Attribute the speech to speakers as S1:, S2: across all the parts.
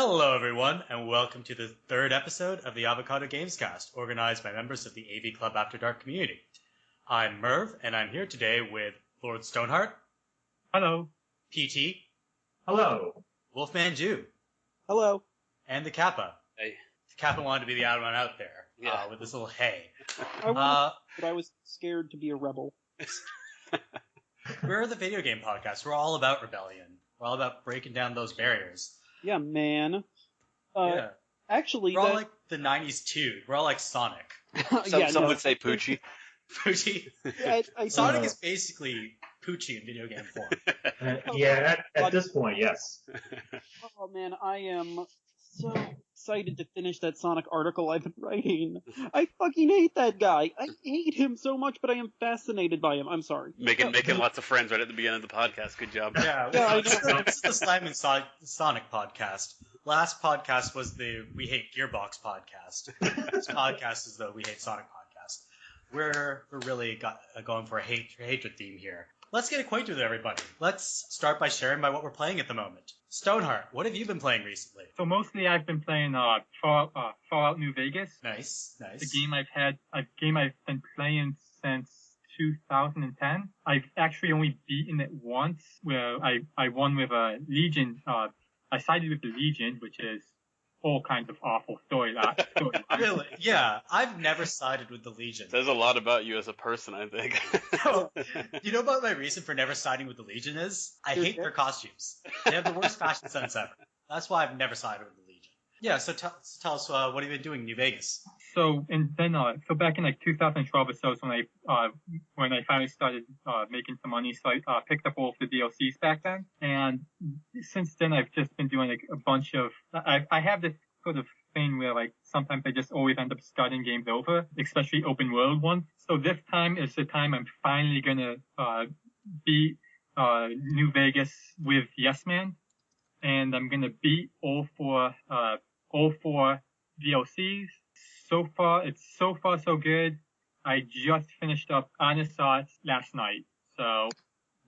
S1: Hello, everyone, and welcome to the third episode of the Avocado Gamescast, organized by members of the AV Club After Dark community. I'm Merve, and I'm here today with Lord Stoneheart.
S2: Hello.
S1: PT.
S3: Hello.
S1: Wolfman Jew.
S4: Hello.
S1: And TheKappa.
S5: Hey.
S1: TheKappa wanted to be the odd one out there
S5: Yeah.
S1: with this little hey.
S4: I wanted, but I was scared to be a rebel.
S1: We're the video game podcast. We're all about rebellion. We're all about breaking down those barriers.
S4: Yeah, man.
S1: Yeah.
S4: Actually,
S1: We're all like the 90s too. We're all like Sonic.
S5: Some would say Poochie.
S1: Poochie.
S4: I
S1: Sonic is basically Poochie in video game form.
S3: At this point, yes.
S4: Oh man, I am so excited to finish that Sonic article I've been writing. I fucking hate that guy. I hate him so much, but I am fascinated by him. I'm sorry.
S5: Making lots of friends right at the beginning of the podcast. Good job.
S1: Yeah, this is the Slime and Sonic podcast. Last podcast was the We Hate Gearbox podcast. This podcast is the We Hate Sonic podcast. We're really going for a hatred theme here. Let's get acquainted with everybody. Let's start by sharing what we're playing at the moment. Stoneheart, what have you been playing recently?
S2: So mostly I've been playing Fallout New Vegas.
S1: Nice.
S2: The game I've been playing since 2010. I've actually only beaten it once, where I won with a Legion. I sided with the Legion, which is all kinds of awful storyline.
S1: Really? Yeah, I've never sided with the Legion.
S5: Says a lot about you as a person, I think.
S1: You know what my reason for never siding with the Legion is? I hate their costumes. They have the worst fashion sense ever. That's why I've never sided with the Legion. Yeah, so tell us what have you been doing in New Vegas?
S2: So back in like 2012 or so is when I finally started making some money. So I picked up all of the DLCs back then, and since then I've just been doing like a bunch of. I have this sort of thing where like sometimes I just always end up starting games over, especially open world ones. So this time is the time I'm finally gonna beat New Vegas with Yes Man, and I'm gonna beat all four DLCs. So far so good. I just finished up Honest Hearts last night, so.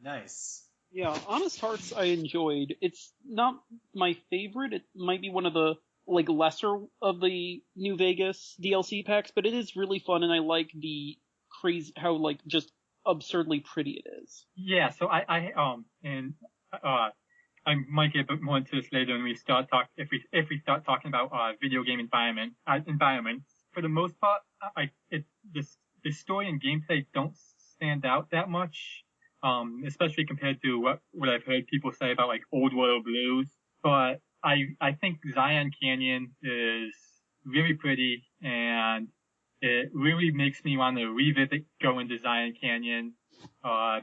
S1: Nice.
S4: Yeah, Honest Hearts I enjoyed. It's not my favorite. It might be one of the, like, lesser of the New Vegas DLC packs, but it is really fun, and I like the crazy, how, like, just absurdly pretty it is.
S2: Yeah, so I might get a bit more into this later when we start if we start talking about video game environments. For the most part, the story and gameplay don't stand out that much, especially compared to what I've heard people say about like Old World Blues. But I think Zion Canyon is really pretty, and it really makes me want to revisit going to Zion Canyon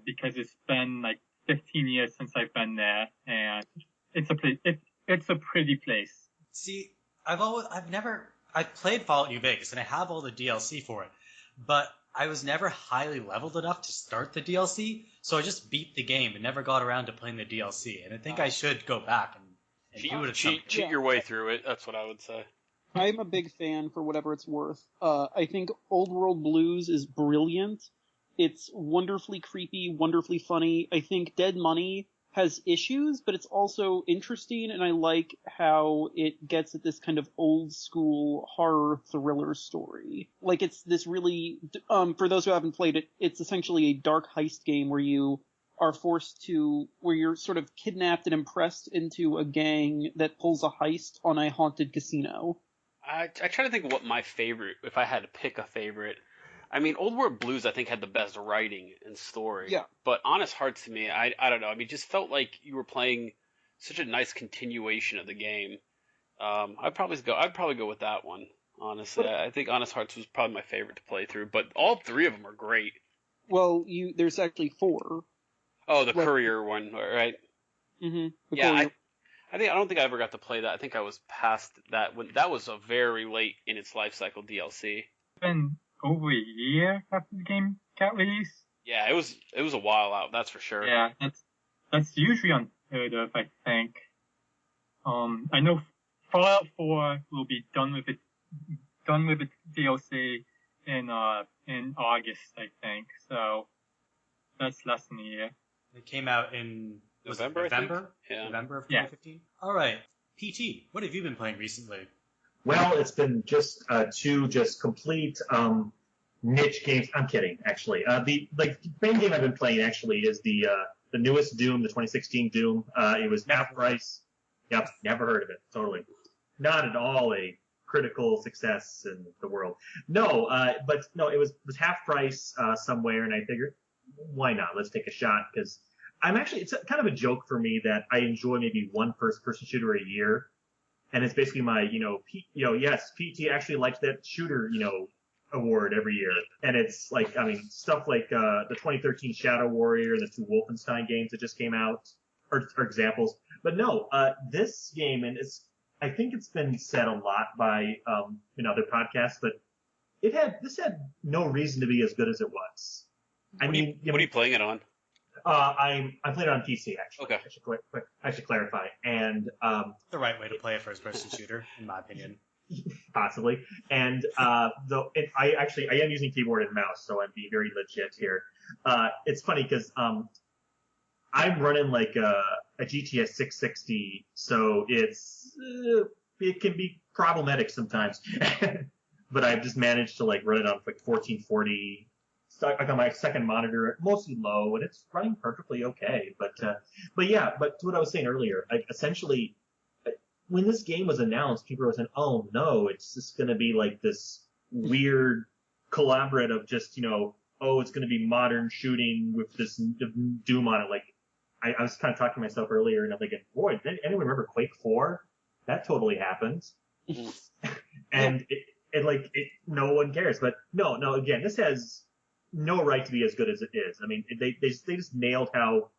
S2: because it's been like 15 years since I've been there, and it's a pretty place.
S1: See, I've played Fallout New Vegas, and I have all the DLC for it, but I was never highly leveled enough to start the DLC, so I just beat the game and never got around to playing the DLC, and I think I should go back and do it at some point.
S5: Cheat your way through it, that's what I would say.
S4: I'm a big fan for whatever it's worth. I think Old World Blues is brilliant. It's wonderfully creepy, wonderfully funny. I think Dead Money has issues, but it's also interesting, and I like how it gets at this kind of old school horror thriller story. Like, it's this really, for those who haven't played it, it's essentially a dark heist game where you are where you're sort of kidnapped and impressed into a gang that pulls a heist on a haunted casino.
S5: I try to think of what my favorite, if I had to pick a favorite. I mean, Old World Blues, I think, had the best writing and story.
S4: Yeah.
S5: But Honest Hearts, to me, I don't know. I mean, it just felt like you were playing such a nice continuation of the game. I'd probably go with that one, honestly. I think Honest Hearts was probably my favorite to play through. But all three of them are great.
S4: Well, there's actually 4.
S5: Oh, the Courier one, right?
S4: Mm-hmm.
S5: Yeah, I don't think I ever got to play that. I think I was past that when that was a very late in its life cycle DLC.
S2: Been over a year after the game got released.
S5: Yeah, it was a while out, that's for sure.
S2: Yeah, that's usually unheard of, I think. I know Fallout 4 will be done with its DLC in August, I think. So that's less than a year.
S1: It came out in
S5: November.
S1: November?
S5: Yeah.
S1: November of 2015? Yeah. All right. PT, what have you been playing recently?
S3: Well, it's been just two just complete niche games. I'm kidding, actually. The main game I've been playing actually is the newest Doom, the 2016 Doom. It was half price. Yep, never heard of it. Totally, not at all a critical success in the world. No, but no, it was half price somewhere, and I figured, why not? Let's take a shot because it's kind of a joke for me that I enjoy maybe one first-person shooter a year. And it's basically my, yes, PT actually likes that shooter, award every year. And it's like, stuff like the 2013 Shadow Warrior and the two Wolfenstein games that just came out are examples. But no, this game, and I think it's been said a lot by, other podcasts, but this had no reason to be as good as it was.
S5: What are you playing it on?
S3: I'm playing it on PC, actually.
S5: Okay.
S3: I should clarify. And
S1: the right way to play a first-person shooter, in my opinion.
S3: Possibly. And I am using keyboard and mouse, so I'm being very legit here. It's funny because I'm running like a GTX 660, so it can be problematic sometimes. But I've just managed to run it on 1440. I got my second monitor mostly low, and it's running perfectly okay. But to what I was saying earlier, essentially, when this game was announced, people were saying, "Oh no, it's just going to be like this weird collaborate of just it's going to be modern shooting with this Doom on it." Like, I was kind of talking to myself earlier, and I'm thinking, boy, did anyone remember Quake 4? That totally happened, and no one cares. But no, again, this has no right to be as good as it is. I mean, they just nailed how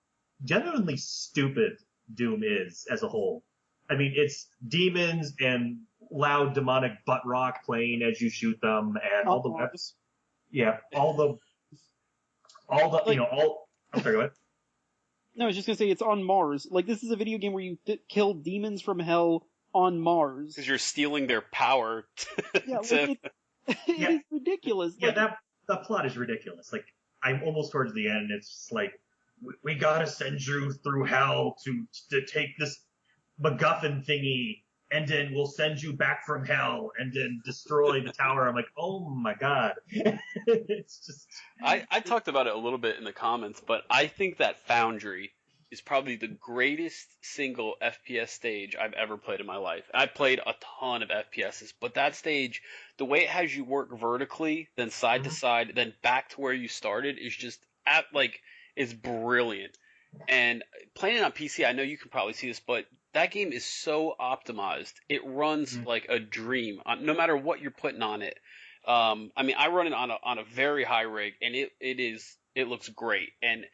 S3: genuinely stupid Doom is as a whole. I mean, it's demons and loud demonic butt rock playing as you shoot them, and all the weapons. Yeah, all I'm sorry, go ahead.
S4: No, I was just gonna say it's on Mars. Like, this is a video game where you kill demons from hell on Mars.
S5: Because you're stealing their power.
S4: Yeah, it is ridiculous.
S3: Yeah, the plot is ridiculous. Like, I'm almost towards the end, and it's just like, we gotta send you through hell to take this MacGuffin thingy, and then we'll send you back from hell, and then destroy the tower. I'm like, oh my god. It's just...
S5: I talked about it a little bit in the comments, but I think that Foundry is probably the greatest single FPS stage I've ever played in my life. I've played a ton of FPSs, but that stage, the way it has you work vertically, then side to side, then back to where you started, is just is brilliant. And playing it on PC, I know you can probably see this, but that game is so optimized. It runs like a dream, no matter what you're putting on it. I run it on a very high rig, and it looks great. And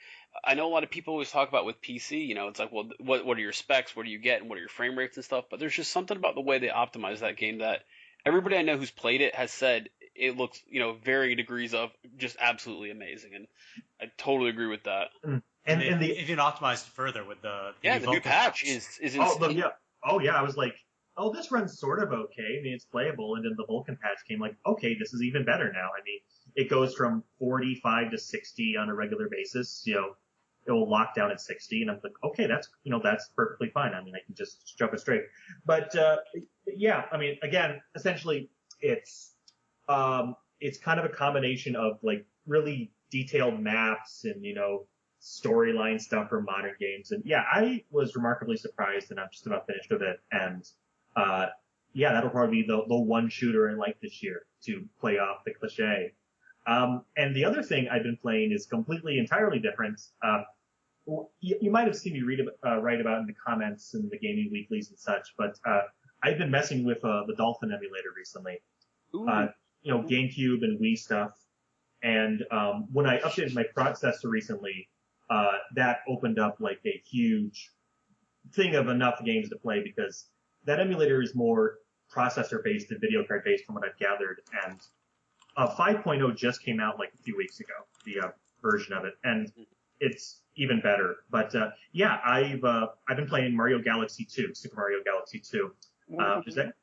S5: I know a lot of people always talk about with PC, it's like, well, what are your specs? What do you get? And what are your frame rates and stuff? But there's just something about the way they optimize that game that everybody I know who's played it has said it looks, varying degrees of just absolutely amazing. And I totally agree with that.
S1: And if you optimize it further with the
S5: new patch is insane.
S3: I was like, oh, this runs sort of okay. I mean, it's playable. And then the Vulcan patch came like, okay, this is even better now. I mean, it goes from 45 to 60 on a regular basis. It will lock down at 60, and I'm like, okay, that's perfectly fine. I mean, I can just jump it straight. But I mean, again, essentially, it's kind of a combination of like really detailed maps and storyline stuff from modern games. And yeah, I was remarkably surprised, and I'm just about finished with it. And that'll probably be the one shooter I like this year to play off the cliche. And the other thing I've been playing is entirely different. You might have seen me write about in the comments and the gaming weeklies and such, but I've been messing with the Dolphin emulator recently. GameCube and Wii stuff. And when I updated my processor recently, that opened up like a huge thing of enough games to play, because that emulator is more processor-based and video card-based from what I've gathered. And 5.0 just came out like a few weeks ago, the version of it, and it's even better. But I've been playing Mario Galaxy 2, Super Mario Galaxy 2. Is that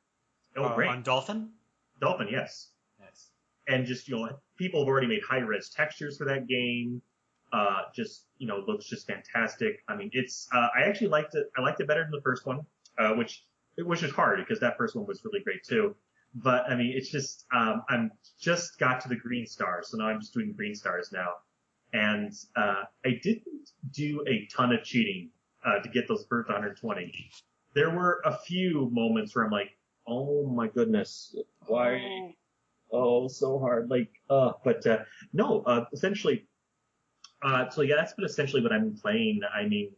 S3: great
S1: on Dolphin?
S3: Dolphin, yes.
S1: Nice.
S3: And just people have already made high-res textures for that game. Looks just fantastic. I mean, it's I actually liked it. I liked it better than the first one, which which is hard because that first one was really great too. But I mean, it's just I'm just got to the green stars, so now I'm just doing green stars now, and I didn't do a ton of cheating to get those birds to 120. There were a few moments where I'm like, oh my goodness, why? Oh, so hard. But no, essentially. So yeah, that's been essentially what I've been playing. I mean,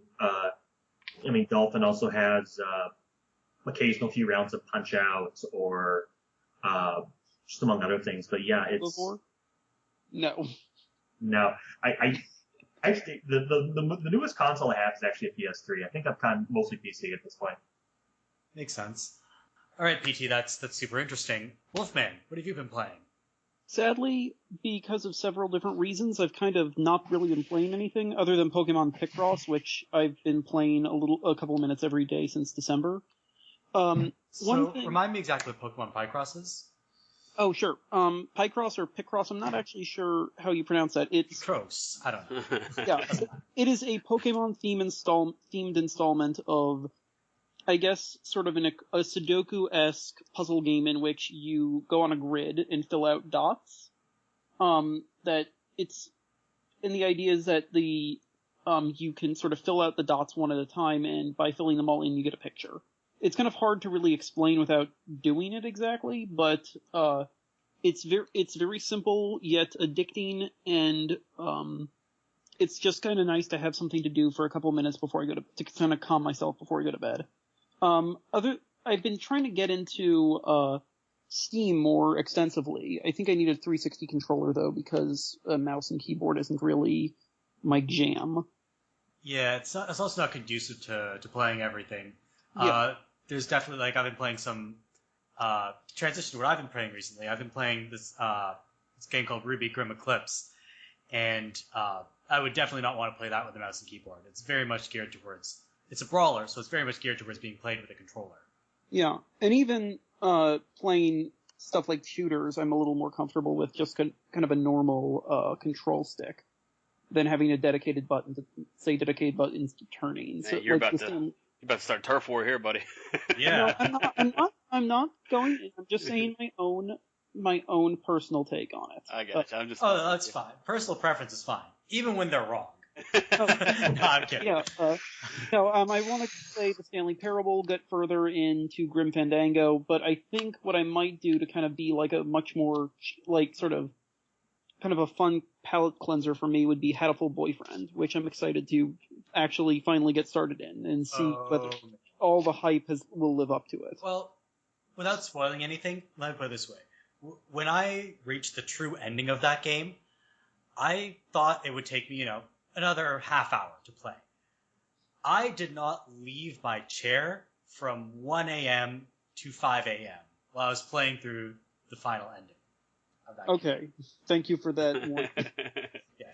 S3: Dolphin also has occasional few rounds of Punch Out or just among other things. But yeah, it's
S4: Before? No.
S3: no. I the newest console I have is actually a PS3. I think I've gone mostly PC at this point.
S1: Makes sense. All right, PT, that's super interesting. Wolfman, what have you been playing?
S4: Sadly, because of several different reasons, I've kind of not really been playing anything other than Pokemon Picross, which I've been playing a couple of minutes every day since December.
S1: Remind me exactly what Pokemon Picross is.
S4: Oh, sure. Picross or Picross, I'm not actually sure how you pronounce that. It's
S1: Picross. I don't know.
S4: yeah, it is a Pokemon themed installment of, I guess, sort of a Sudoku-esque puzzle game in which you go on a grid and fill out dots. And the idea is that you can sort of fill out the dots one at a time, and by filling them all in, you get a picture. It's kind of hard to really explain without doing it exactly, but it's very simple yet addicting, and it's just kind of nice to have something to do for a couple of minutes before I go to kind of calm myself before I go to bed. I've been trying to get into Steam more extensively. I think I need a 360 controller though, because a mouse and keyboard isn't really my jam.
S1: Yeah, it's also not conducive to playing everything.
S4: Yeah.
S1: There's definitely, I've been playing some, transition to what I've been playing recently. I've been playing this game called Ruby Grim Eclipse, and I would definitely not want to play that with a mouse and keyboard. It's very much geared towards, it's a brawler, so it's very much geared towards being played with a controller.
S4: Yeah, and even playing stuff like shooters, I'm a little more comfortable with just kind of a normal control stick than having a dedicated button to turning.
S5: Man,
S4: so,
S5: you're
S4: like,
S5: about to start turf war here, buddy.
S1: Yeah.
S4: No, I'm not going. I'm just saying my own personal take on it.
S5: I got you. I'm just.
S1: Oh, that's fine. Personal preference is fine, even when they're wrong. No, I'm kidding.
S4: Yeah. I wanted to say the Stanley Parable, get further into Grim Fandango, but I think what I might do to kind of be like a much more kind of a fun palate cleanser for me would be Hatoful Boyfriend, which I'm excited to actually finally get started in and see whether all the hype will live up to it.
S1: Well, without spoiling anything, let me put it this way. When I reached the true ending of that game, I thought it would take me, another half hour to play. I did not leave my chair from 1 a.m. to 5 a.m. while I was playing through the final ending of that game.
S4: Okay, thank you for that one.
S1: Yeah,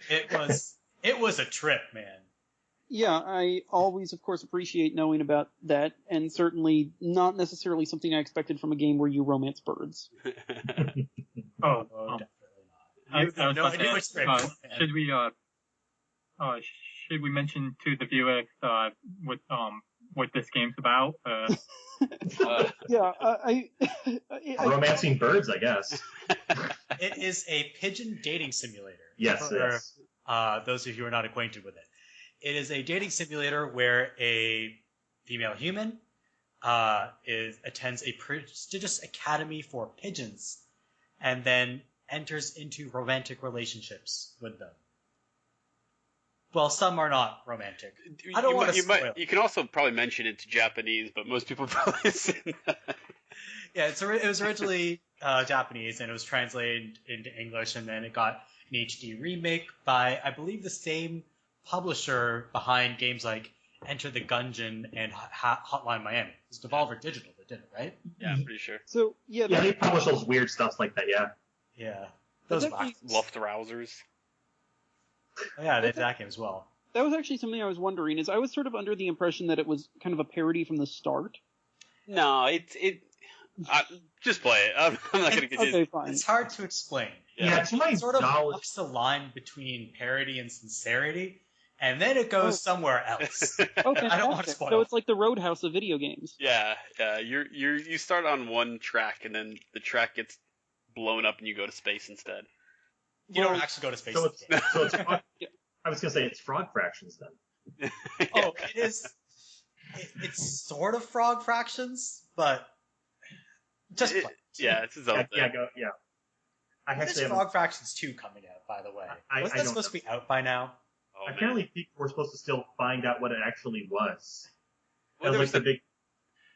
S1: it was a trip, man.
S4: Yeah, I always, of course, appreciate knowing about that, and certainly not necessarily something I expected from a game where you romance birds.
S1: Definitely not.
S2: Should we mention to the viewers what this game's about?
S3: Romancing birds, I guess.
S1: It is a pigeon dating simulator.
S3: Yes,
S1: for those of you who are not acquainted with it. It is a dating simulator where a female human attends a prestigious academy for pigeons and then enters into romantic relationships with them. Well, some are not romantic. I don't want to spoil.
S5: You can also probably mention it to Japanese, but most people probably say that.
S1: Yeah, it was originally Japanese, and it was translated into English, and then it got an HD remake by, I believe, the same publisher behind games like Enter the Gungeon and Hotline Miami. It's Devolver Digital that did it, right?
S5: Yeah, I'm pretty sure.
S4: So
S3: yeah, they publish those weird stuff like that. Yeah.
S1: Yeah. Those
S5: Wolfthroughs.
S1: Oh, yeah, they did that game as well.
S4: That was actually something I was wondering. Is I was sort of under the impression that it was kind of a parody from the start.
S5: No, just play it. I'm not going to get
S4: Okay, fine.
S1: It's hard to explain.
S3: Yeah, to my
S1: It sort of
S3: knowledge,
S1: walks the line between parody and sincerity, and then it goes somewhere else.
S4: Oh,
S1: I don't want to
S4: fantastic.
S1: spoil.
S4: So it's like the Roadhouse of video games.
S5: Yeah. You start on one track, and then the track gets blown up, and you go to space instead.
S1: You don't actually go to space.
S3: So it's I was gonna say it's frog fractions then.
S1: Oh, it is. It's sort of frog fractions, but just play.
S5: Yeah, it's his own thing.
S3: Yeah. I
S1: There's
S3: actually
S1: Frog Fractions 2 coming out, by the way. Wasn't that supposed to be out by now?
S5: Oh,
S3: apparently, people were supposed to still find out what it actually was.
S5: Well,
S3: There's a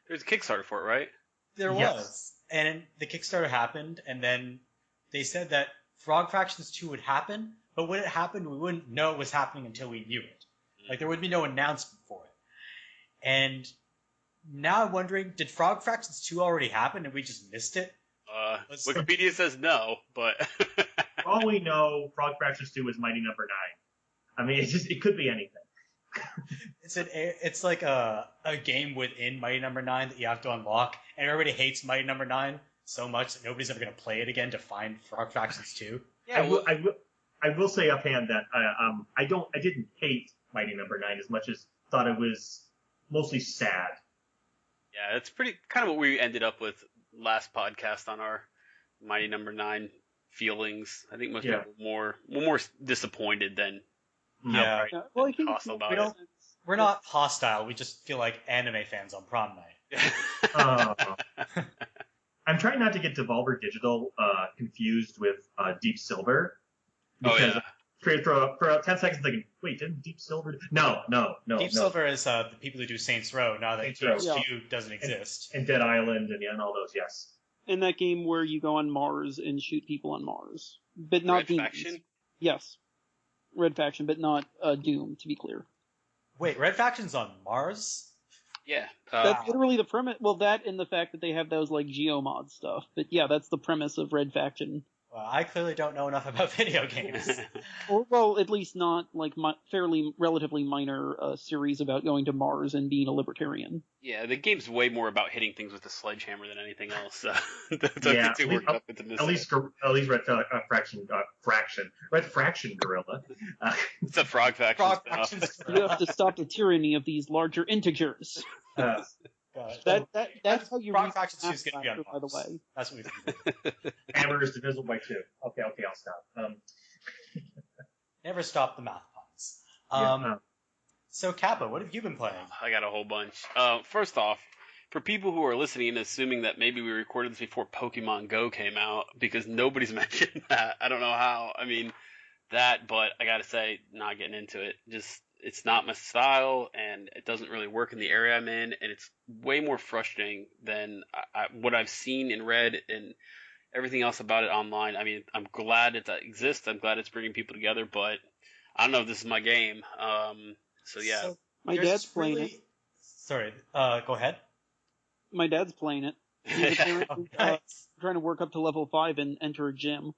S5: Kickstarter for it, right?
S1: There
S3: Yes.
S1: was. And the Kickstarter happened, and then they said that Frog Fractions 2 would happen, but when it happened, we wouldn't know it was happening until we knew it. Like, there would be no announcement for it. And now I'm wondering, did Frog Fractions 2 already happen and we just missed it?
S5: Wikipedia says no, but
S3: For all we know, Frog Fractions 2 is Mighty Number 9. I mean, it could be anything.
S1: It's like a game within Mighty Number 9 that you have to unlock, and everybody hates Mighty Number 9 so much that nobody's ever going to play it again to find Frog Fractions 2.
S5: yeah.
S3: I will say offhand that I didn't hate Mighty Number 9 as much as thought it was mostly sad.
S5: Yeah, it's pretty kind of what we ended up with last podcast on our Mighty Number 9 feelings. I think most people were more disappointed than
S1: Yeah.
S4: Well, I think
S5: hostile about it.
S1: We're not hostile. We just feel like anime fans on prom night.
S3: I'm trying not to get Devolver Digital confused with Deep Silver. Because for 10 seconds thinking, wait, didn't Deep Silver... No.
S1: Deep Silver is the people who do Saints Row, now that
S3: Saints Row.
S1: HQ doesn't exist.
S3: And Dead Island and all those, yes.
S4: in that game where you go on Mars and shoot people on Mars, but not
S5: Red
S4: demons.
S5: Faction?
S4: Yes, Red Faction, but not Doom. To be clear,
S1: Wait, Red Faction's on Mars?
S5: Yeah.
S4: that's literally the premise. Well, that and the fact that they have those like geomod stuff. But yeah, that's the premise of Red Faction.
S1: Well, I clearly don't know enough about video games.
S4: Or, well, at least not like relatively minor series about going to Mars and being a libertarian.
S5: Yeah, the game's way more about hitting things with a sledgehammer than anything else. So don't
S3: Yeah,
S5: get too worked up into this.
S3: At least Red Fraction Gorilla.
S5: It's a Frog Faction
S1: Frog
S5: spin-off.
S1: Faction's
S4: You have to stop the tyranny of these larger integers. That's how you
S1: Frog
S4: read
S1: Faction's
S4: Math
S1: just gonna be on
S4: Factor, by the
S1: Mars.
S4: way.
S1: That's what we've been
S3: Hammer is divisible by 2. Okay, I'll stop.
S1: Never stop the math puns.
S3: Yeah.
S1: So, Kappa, what have you been playing?
S5: I got a whole bunch. First off, for people who are listening and assuming that maybe we recorded this before Pokemon Go came out, because nobody's mentioned that. I don't know how. I mean, but I gotta say, not getting into it. Just, it's not my style, and it doesn't really work in the area I'm in, and it's way more frustrating than what I've seen and read and everything else about it online. I mean, I'm glad it exists. I'm glad it's bringing people together, but I don't know if this is my game. So yeah.
S1: So,
S4: My
S1: there's
S4: dad's playing
S1: really-
S4: it.
S1: Sorry, go ahead.
S4: My dad's playing it. He's apparently trying to work up to level 5 and enter a gym.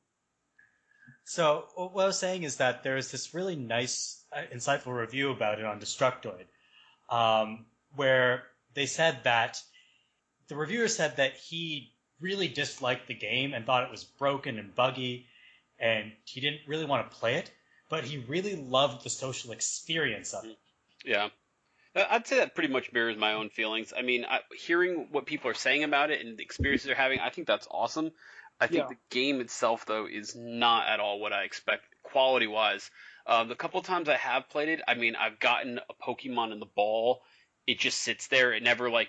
S1: So, what I was saying is that there's this really nice, insightful review about it on Destructoid, where they said that the reviewer said that he really disliked the game and thought it was broken and buggy, and he didn't really want to play it, but he really loved the social experience of it.
S5: Yeah. I'd say that pretty much mirrors my own feelings. I mean, hearing what people are saying about it and the experiences they're having, I think that's awesome. I think the game itself, though, is not at all what I expect quality-wise. The couple of times I have played it, I mean, I've gotten a Pokemon in the ball. It just sits there. It never, it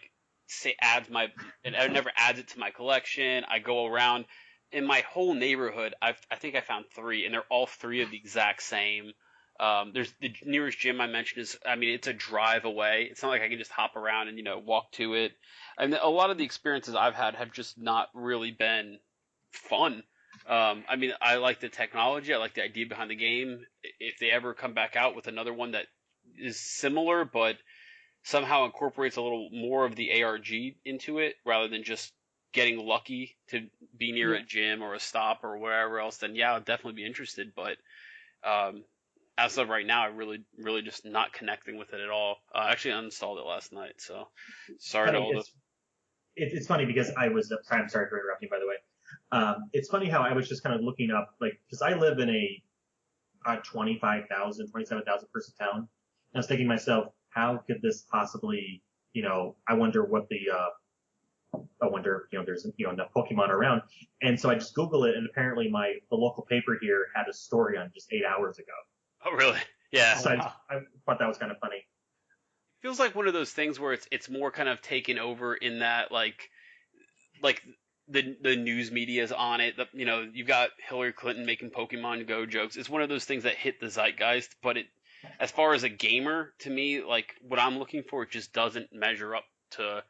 S5: never adds it to my collection. I go around. In my whole neighborhood, I think I found 3, and they're all 3 of the exact same. There's the nearest gym I mentioned it's a drive away. It's not like I can just hop around and, walk to it. And a lot of the experiences I've had have just not really been fun. I like the technology. I like the idea behind the game. If they ever come back out with another one that is similar, but somehow incorporates a little more of the ARG into it rather than just getting lucky to be near a gym or a stop or wherever else, then I'd definitely be interested. But, as of right now, I really just not connecting with it at all. I actually uninstalled it last night, so sorry to all the...
S3: It's funny because I'm sorry for interrupting, by the way. It's funny how I was just kind of looking up, because I live in 25,000, 27,000 person town. And I was thinking to myself, how could this possibly, I wonder what there's, enough Pokemon around. And so I just Googled it, and apparently the local paper here had a story on just 8 hours ago.
S5: Oh, really? Yeah.
S3: So I thought that was kind of funny.
S5: Feels like one of those things where it's more kind of taken over in that like the news media's on it. You've got Hillary Clinton making Pokemon Go jokes. It's one of those things that hit the zeitgeist, but as far as a gamer, to me, like what I'm looking for, it just doesn't measure up to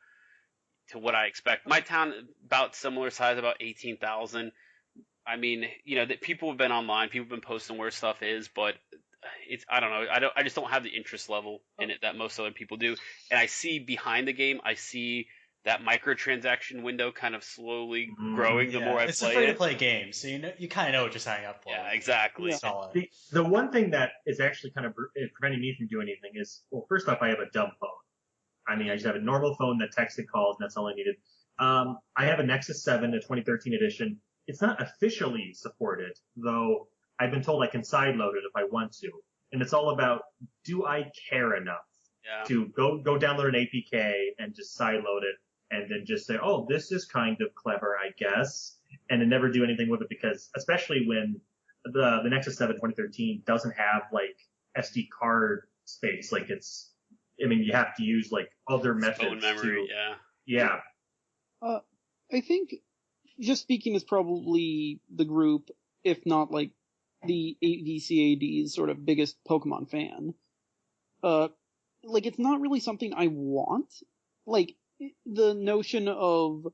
S5: what I expect. My town, about similar size, about 18,000. I mean, that people have been online, people have been posting where stuff is, but I don't know. I just don't have the interest level in it that most other people do. And I see behind the game, I see that microtransaction window kind of slowly growing the more I play it.
S1: It's a free-to-play game, so you kind of know what you're signing up for.
S5: Yeah, exactly.
S1: Yeah.
S3: The one thing that is actually kind of preventing me from doing anything is, well, first off, I have a dumb phone. I mean, I just have a normal phone that texts and calls, and that's all I needed. I have a Nexus 7, a 2013 edition. It's not officially supported, though I've been told I can sideload it if I want to. And it's all about, do I care enough to go download an APK and just sideload it and then just say, oh, this is kind of clever, I guess, and then never do anything with it, because especially when the Nexus 7 2013 doesn't have like SD card space, like you have to use like other methods
S5: phone memory,
S3: yeah.
S4: I think, just speaking as probably the group, if not like the ADCAD's sort of biggest Pokemon fan, it's not really something I want. Like, the notion of,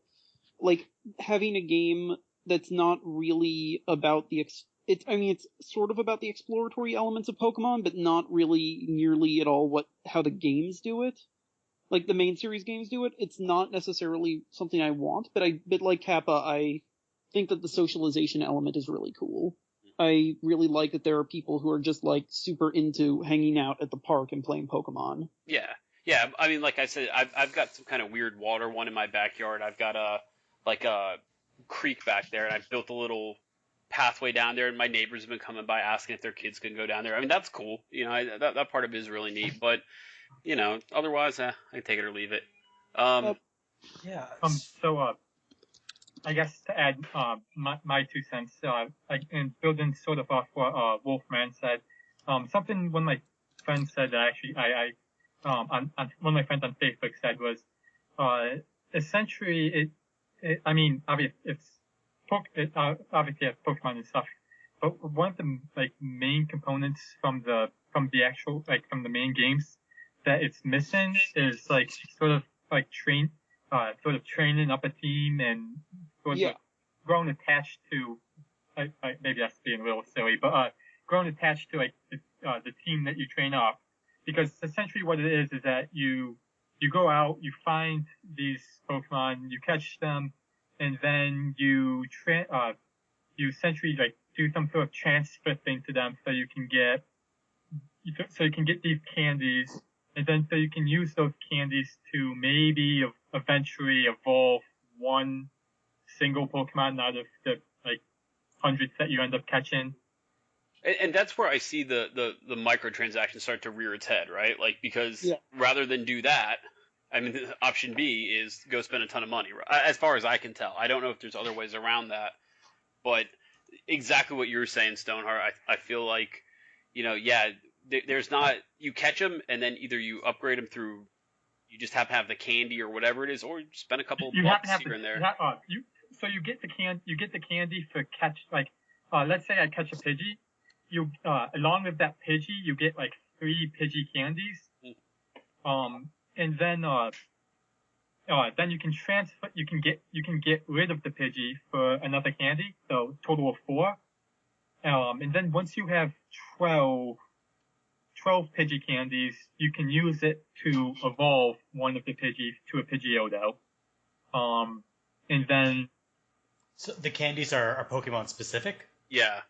S4: like, having a game that's not really about it's sort of about the exploratory elements of Pokemon, but not really nearly at all how the games do it. Like, the main series games do it. It's not necessarily something I want, but like Kappa, I think that the socialization element is really cool. I really like that there are people who are just, like, super into hanging out at the park and playing Pokemon.
S5: Yeah. Yeah, I mean, like I said, I've got some kind of weird water one in my backyard. I've got a creek back there, and I've built a little pathway down there, and my neighbors have been coming by asking if their kids can go down there. I mean, that's cool. That part of it is really neat, but, otherwise, I can take it or leave it.
S1: Yeah.
S2: So, I guess to add my 2 cents, and building sort of off what Wolfman said, something one of my friends said that actually one of my friends on Facebook said was, essentially I mean, obviously it's Pokemon and stuff, but one of the main components from the main games that it's missing is training up a team and growing attached to, maybe that's being a little silly, but growing attached to the team that you train up. Because essentially what it is that you go out, you find these Pokemon, you catch them, and then you essentially do some sort of transfer thing to them so you can get these candies, and then so you can use those candies to maybe eventually evolve one single Pokemon out of the hundreds that you end up catching.
S5: And that's where I see the microtransactions start to rear its head, right? Because rather than do that, I mean, option B is go spend a ton of money, as far as I can tell. I don't know if there's other ways around that, but exactly what you're saying, Stoneheart, I feel like, there's not, you catch them and then either you upgrade them through, you just have to have the candy or whatever it is, or you spend a couple of bucks here and there.
S2: So you get the candy for catch, let's say I catch a Pidgey. You along with that Pidgey, you get 3 Pidgey candies, and then you can transfer. You can get rid of the Pidgey for another candy, so total of 4. And then once you have 12 Pidgey candies, you can use it to evolve one of the Pidgeys to a Pidgeotto. And then.
S1: So the candies are Pokemon specific?
S5: Yeah.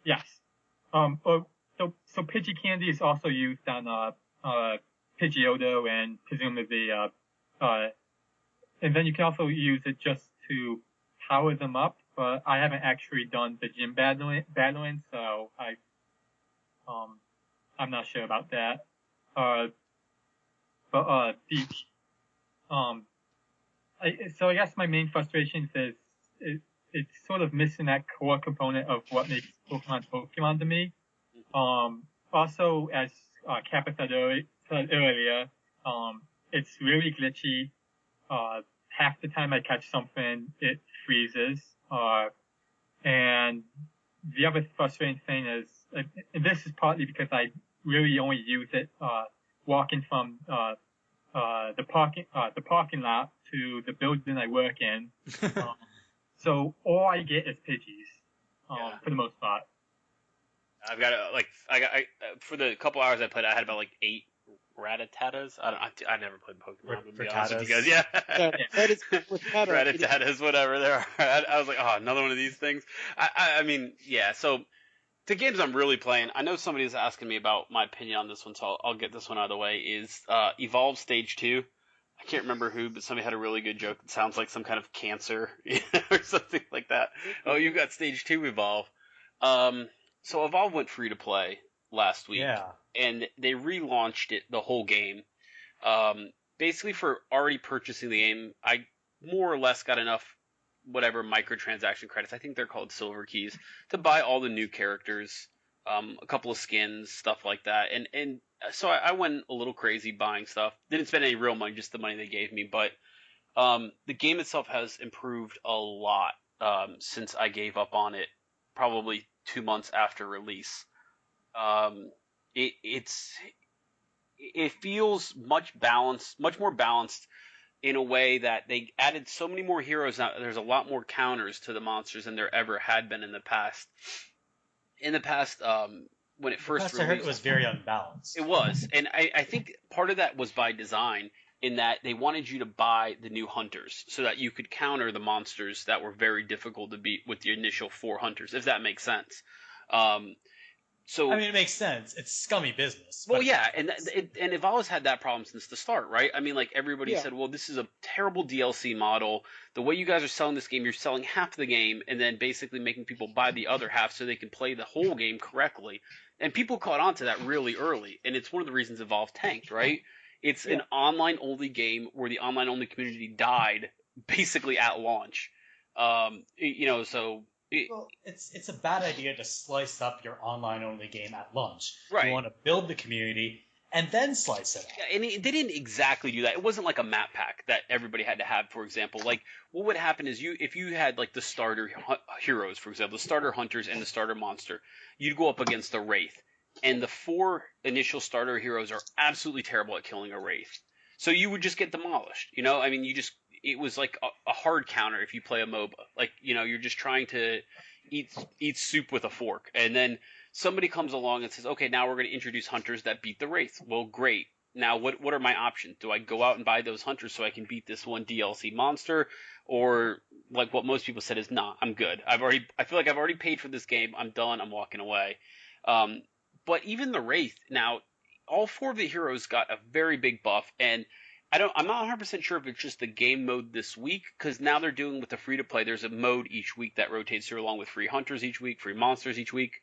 S2: Yes. So Pidgey candy is also used on Pidgeotto and presumably and then you can also use it just to power them up. But I haven't actually done the gym battling, so I'm not sure about that. So I guess my main frustrations is it's sort of missing that core component of what makes Pokemon to me. Also, as Kappa said earlier, it's really glitchy. Half the time I catch something, it freezes. And the other frustrating thing is, and this is partly because I really only use it walking from the parking lot to the building I work in. So all I get is Pidgeys for the most part.
S5: I've got for the couple hours I played, I had about 8 Rattatas. I never played Pokemon. To be honest with you guys, yeah. Rattatas, whatever they are. I was like, oh, another one of these things. I mean, yeah. So the games I'm really playing, I know somebody's asking me about my opinion on this one, so I'll get this one out of the way. Is Evolve Stage 2. I can't remember who, but somebody had a really good joke that sounds like some kind of cancer or something like that. Oh, you got Stage 2 Evolve. So Evolve went free to play last week, and they relaunched it, the whole game. Basically, for already purchasing the game, I more or less got enough whatever microtransaction credits, I think they're called silver keys, to buy all the new characters, a couple of skins, stuff like that. And so I went a little crazy buying stuff. Didn't spend any real money, just the money they gave me. But the game itself has improved a lot since I gave up on it, probably 2 months after release. It feels much more balanced in a way that they added so many more heroes now. There's a lot more counters to the monsters than there ever had been in the past. In the past, when it first released,
S1: it was very unbalanced.
S5: It was, and I think part of that was by design, in that they wanted you to buy the new hunters so that you could counter the monsters that were very difficult to beat with the initial 4 hunters, if that makes sense. So
S1: I mean, it makes sense. It's scummy business.
S5: Well, yeah, and Evolve's had that problem since the start, right? I mean, everybody said, well, this is a terrible DLC model. The way you guys are selling this game, you're selling half the game and then basically making people buy the other half so they can play the whole game correctly. And people caught on to that really early, and it's one of the reasons Evolve tanked, right? It's an online-only game where the online-only community died basically at launch. So...
S1: Well, it's a bad idea to slice up your online-only game at launch.
S5: Right.
S1: You want to build the community and then slice it up.
S5: Yeah, and they didn't exactly do that. It wasn't like a map pack that everybody had to have, for example. What would happen is if you had the starter heroes, for example, the starter hunters and the starter monster, you'd go up against the Wraith. And the 4 initial starter heroes are absolutely terrible at killing a Wraith. So you would just get demolished. I mean, it was like a hard counter if you play a MOBA. You're just trying to eat soup with a fork. And then somebody comes along and says, okay, now we're going to introduce hunters that beat the Wraith. Well, great. Now, what are my options? Do I go out and buy those hunters so I can beat this one DLC monster? Or, what most people said is, nah, I'm good. I feel like I've already paid for this game. I'm done. I'm walking away. But even the Wraith, now, all 4 of the heroes got a very big buff, and I'm not 100% sure if it's just the game mode this week, because now they're doing with the free-to-play, there's a mode each week that rotates through along with free hunters each week, free monsters each week.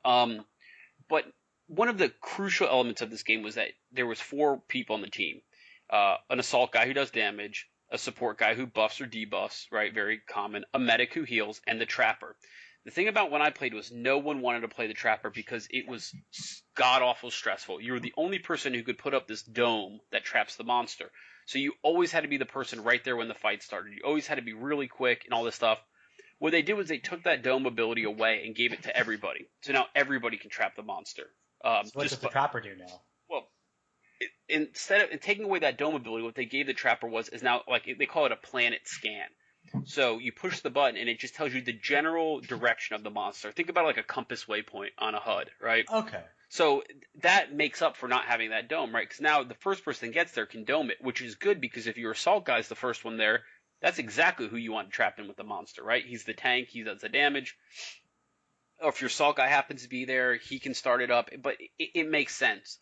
S5: But one of the crucial elements of this game was that there was 4 people on the team. An assault guy who does damage, a support guy who buffs or debuffs, right, very common, a medic who heals, and the trapper. The thing about when I played was no one wanted to play the trapper because it was god-awful stressful. You were the only person who could put up this dome that traps the monster. So you always had to be the person right there when the fight started. You always had to be really quick and all this stuff. What they did was they took that dome ability away and gave it to everybody. So now everybody can trap the monster.
S1: So what does the trapper do now?
S5: Well, instead of taking away that dome ability, what they gave the trapper is now, they call it a planet scan. So you push the button, and it just tells you the general direction of the monster. Think about it like a compass waypoint on a HUD, right?
S1: Okay.
S5: So that makes up for not having that dome, right? Because now the first person that gets there can dome it, which is good because if your assault guy's the first one there, that's exactly who you want trapped in with the monster, right? He's the tank, he does the damage. Or if your assault guy happens to be there, he can start it up. But it makes sense.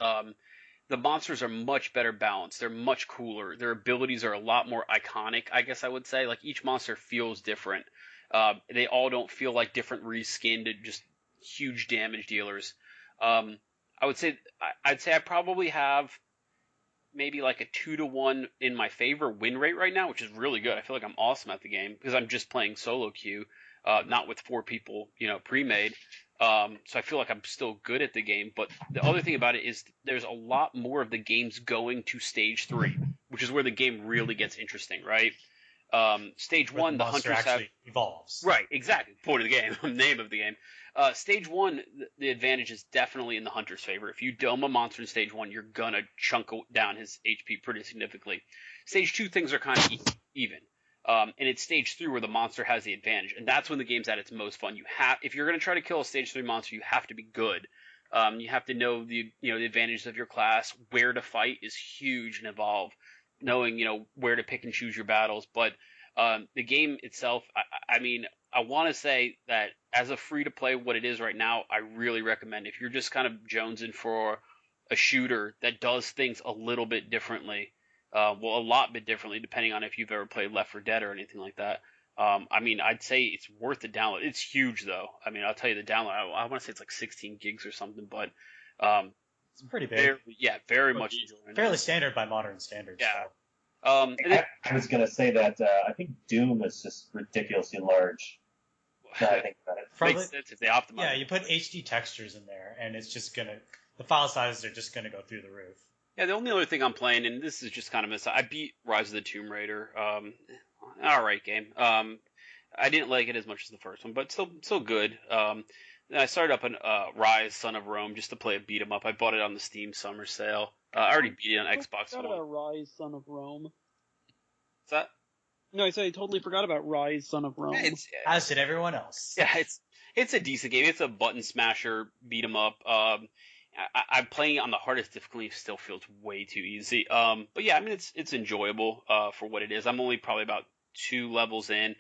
S5: The monsters are much better balanced. They're much cooler. Their abilities are a lot more iconic, I guess I would say. Each monster feels different. They all don't feel like different reskinned, just huge damage dealers. I would say I'd say I probably have maybe like a 2-to-1 in my favor win rate right now, which is really good. I feel like I'm awesome at the game because I'm just playing solo queue, not with 4 people, pre-made. So I feel like I'm still good at the game. But the other thing about it is there's a lot more of the games going to stage 3, which is where the game really gets interesting, right? Stage
S1: Where
S5: 1, the
S1: monster
S5: hunters
S1: actually evolves.
S5: Right, exactly. Point of the game, name of the game. Stage 1, the advantage is definitely in the hunter's favor. If you dome a monster in stage 1, you're gonna chunk down his HP pretty significantly. Stage 2, things are kind of even. And it's stage 3 where the monster has the advantage, and that's when the game's at its most fun. If you're gonna try to kill a stage 3 monster, you have to be good. You have to know the advantages of your class. Where to fight is huge and evolve. Knowing where to pick and choose your battles, but the game itself, I mean, I want to say that as a free-to-play, what it is right now, I really recommend if you're just kind of jonesing for a shooter that does things a little bit differently, a lot bit differently, depending on if you've ever played Left 4 Dead or anything like that. I mean, I'd say it's worth the download. It's huge, though. I mean, I'll tell you the download. I want to say it's like 16 gigs or something, but
S1: It's pretty big.
S5: very much enjoying
S1: Fairly
S5: it.
S1: standard by modern standards.
S5: Yeah.
S1: So.
S6: I was going to say that I think Doom is just ridiculously large. Now I think about it.
S1: Probably,
S5: Makes sense if they optimize.
S1: Yeah, you put HD textures in there, and it's just the file sizes are just gonna go through the roof.
S5: Yeah, the only other thing I'm playing, and this is just kind of I beat Rise of the Tomb Raider. Alright game. I didn't like it as much as the first one, but still good. Then I started up an Rise Son of Rome just to play a beat 'em up. I bought it on the Steam Summer Sale. I already beat it on Xbox
S4: I
S5: One.
S4: forgot about Rise Son of Rome.
S5: What's that?
S4: No, I said I totally forgot about Rise Son of Rome.
S1: As did everyone else.
S5: Yeah, it's a decent game. It's a button smasher beat 'em up. I'm playing it on the hardest difficulty. Still feels way too easy. But yeah, I mean it's enjoyable for what it is. I'm only probably about 2 levels in.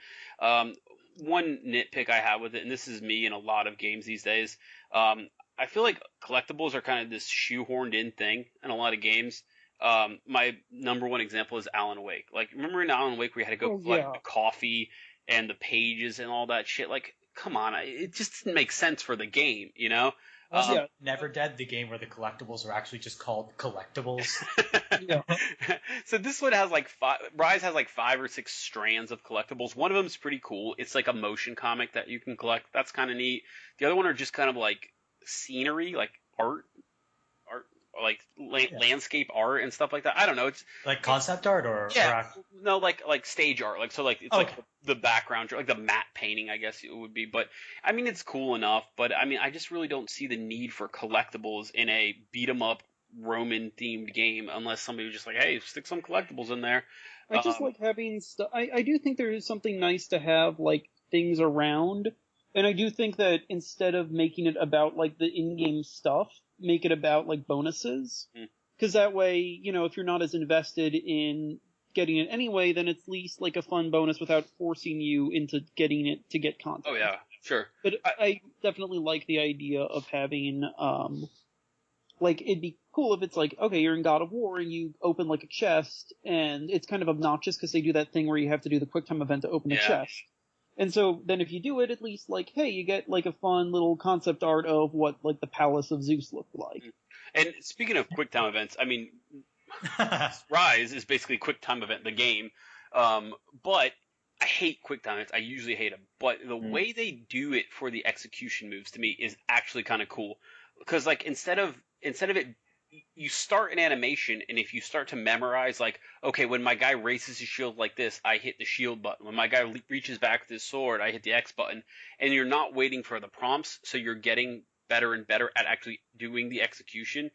S5: One nitpick I have with it, and this is me in a lot of games these days. I feel like collectibles are kind of this shoehorned in thing in a lot of games. My number one example is Alan Wake. Like, remember in Alan Wake where you had to go collect the coffee and the pages and all that shit? Like, come on, it just didn't make sense for the game,
S1: Wasn't Never Dead the game where the collectibles are actually just called collectibles?
S4: Yeah.
S5: So this one has Rise has like 5 or 6 strands of collectibles. One of them is pretty cool. It's like a motion comic that you can collect. That's kind of neat. The other one are just kind of like scenery, like art, like landscape art and stuff like that. I don't know. It's
S1: like concept art or
S5: no, like stage art. Like like the background, like the matte painting, I guess it would be. But I mean, it's cool enough. But I mean, I just really don't see the need for collectibles in a beat 'em up Roman themed game unless somebody was just like, hey, stick some collectibles in there.
S4: I just like having stuff. I do think there is something nice to have like things around, and I do think that instead of making it about like the in-game stuff, make it about like bonuses, because that way, if you're not as invested in getting it anyway, then it's at least like a fun bonus without forcing you into getting it to get content.
S5: Oh yeah, sure.
S4: But I definitely like the idea of having like, it'd be cool if it's like, okay, you're in God of War and you open like a chest, and it's kind of obnoxious because they do that thing where you have to do the QuickTime event to open the chest. And so then if you do it, at least like, hey, you get like a fun little concept art of what like the Palace of Zeus looked like.
S5: And speaking of QuickTime events, I mean, Rise is basically QuickTime event, the game. But I hate QuickTime events. I usually hate them. But the way they do it for the execution moves to me is actually kind of cool. Because like instead of it, you start an animation, and if you start to memorize, like, okay, when my guy raises his shield like this, I hit the shield button. When my guy reaches back with his sword, I hit the X button. And you're not waiting for the prompts, so you're getting better and better at actually doing the execution.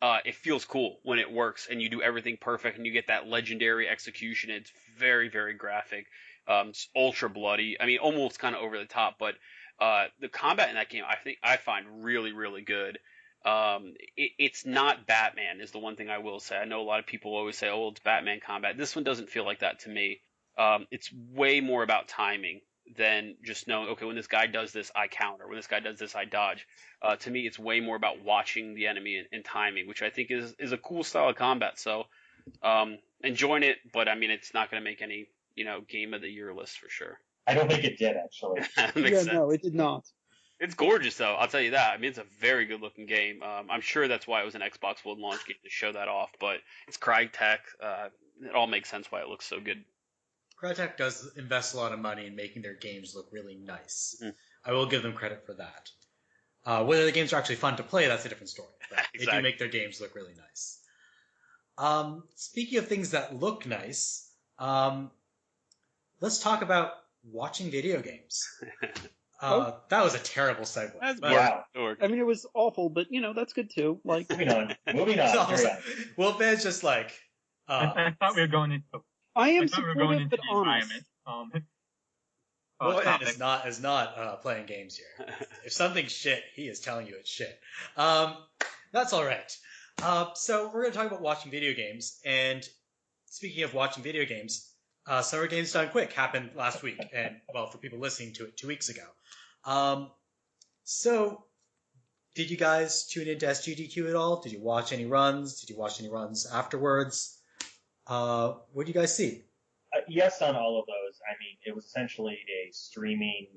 S5: It feels cool when it works, and you do everything perfect, and you get that legendary execution. It's very, very graphic. It's ultra bloody. I mean, almost kind of over the top, but the combat in that game, I find really, really good. It's not Batman is the one thing I will say. I know a lot of people always say, oh, it's Batman combat. This one doesn't feel like that to me. It's way more about timing than just knowing, okay, when this guy does this, I counter. When this guy does this, I dodge. To me, it's way more about watching the enemy and timing, which I think is a cool style of combat. So, enjoying it, but I mean, it's not going to make any, game of the year list for sure.
S6: I don't think it did, actually.
S5: Makes sense.
S4: No, it did not.
S5: It's gorgeous, though. I'll tell you that. I mean, it's a very good-looking game. I'm sure that's why it was an Xbox One launch game to show that off. But it's Crytek. It all makes sense why it looks so good.
S1: Crytek does invest a lot of money in making their games look really nice.
S5: Mhm.
S1: I will give them credit for that. Whether the games are actually fun to play, that's a different story. But they
S5: Exactly.
S1: do make their games look really nice. Speaking of things that look nice, let's talk about watching video games. That was a terrible segue.
S5: That's
S1: but-
S6: Wow.
S5: Dork.
S4: I mean, it was awful, but that's good too. Like,
S6: Moving on.
S1: It's almost
S6: Carry on.
S1: like- Wolfman's just like,
S2: I thought we were going into.
S4: I am
S2: I thought we were going
S4: supportive
S2: into
S4: but
S2: the
S4: honest.
S2: environment.
S1: Wolfman
S2: Topic.
S1: is not playing games here. If something's shit, he is telling you it's shit. That's all right. So we're going to talk about watching video games. And speaking of watching video games, Summer Games Done Quick happened last week. And, well, for people listening to it 2 weeks ago. So did you guys tune into SGDQ at all? Did you watch any runs? Did you watch any runs afterwards? What did you guys see?
S6: Yes, on all of those. I mean, it was essentially a streaming,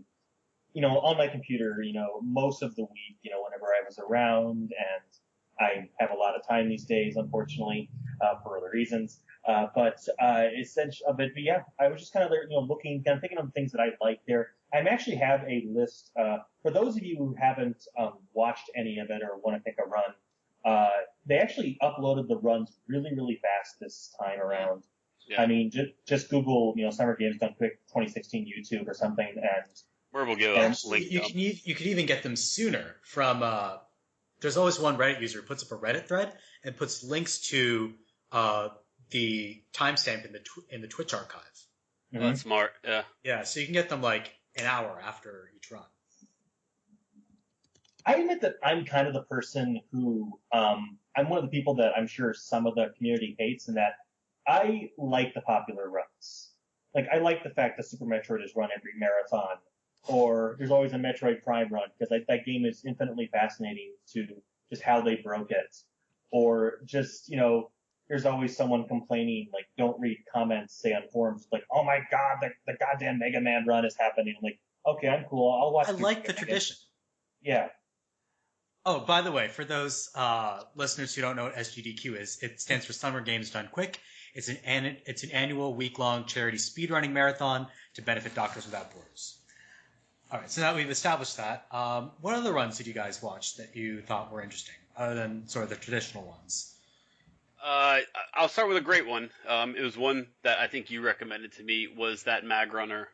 S6: on my computer, most of the week, whenever I was around, and I have a lot of time these days, unfortunately, for other reasons. But yeah, I was just kind of there, looking, kind of thinking of things that I like there. I actually have a list, for those of you who haven't watched any of it or want to pick a run, they actually uploaded the runs really, really fast this time around.
S5: Yeah.
S6: I mean, just Google, Summer Games Done Quick 2016 YouTube or something, and
S5: Where we'll give
S6: And
S5: a link.
S1: You can even get them sooner from. There's always one Reddit user who puts up a Reddit thread and puts links to the timestamp in the Twitch archive.
S5: Oh, that's smart. Yeah.
S1: Yeah, so you can get them like an hour after each run.
S6: I admit that I'm kind of the person who, I'm one of the people that I'm sure some of the community hates, in that I like the popular runs. Like, I like the fact that Super Metroid is run every marathon, or there's always a Metroid Prime run, because that game is infinitely fascinating to just how they broke it. Or just, there's always someone complaining, like, don't read comments, say on forums, like, oh my god, the goddamn Mega Man run is happening. I'm like, okay, I'm cool, I'll watch
S1: I
S6: Super
S1: like the
S6: Mega Man.
S1: tradition.
S6: Yeah.
S1: Oh, by the way, for those listeners who don't know what SGDQ is, it stands for Summer Games Done Quick. It's an annual week-long charity speedrunning marathon to benefit Doctors Without Borders. All right, so now we've established that. What other runs did you guys watch that you thought were interesting, other than sort of the traditional ones?
S5: I'll start with a great one. It was one that I think you recommended to me, was that Mag Runner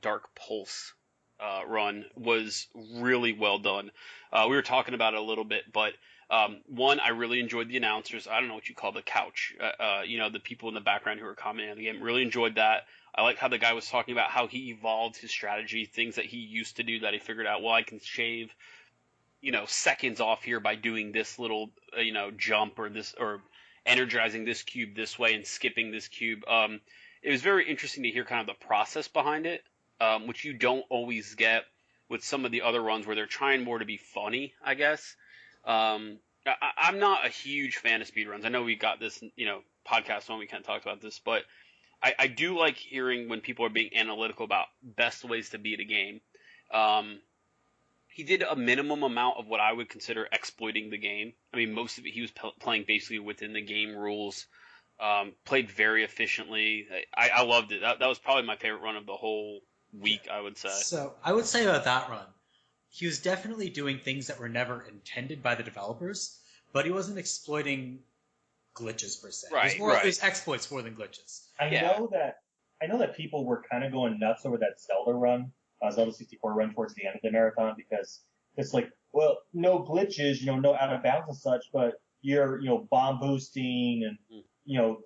S5: Dark Pulse run. Was really well done. We were talking about it a little bit, but one, I really enjoyed the announcers. I don't know what you call the couch. The people in the background who were commenting on the game. Really enjoyed that. I like how the guy was talking about how he evolved his strategy, things that he used to do that he figured out, well, I can shave, seconds off here by doing this little, jump or energizing this cube this way and skipping this cube. It was very interesting to hear kind of the process behind it, which you don't always get with some of the other runs where they're trying more to be funny, I guess. I'm not a huge fan of speedruns. I know we got this, podcast on, we kind of talked about this, but I do like hearing when people are being analytical about best ways to beat a game. He did a minimum amount of what I would consider exploiting the game. I mean, most of it he was playing basically within the game rules. Played very efficiently. I loved it. That was probably my favorite run of the whole week, I would say.
S1: So I would say about that run, he was definitely doing things that were never intended by the developers, but he wasn't exploiting glitches per se.
S5: Right,
S1: It was exploits more than glitches.
S6: I know that people were kind of going nuts over that Zelda run, Zelda 64 run towards the end of the marathon, because it's like, well, no glitches, no out of bounds and such, but you're, bomb boosting and,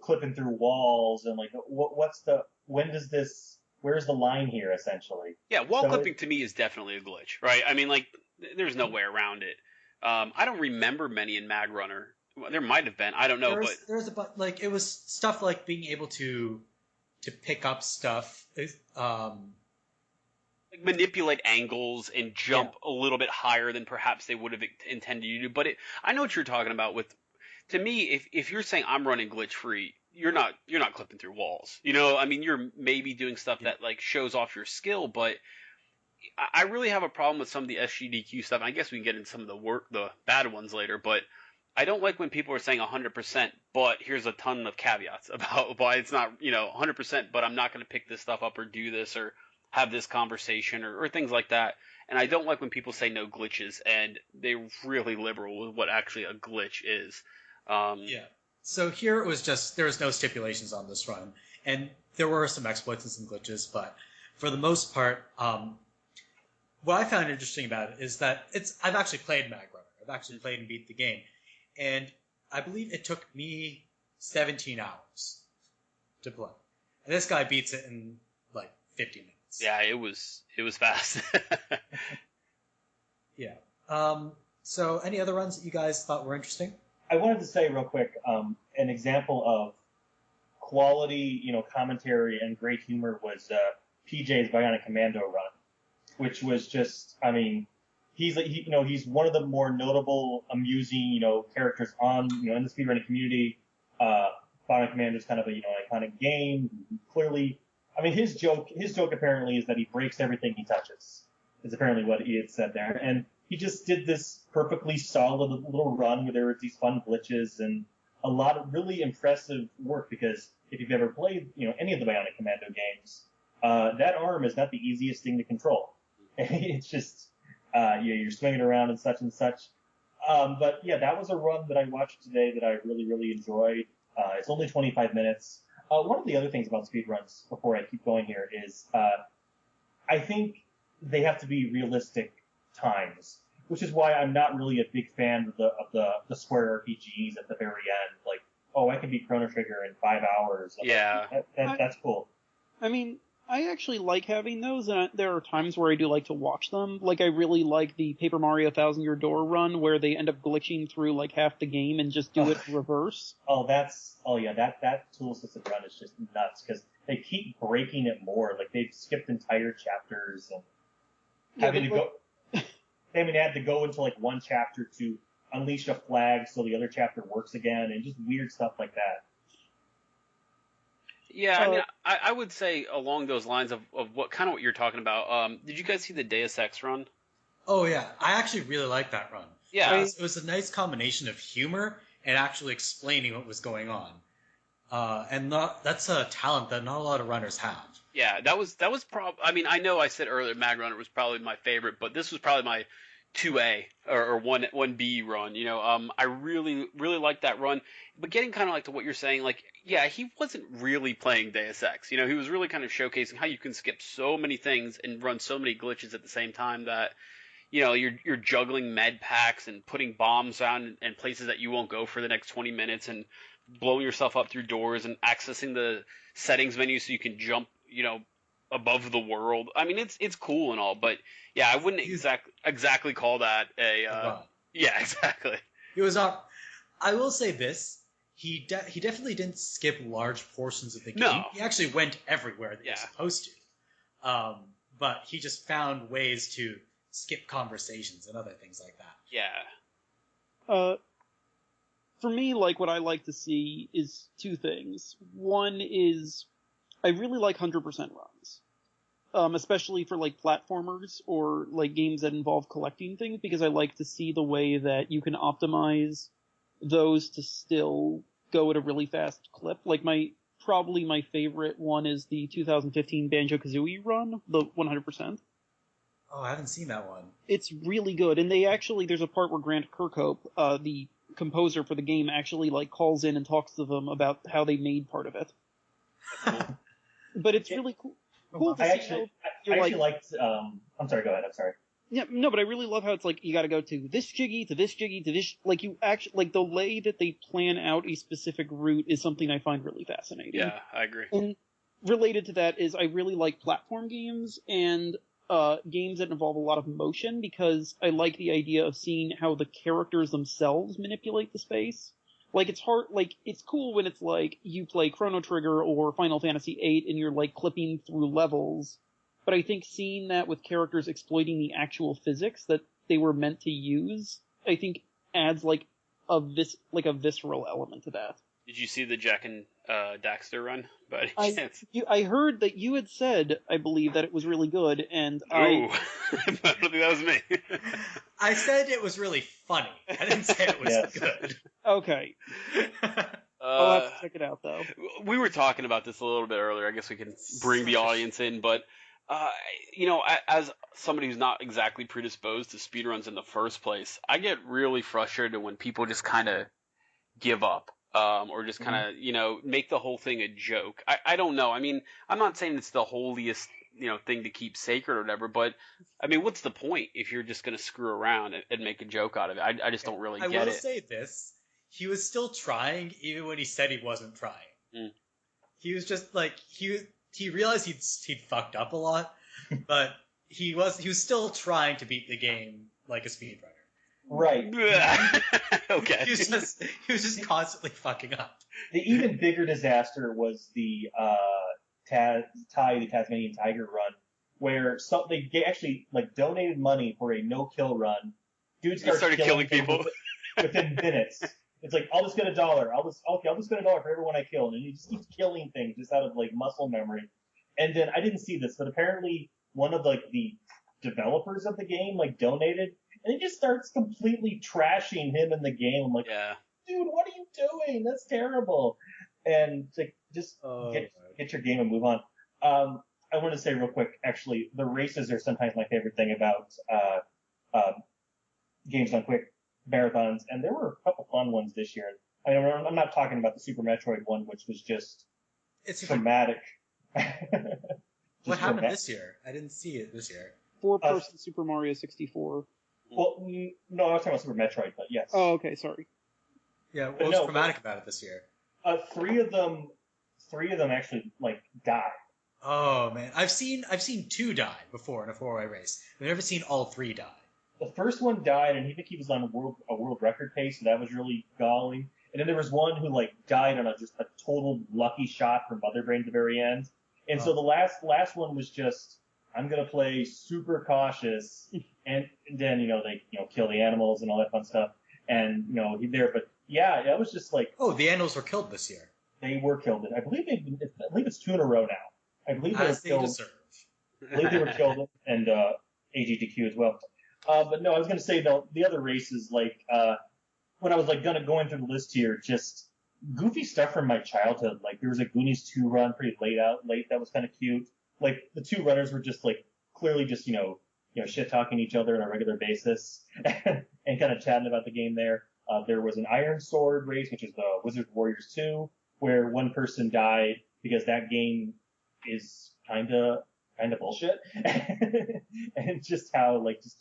S6: clipping through walls and like, where's the line here, essentially?
S5: Yeah, wall clipping to me is definitely a glitch, right? I mean, like, there's no way around it. I don't remember many in Mag Runner. There might have been. I don't know,
S1: but it was stuff like being able to pick up stuff.
S5: Like manipulate angles and jump a little bit higher than perhaps they would have intended you to. But I know what you're talking about. To me, if you're saying I'm running glitch free, you're not clipping through walls. I mean, you're maybe doing stuff that like shows off your skill, but I really have a problem with some of the SGDQ stuff. I guess we can get into some of the bad ones later, but I don't like when people are saying 100%, but here's a ton of caveats about why it's not, 100%, but I'm not going to pick this stuff up or do this or have this conversation or things like that. And I don't like when people say no glitches, and they're really liberal with what actually a glitch is.
S1: Yeah. So here it was just, there was no stipulations on this run, and there were some exploits and some glitches, but for the most part, what I found interesting about it is that I've actually played Mag Runner. I've actually played and beat the game, and I believe it took me 17 hours to play. And this guy beats it in like 50 minutes.
S5: Yeah, it was fast.
S1: Yeah. So any other runs that you guys thought were interesting?
S6: I wanted to say real quick, an example of quality, commentary and great humor was PJ's Bionic Commando run, which was just, I mean, he's one of the more notable, amusing, characters on, in the speedrunning community. Bionic Commando is kind of a, iconic game. Clearly, I mean, his joke apparently is that he breaks everything he touches. Is apparently what he had said there, and he just did this perfectly solid little run where there were these fun glitches and a lot of really impressive work, because if you've ever played, any of the Bionic Commando games, that arm is not the easiest thing to control. It's just, you're swinging around and such and such. But yeah, that was a run that I watched today that I really, really enjoyed. It's only 25 minutes. One of the other things about speedruns, before I keep going here, is I think they have to be realistic times, which is why I'm not really a big fan of the square RPGs at the very end. Like, I can beat Chrono Trigger in 5 hours.
S5: Yeah.
S6: That's cool.
S4: I mean, I actually like having those, and there are times where I do like to watch them. Like, I really like the Paper Mario 1000 Year Door run, where they end up glitching through, like, half the game and just do it reverse.
S6: That tool-assisted run is just nuts, because they keep breaking it more. Like, they've skipped entire chapters, and they had to go into, like, one chapter to unleash a flag so the other chapter works again, and just weird stuff like that.
S5: Yeah, I mean, I would say along those lines of what you're talking about. Did you guys see the Deus Ex run?
S1: Oh yeah, I actually really liked that run.
S5: Yeah,
S1: it was a nice combination of humor and actually explaining what was going on. And that's a talent that not a lot of runners have.
S5: Yeah, that was probably. I mean, I know I said earlier Mag Runner was probably my favorite, but this was probably my 2A or 1B run. I really liked that run. But getting kind of like to what you're saying, like, yeah, he wasn't really playing Deus Ex. He was really kind of showcasing how you can skip so many things and run so many glitches at the same time that, you're juggling med packs and putting bombs around in places that you won't go for the next 20 minutes and blowing yourself up through doors and accessing the settings menu so you can jump, above the world. I mean, it's cool and all, but yeah, I wouldn't exactly call that a yeah, exactly.
S1: He was not. I will say this: he definitely didn't skip large portions of the game.
S5: No.
S1: He actually went everywhere that he was supposed to. But he just found ways to skip conversations and other things like that.
S5: Yeah.
S4: For me, like, what I like to see is two things. One is I really like 100% runs. Especially for, like, platformers or, like, games that involve collecting things, because I like to see the way that you can optimize those to still go at a really fast clip. Like, probably my favorite one is the 2015 Banjo-Kazooie run, the 100%.
S1: Oh, I haven't seen that one.
S4: It's really good, and there's a part where Grant Kirkhope, the composer for the game, actually, like, calls in and talks to them about how they made part of it. But it's really cool.
S6: I actually liked. I'm sorry. Go ahead. I'm sorry.
S4: Yeah, no, but I really love how it's like you got to go to this jiggy, to this jiggy, to this. Like, you actually, like, the way that they plan out a specific route is something I find really fascinating.
S5: Yeah, I agree.
S4: And related to that is I really like platform games and games that involve a lot of motion, because I like the idea of seeing how the characters themselves manipulate the space. Like, it's hard, like, it's cool when it's like, you play Chrono Trigger or Final Fantasy VIII and you're, like, clipping through levels. But I think seeing that with characters exploiting the actual physics that they were meant to use, I think adds, like, a visceral element to that.
S5: Did you see the Jack and Daxter run by any chance?
S4: I heard that you had said, I believe, that it was really good, and
S5: I don't think that was me.
S1: I said it was really funny. I didn't say it was good.
S4: Okay. I'll have to check it out, though.
S5: We were talking about this a little bit earlier. I guess we can bring the audience in, but as somebody who's not exactly predisposed to speedruns in the first place, I get really frustrated when people just kind of give up. Or just kind of, make the whole thing a joke. I don't know. I mean, I'm not saying it's the holiest, thing to keep sacred or whatever, but, I mean, what's the point if you're just going to screw around and make a joke out of it? I just don't really get it.
S1: I will say this. He was still trying, even when he said he wasn't trying. Mm. He was just, he realized he'd fucked up a lot, but he was still trying to beat the game like a speedrunner.
S6: Right.
S5: Okay.
S1: He was just constantly fucking up.
S6: The even bigger disaster was the the Tasmanian Tiger run, where they actually donated money for a no-kill run. Dude started killing people within minutes. It's like, I'll just get $1. I'll just spend $1 for everyone I kill, and he just keeps killing things just out of muscle memory. And then I didn't see this, but apparently one of the developers of the game donated. And he just starts completely trashing him in the game. I'm like, dude, what are you doing? That's terrible. And just get your game and move on. I want to say real quick, actually, the races are sometimes my favorite thing about games on quick marathons. And there were a couple fun ones this year. I mean, I'm not talking about the Super Metroid one, which was just traumatic.
S1: What happened this year? I didn't see it this year.
S4: 4-person Super Mario 64.
S6: Well, no, I was talking about Super Metroid, but yes.
S4: Oh, okay, sorry.
S1: Yeah, what was traumatic about it this year?
S6: Three of them actually died.
S1: Oh man, I've seen 2 die before in a 4-way race. I've never seen all 3 die.
S6: The first one died, and I think he was on a world record pace, so that was really galling. And then there was one who died on just a total lucky shot from Mother Brain at the very end. And so the last one was just, I'm gonna play super cautious, and then they kill the animals and all that fun stuff, and there. But yeah, that was just
S1: the animals were killed this year.
S6: They were killed. I believe it's 2 in a row now. I believe they were killed.
S1: Deserve.
S6: I believe they were killed, and AGDQ as well. But no, I was gonna say the other races when I was going through the list here, just goofy stuff from my childhood. There was a Goonies 2 run pretty late that was kind of cute. The 2 runners were just clearly just shit talking each other on a regular basis and kind of chatting about the game there. There was an Iron Sword race, which is the Wizard Warriors 2, where one person died because that game is kind of bullshit, and just how it's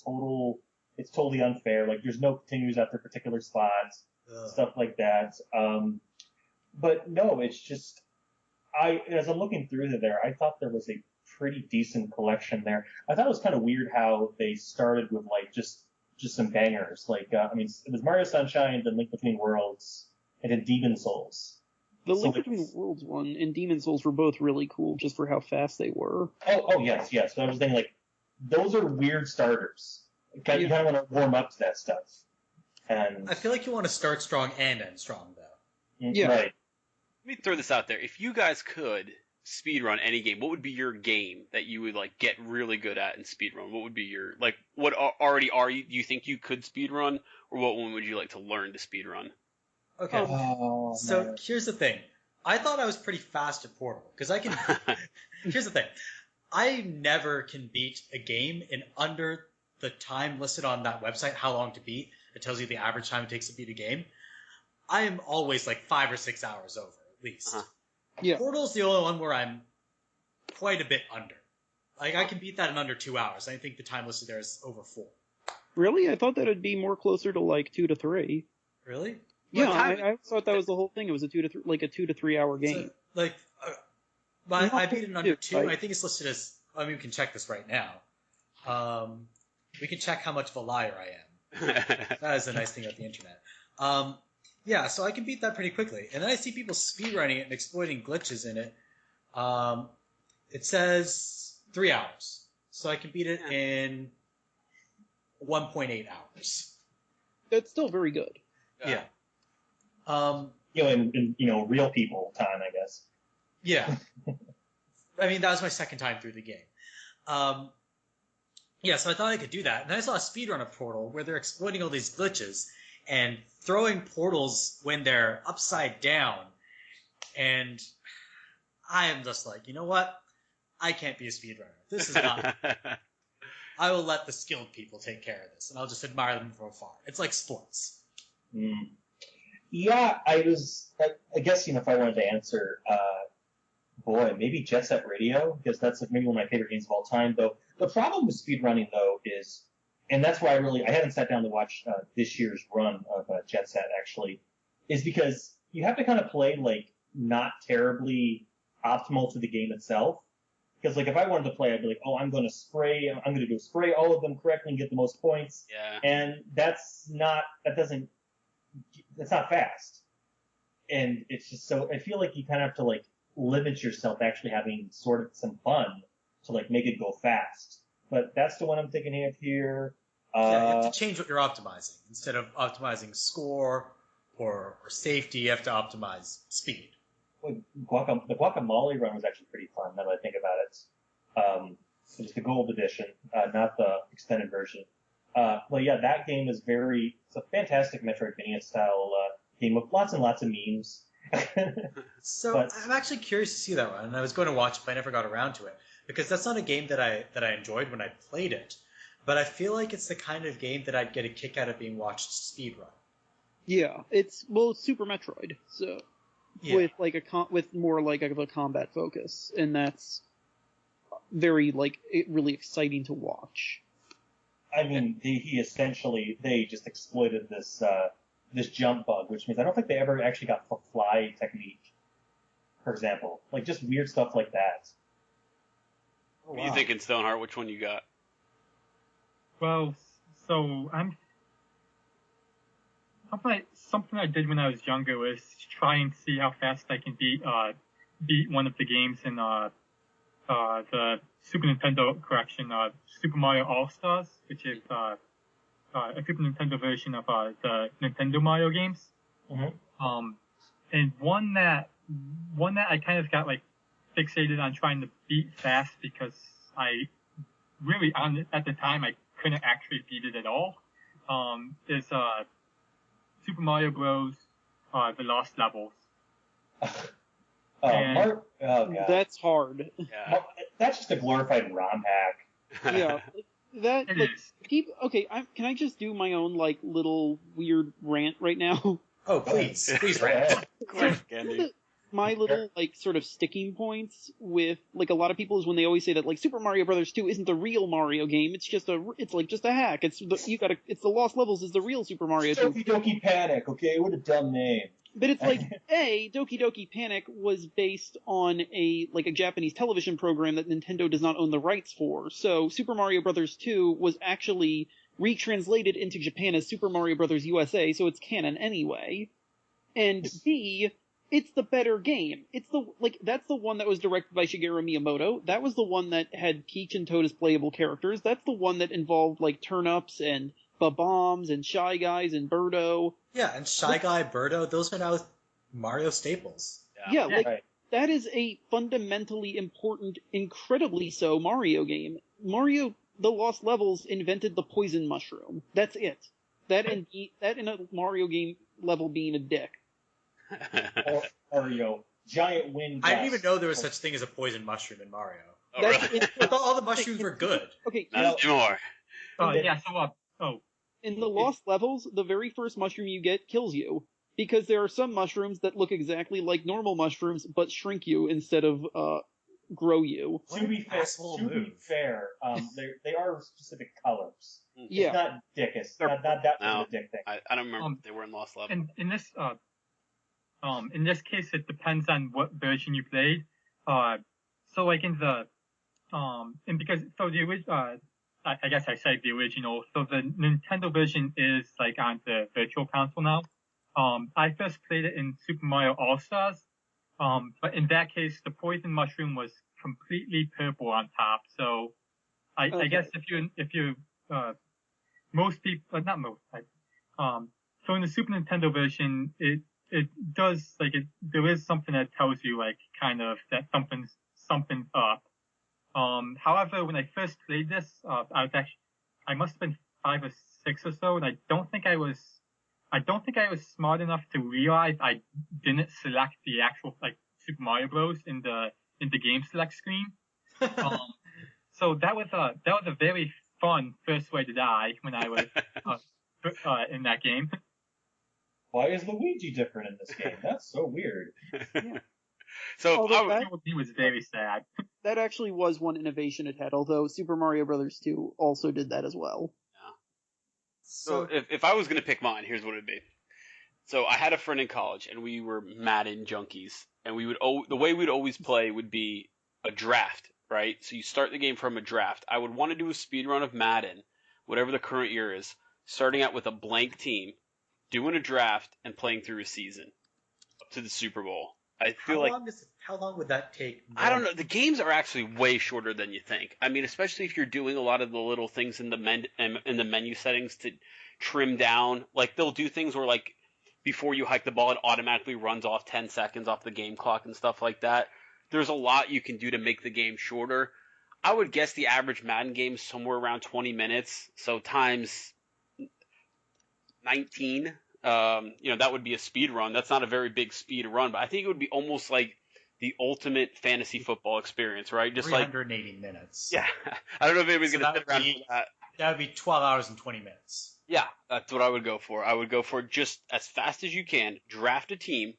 S6: totally unfair. There's no continues after particular spots, stuff like that. But no, it's just as I'm looking through there, I thought there was a pretty decent collection there. I thought it was kind of weird how they started with just some bangers. It was Mario Sunshine, then Link Between Worlds, and then Demon Souls.
S4: The Link Between Worlds one and Demon Souls were both really cool just for how fast they were.
S6: Oh yes. So I was thinking those are weird starters. You kind of want to warm up to that stuff. And
S1: I feel like you want to start strong and end strong though.
S4: Yeah.
S6: Right.
S5: Let me throw this out there. If you guys could speedrun any game, what would be your game that you would get really good at in speedrun? What would be your what already are you? Do you think you could speedrun, or what one would you like to learn to speedrun?
S1: Okay. So here's the thing. I thought I was pretty fast at Portal because I can. Here's the thing. I never can beat a game in under the time listed on that website. How long to beat? It tells you the average time it takes to beat a game. I am always 5 or 6 hours over at least.
S5: Uh-huh.
S4: Yeah.
S1: Portal's the only one where I'm quite a bit under. I can beat that in under 2 hours. I think the time listed there is over 4.
S4: Really? I thought that would be more closer to 2 to 3.
S1: Really?
S4: Yeah, I thought that was the whole thing. It was a 2 to 3 hour game.
S1: So, I beat it in under 2. I think it's listed as. I mean, we can check this right now. We can check how much of a liar I am. That is the nice thing about the internet. Yeah, so I can beat that pretty quickly. And then I see people speedrunning it and exploiting glitches in it. It says 3 hours. So I can beat it in 1.8 hours.
S4: That's still very good.
S1: Yeah.
S6: in real people time, I guess.
S1: Yeah. I mean, that was my second time through the game. Yeah, so I thought I could do that. And then I saw a speedrun of Portal where they're exploiting all these glitches and throwing portals when they're upside down. And I am just like, you know what? I can't be a speedrunner. This is not... I will let the skilled people take care of this, and I'll just admire them from afar. It's like sports.
S6: Mm. Yeah, I guess, if I wanted to answer, maybe Jet Set Radio, because that's maybe one of my favorite games of all time, though. The problem with speedrunning, though, is, and that's why I haven't sat down to watch this year's run of Jet Set, actually, is because you have to kind of play, not terribly optimal to the game itself. Because, if I wanted to play, I'd be like, I'm going to spray all of them correctly and get the most points.
S5: Yeah.
S6: And that's not fast. And it's just so, I feel like you kind of have to, limit yourself actually having sort of some fun to, make it go fast. But that's the one I'm thinking of here.
S1: Yeah, you have to change what you're optimizing. Instead of optimizing score or safety, you have to optimize speed.
S6: The Guacamole run was actually pretty fun, now that I think about it. It was the gold edition, not the extended version. But yeah, that game is it's a fantastic Metroidvania style game with lots and lots of memes.
S1: So I'm actually curious to see that one, and I was going to watch it, but I never got around to it because that's not a game that I enjoyed when I played it. But I feel like it's the kind of game that I'd get a kick out of being watched speedrun.
S4: Yeah, it's Super Metroid, so. Yeah. With more of a combat focus, and that's very really exciting to watch.
S6: I mean, they just exploited this jump bug, which means I don't think they ever actually got the fly technique, for example, just weird stuff like that.
S5: Oh, wow. What are you thinking, Stoneheart? Which one you got?
S2: Well, so something I did when I was younger was try and see how fast I can beat one of the games in the Super Nintendo Super Mario All Stars, which is a Super Nintendo version of the Nintendo Mario games.
S6: Mm-hmm.
S2: And one that I kind of got fixated on trying to beat fast because I really at the time I couldn't actually beat it at all. Is Super Mario Bros. The Lost Levels.
S6: God.
S4: That's hard.
S5: Yeah.
S6: That's just a glorified ROM hack.
S4: Yeah. That
S2: It is.
S4: Okay, can I just do my own little weird rant right now?
S1: Oh, please rant.
S5: Of course, Candy.
S4: My little sort of sticking points with a lot of people is when they always say that Super Mario Brothers 2 isn't the real Mario game. It's just a hack. It's the Lost Levels is the real Super Mario 2.
S6: Doki Doki Panic, okay? What a dumb name.
S4: But it's Doki Doki Panic was based on a Japanese television program that Nintendo does not own the rights for. So Super Mario Brothers 2 was actually retranslated into Japan as Super Mario Brothers USA, so it's canon anyway. And B, it's the better game. It's that's the one that was directed by Shigeru Miyamoto. That was the one that had Peach and Toad as playable characters. That's the one that involved Turnips and Bob-Ombs and Shy Guys and Birdo.
S1: Yeah, and Shy Guy, Birdo, those are now Mario staples.
S4: Yeah, right. That is a fundamentally important, incredibly so Mario game. Mario the Lost Levels invented the poison mushroom. That's it. That in a Mario game level being a dick.
S6: or giant wind.
S1: I didn't even know there was such thing as a poison mushroom in Mario.
S5: Oh, really?
S1: I thought all the mushrooms were good.
S4: Okay.
S5: Not anymore.
S4: In the Lost Levels, the very first mushroom you get kills you. Because there are some mushrooms that look exactly like normal mushrooms, but shrink you instead of grow you.
S6: To be fair, they are specific colors.
S4: Yeah.
S6: It's not dickish. Not that
S5: no,
S6: a dick thing.
S5: I don't remember if they were in Lost Levels.
S2: And in this case, it depends on what version you played. So in the and because the original. I guess I said the original. So the Nintendo version is on the Virtual Console now. I first played it in Super Mario All Stars. But in that case, the poison mushroom was completely purple on top. So I guess if you most people, not most. So in the Super Nintendo version, it it does, like, there is something that tells you, like, kind of that something's up. However, when I first played this, I must have been 5 or 6 or so, and I don't think I was smart enough to realize I didn't select the actual, like, Super Mario Bros. in the game select screen. So that was a very fun first way to die when I was in that game.
S6: Why is Luigi different in this game? That's so weird.
S4: Yeah.
S5: So
S2: He was very sad.
S4: That actually was one innovation it had, although Super Mario Bros. 2 also did that as well.
S5: So if I was going to pick mine, here's what it'd be. So I had a friend in college, and we were Madden junkies, and the way we'd always play would be a draft, right? So you start the game from a draft. I would want to do a speed run of Madden, whatever the current year is, starting out with a blank team, doing a draft, and playing through a season up to the Super Bowl. I feel
S1: how long would that take?
S5: I don't know. The games are actually way shorter than you think. I mean, especially if you're doing a lot of the little things in the menu settings to trim down. Like, they'll do things where, like, before you hike the ball, it automatically runs off 10 seconds off the game clock and stuff like that. There's a lot you can do to make the game shorter. I would guess the average Madden game is somewhere around 20 minutes. So times 19. That would be a speed run. That's not a very big speed run, but I think it would be almost like the ultimate fantasy football experience, right? Just
S1: 380 minutes.
S5: Yeah. I don't know if anybody's going to sit around for that.
S1: That would be 12 hours and 20 minutes.
S5: Yeah, that's what I would go for. I would go for just as fast as you can, draft a team,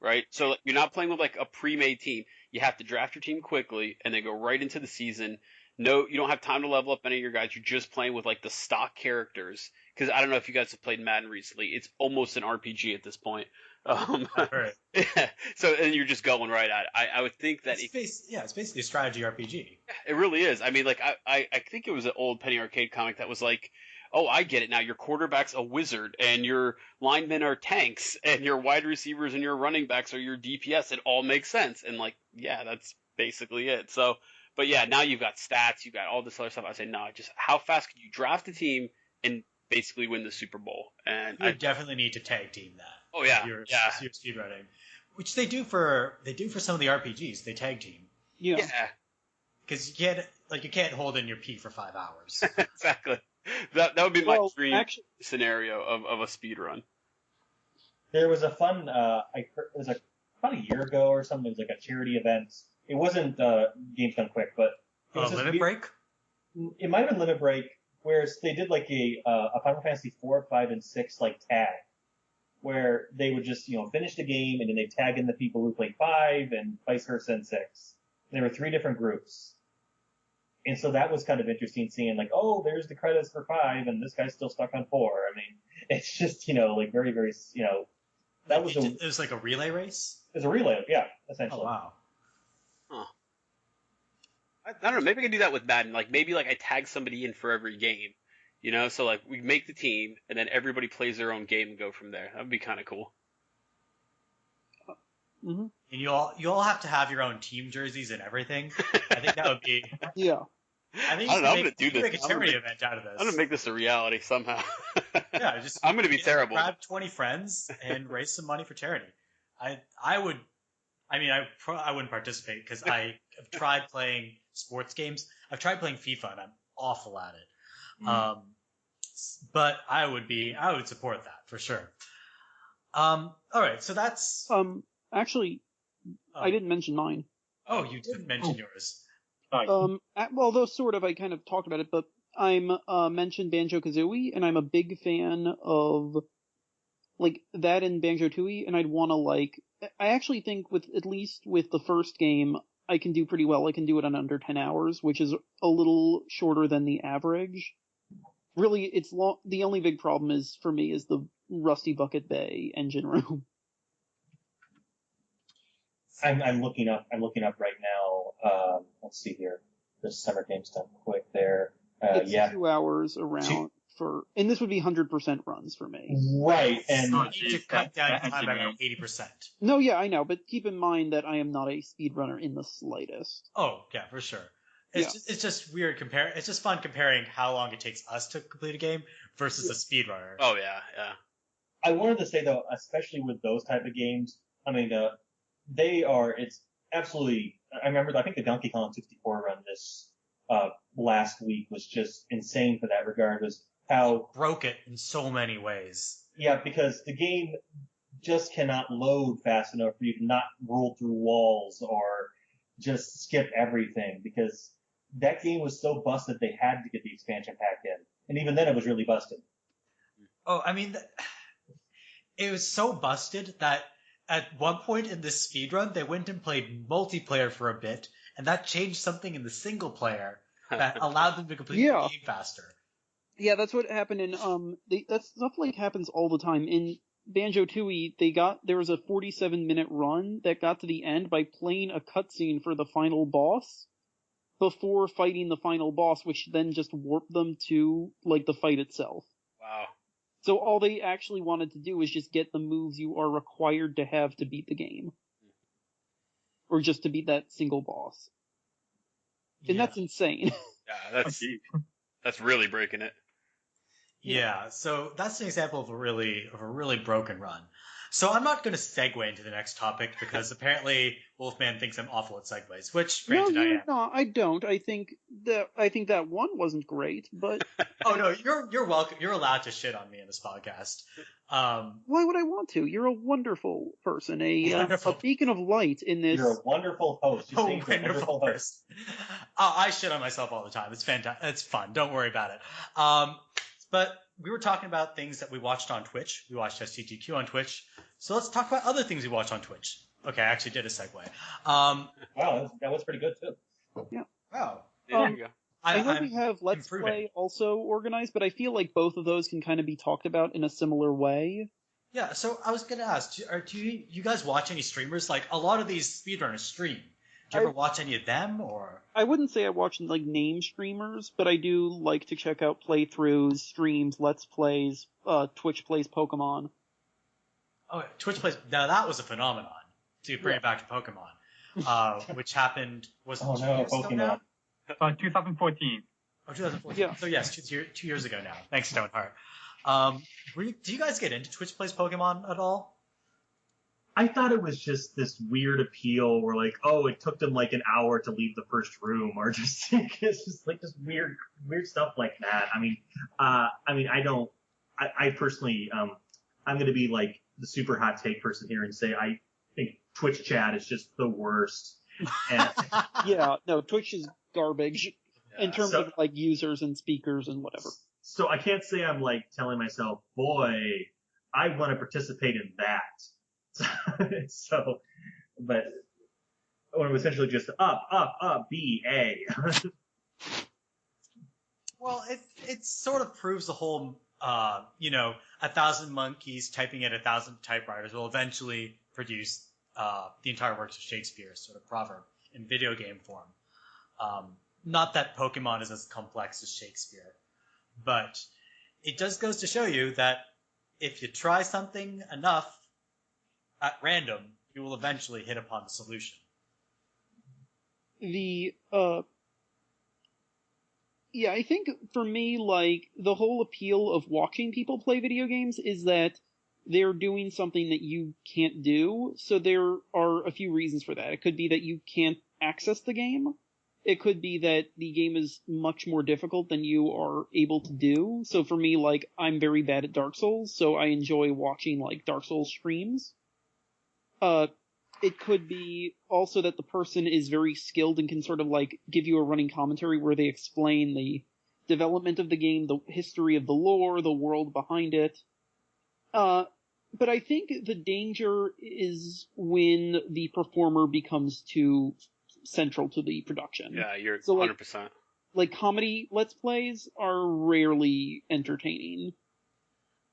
S5: right? So you're not playing with like a pre-made team. You have to draft your team quickly and then go right into the season. No, you don't have time to level up any of your guys. You're just playing with like the stock characters. Because I don't know if you guys have played Madden recently. It's almost an RPG at this point.
S1: Right.
S5: Yeah. So and you're just going right at it. I would think that
S1: it's basically a strategy RPG.
S5: It really is. I mean, like I think it was an old Penny Arcade comic that was like, oh, I get it now. Your quarterback's a wizard, and your linemen are tanks, and your wide receivers and your running backs are your DPS. It all makes sense. And like, yeah, that's basically it. So, but yeah, now you've got stats, you've got all this other stuff. I say, no, just how fast can you draft a team and basically win the Super Bowl? And
S1: you definitely need to tag team that.
S5: Oh yeah,
S1: you're speedrunning, which they do for some of the RPGs. They tag team.
S5: Yeah.
S1: Because you can't hold in your P for 5 hours.
S5: Exactly. That would be my dream scenario of a speed run.
S6: There was a fun, it was about a year ago or something. It was like a charity event. It wasn't Games Done Quick, but it was
S1: Limit Break.
S6: It might have been Limit Break, where they did like a Final Fantasy 4, 5, and 6 like tag, where they would just finish the game and then they tag in the people who played 5 and vice versa in 6. And there were 3 different groups. And so that was kind of interesting seeing like, oh, there's the credits for 5 and this guy's still stuck on 4. I mean, it's just, like very, very, that was
S1: it was like a relay race?
S6: It was a relay, yeah, essentially.
S1: Oh, wow.
S5: Huh. I don't know, maybe I can do that with Madden. Like, maybe like I tag somebody in for every game, so like we make the team and then everybody plays their own game and go from there. That would be kind of cool.
S4: Mm-hmm.
S1: And you all have to have your own team jerseys and everything. I think that would be.
S4: Yeah.
S1: I think
S5: I'm going to do this.
S1: Make a charity event out of this.
S5: I'm going to make this a reality somehow.
S1: Yeah,
S5: I'm going to be terrible.
S1: Grab 20 friends and raise some money for charity. I wouldn't participate because I have tried playing sports games. I've tried playing FIFA and I'm awful at it. But I would support that for sure. All right, so that's.
S4: Actually, I didn't mention mine.
S1: Oh, you did mention yours.
S4: Well, though sort of, I kind of talked about it, but I'm mentioned Banjo-Kazooie, and I'm a big fan of like that and Banjo-Tooie, and I'd want to I actually think at least with the first game, I can do pretty well. I can do it in under 10 hours, which is a little shorter than the average. Really, it's long. The only big problem is for me is the Rusty Bucket Bay engine room.
S6: I'm looking up right now. Let's see here. There's Summer Games Done Quick there.
S4: It's 2 hours around and this would be 100% runs for me.
S6: Right, and
S1: you need to cut down time by about 80%.
S4: No, yeah, I know, but keep in mind that I am not a speedrunner in the slightest.
S1: Oh, yeah, for sure. It's just weird it's just fun comparing how long it takes us to complete a game versus a speedrunner.
S5: Oh yeah, yeah.
S6: I wanted to say though, especially with those type of games, I mean, it's absolutely, I remember, I think the Donkey Kong 64 run this, last week was just insane for that regard, was how,
S1: Broke it in so many ways.
S6: yeah, because the game just cannot load fast enough for you to not roll through walls or just skip everything, because that game was so busted they had to get the expansion pack in. And even then it was really busted.
S1: Oh, I mean, it was so busted that at one point in this speedrun, they went and played multiplayer for a bit, and that changed something in the single player that allowed them to complete the game faster.
S4: Yeah, that's what happened in that stuff like happens all the time. In Banjo-Tooie, there was a 47-minute run that got to the end by playing a cutscene for the final boss before fighting the final boss, which then just warped them to like the fight itself.
S5: Wow.
S4: So all they actually wanted to do was just get the moves you are required to have to beat the game. Or just to beat that single boss. And that's insane.
S5: Yeah, that's really breaking it.
S1: Yeah, so that's an example of a really broken run. So I'm not going to segue into the next topic because apparently Wolfman thinks I'm awful at segues, which granted I am.
S4: No, I don't. I think that one wasn't great, but
S1: Oh no, you're welcome. You're allowed to shit on me in this podcast.
S4: Why would I want to? You're a wonderful person, a beacon of light in this.
S6: You're a wonderful host. You seem a wonderful host.
S1: I shit on myself all the time. It's fantastic. It's fun. Don't worry about it. But we were talking about things that we watched on Twitch. We watched STTQ on Twitch. So let's talk about other things we watched on Twitch. Okay, I actually did a segue.
S6: Wow, that was pretty good too.
S4: Yeah.
S1: Wow.
S5: There you go.
S4: I know we have Let's Play also organized, but I feel like both of those can kind of be talked about in a similar way.
S1: Yeah, so I was going to ask, do you guys watch any streamers? Like, a lot of these speedrunners stream. Do you ever watch any of them, or?
S4: I wouldn't say I watch, like, name streamers, but I do like to check out playthroughs, streams, Let's Plays, Twitch plays Pokemon.
S1: Oh, Twitch plays... Now, that was a phenomenon, to bring it back to Pokemon, which happened... Was it 2 years ago now?
S2: 2014.
S1: Oh, 2014.
S4: Yeah.
S1: So, yes, 2 years ago now. Thanks, Stoneheart. Do you guys get into Twitch plays Pokemon at all?
S3: I thought it was just this weird appeal where like, oh, it took them like an hour to leave the first room, or just it's just like this weird stuff like that. I personally, I'm going to be like the super hot take person here and say I think Twitch chat is just the worst. And
S4: yeah, no, Twitch is garbage in terms of like users and speakers and whatever.
S3: So I can't say I'm like telling myself, boy, I want to participate in that. So, but when it was essentially just up, B, A.
S1: Well, it sort of proves the whole, 1,000 monkeys typing at 1,000 typewriters will eventually produce the entire works of Shakespeare, sort of proverb, in video game form. Not that Pokemon is as complex as Shakespeare, but it just goes to show you that if you try something enough at random, you will eventually hit upon the solution.
S4: Yeah, I think for me, like, the whole appeal of watching people play video games is that they're doing something that you can't do, so there are a few reasons for that. It could be that you can't access the game. It could be that the game is much more difficult than you are able to do. So for me, like, I'm very bad at Dark Souls, so I enjoy watching, like, Dark Souls streams. It could be also that the person is very skilled and can sort of like give you a running commentary where they explain the development of the game, the history of the lore, the world behind it. But I think the danger is when the performer becomes too central to the production.
S5: Yeah, you're
S4: so
S5: 100%.
S4: Like comedy Let's Plays are rarely entertaining.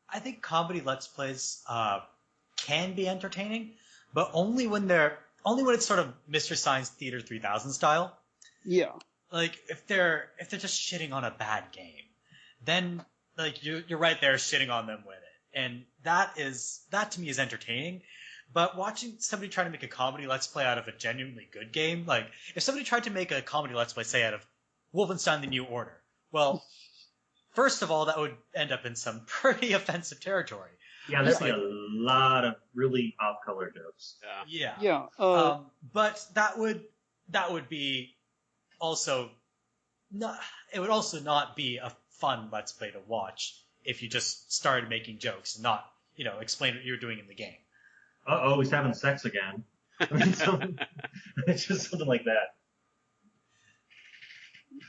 S1: I think comedy Let's Plays can be entertaining, but only when it's sort of Mr. Science Theater 3000 style.
S4: Yeah.
S1: Like if they're just shitting on a bad game, then like you're right there shitting on them with it, and that to me is entertaining. But watching somebody try to make a comedy Let's Play out of a genuinely good game, like if somebody tried to make a comedy Let's Play, say out of Wolfenstein: The New Order, well, first of all, that would end up in some pretty offensive territory.
S3: Yeah, there's like a lot of really off-color jokes.
S1: Yeah.
S4: Yeah.
S1: But that would be also not. It would also not be a fun Let's Play to watch if you just started making jokes and not, explain what you were doing in the game.
S3: Uh-oh, he's having sex again. I mean, it's just something like that.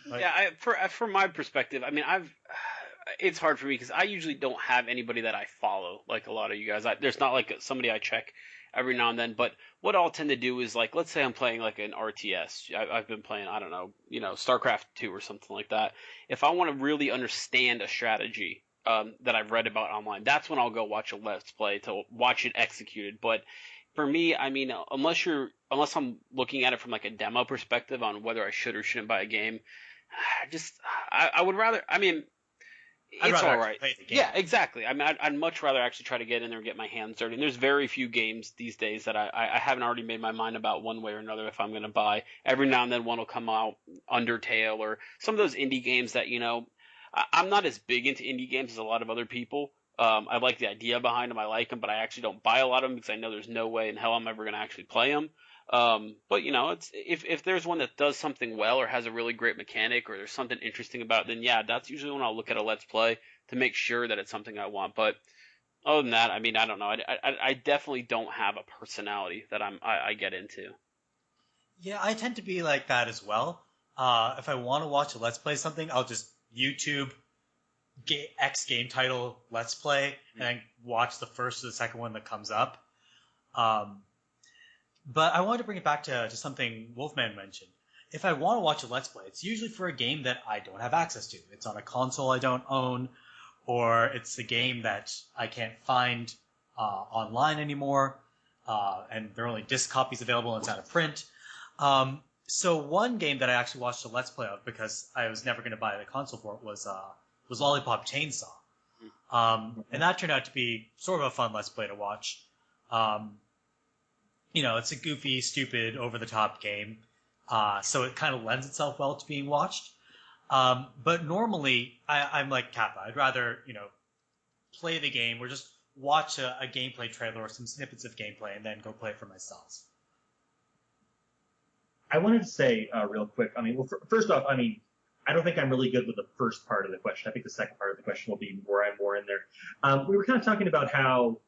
S5: Yeah, from my perspective, I mean, it's hard for me because I usually don't have anybody that I follow like a lot of you guys. There's not like somebody I check every now and then, but what I'll tend to do is like, let's say I'm playing like an RTS. I've been playing, I don't know, StarCraft 2 or something like that. If I want to really understand a strategy that I've read about online, that's when I'll go watch a Let's Play to watch it executed. But for me, I mean, unless I'm looking at it from like a demo perspective on whether I should or shouldn't buy a game, I would rather, I mean, it's all right.
S1: Play the game.
S5: Yeah, exactly. I mean, I'd much rather actually try to get in there and get my hands dirty. And there's very few games these days that I haven't already made my mind about one way or another if I'm going to buy. Every now and then one will come out, Undertale or some of those indie games that, I'm not as big into indie games as a lot of other people. I like the idea behind them. I like them, but I actually don't buy a lot of them because I know there's no way in hell I'm ever going to actually play them. But it's if there's one that does something well or has a really great mechanic or there's something interesting about it, then yeah, that's usually when I'll look at a Let's Play to make sure that it's something I want. But other than that, I mean, I don't know. I definitely don't have a personality that I get into.
S1: Yeah, I tend to be like that as well. If I want to watch a Let's Play something, I'll just YouTube X game title Let's Play and then watch the first or the second one that comes up. But I wanted to bring it back to something Wolfman mentioned. If I want to watch a Let's Play, it's usually for a game that I don't have access to. It's on a console I don't own, or it's a game that I can't find online anymore, and there are only disc copies available and it's out of print. So one game that I actually watched a Let's Play of because I was never going to buy the console for it was Lollipop Chainsaw. And that turned out to be sort of a fun Let's Play to watch. It's a goofy, stupid, over-the-top game, so it kind of lends itself well to being watched. But normally, I'm like Kappa. I'd rather, play the game or just watch a gameplay trailer or some snippets of gameplay and then go play it for myself.
S3: I wanted to say real quick, I mean, well, first off, I mean, I don't think I'm really good with the first part of the question. I think the second part of the question will be where I'm more in there. We were kind of talking about how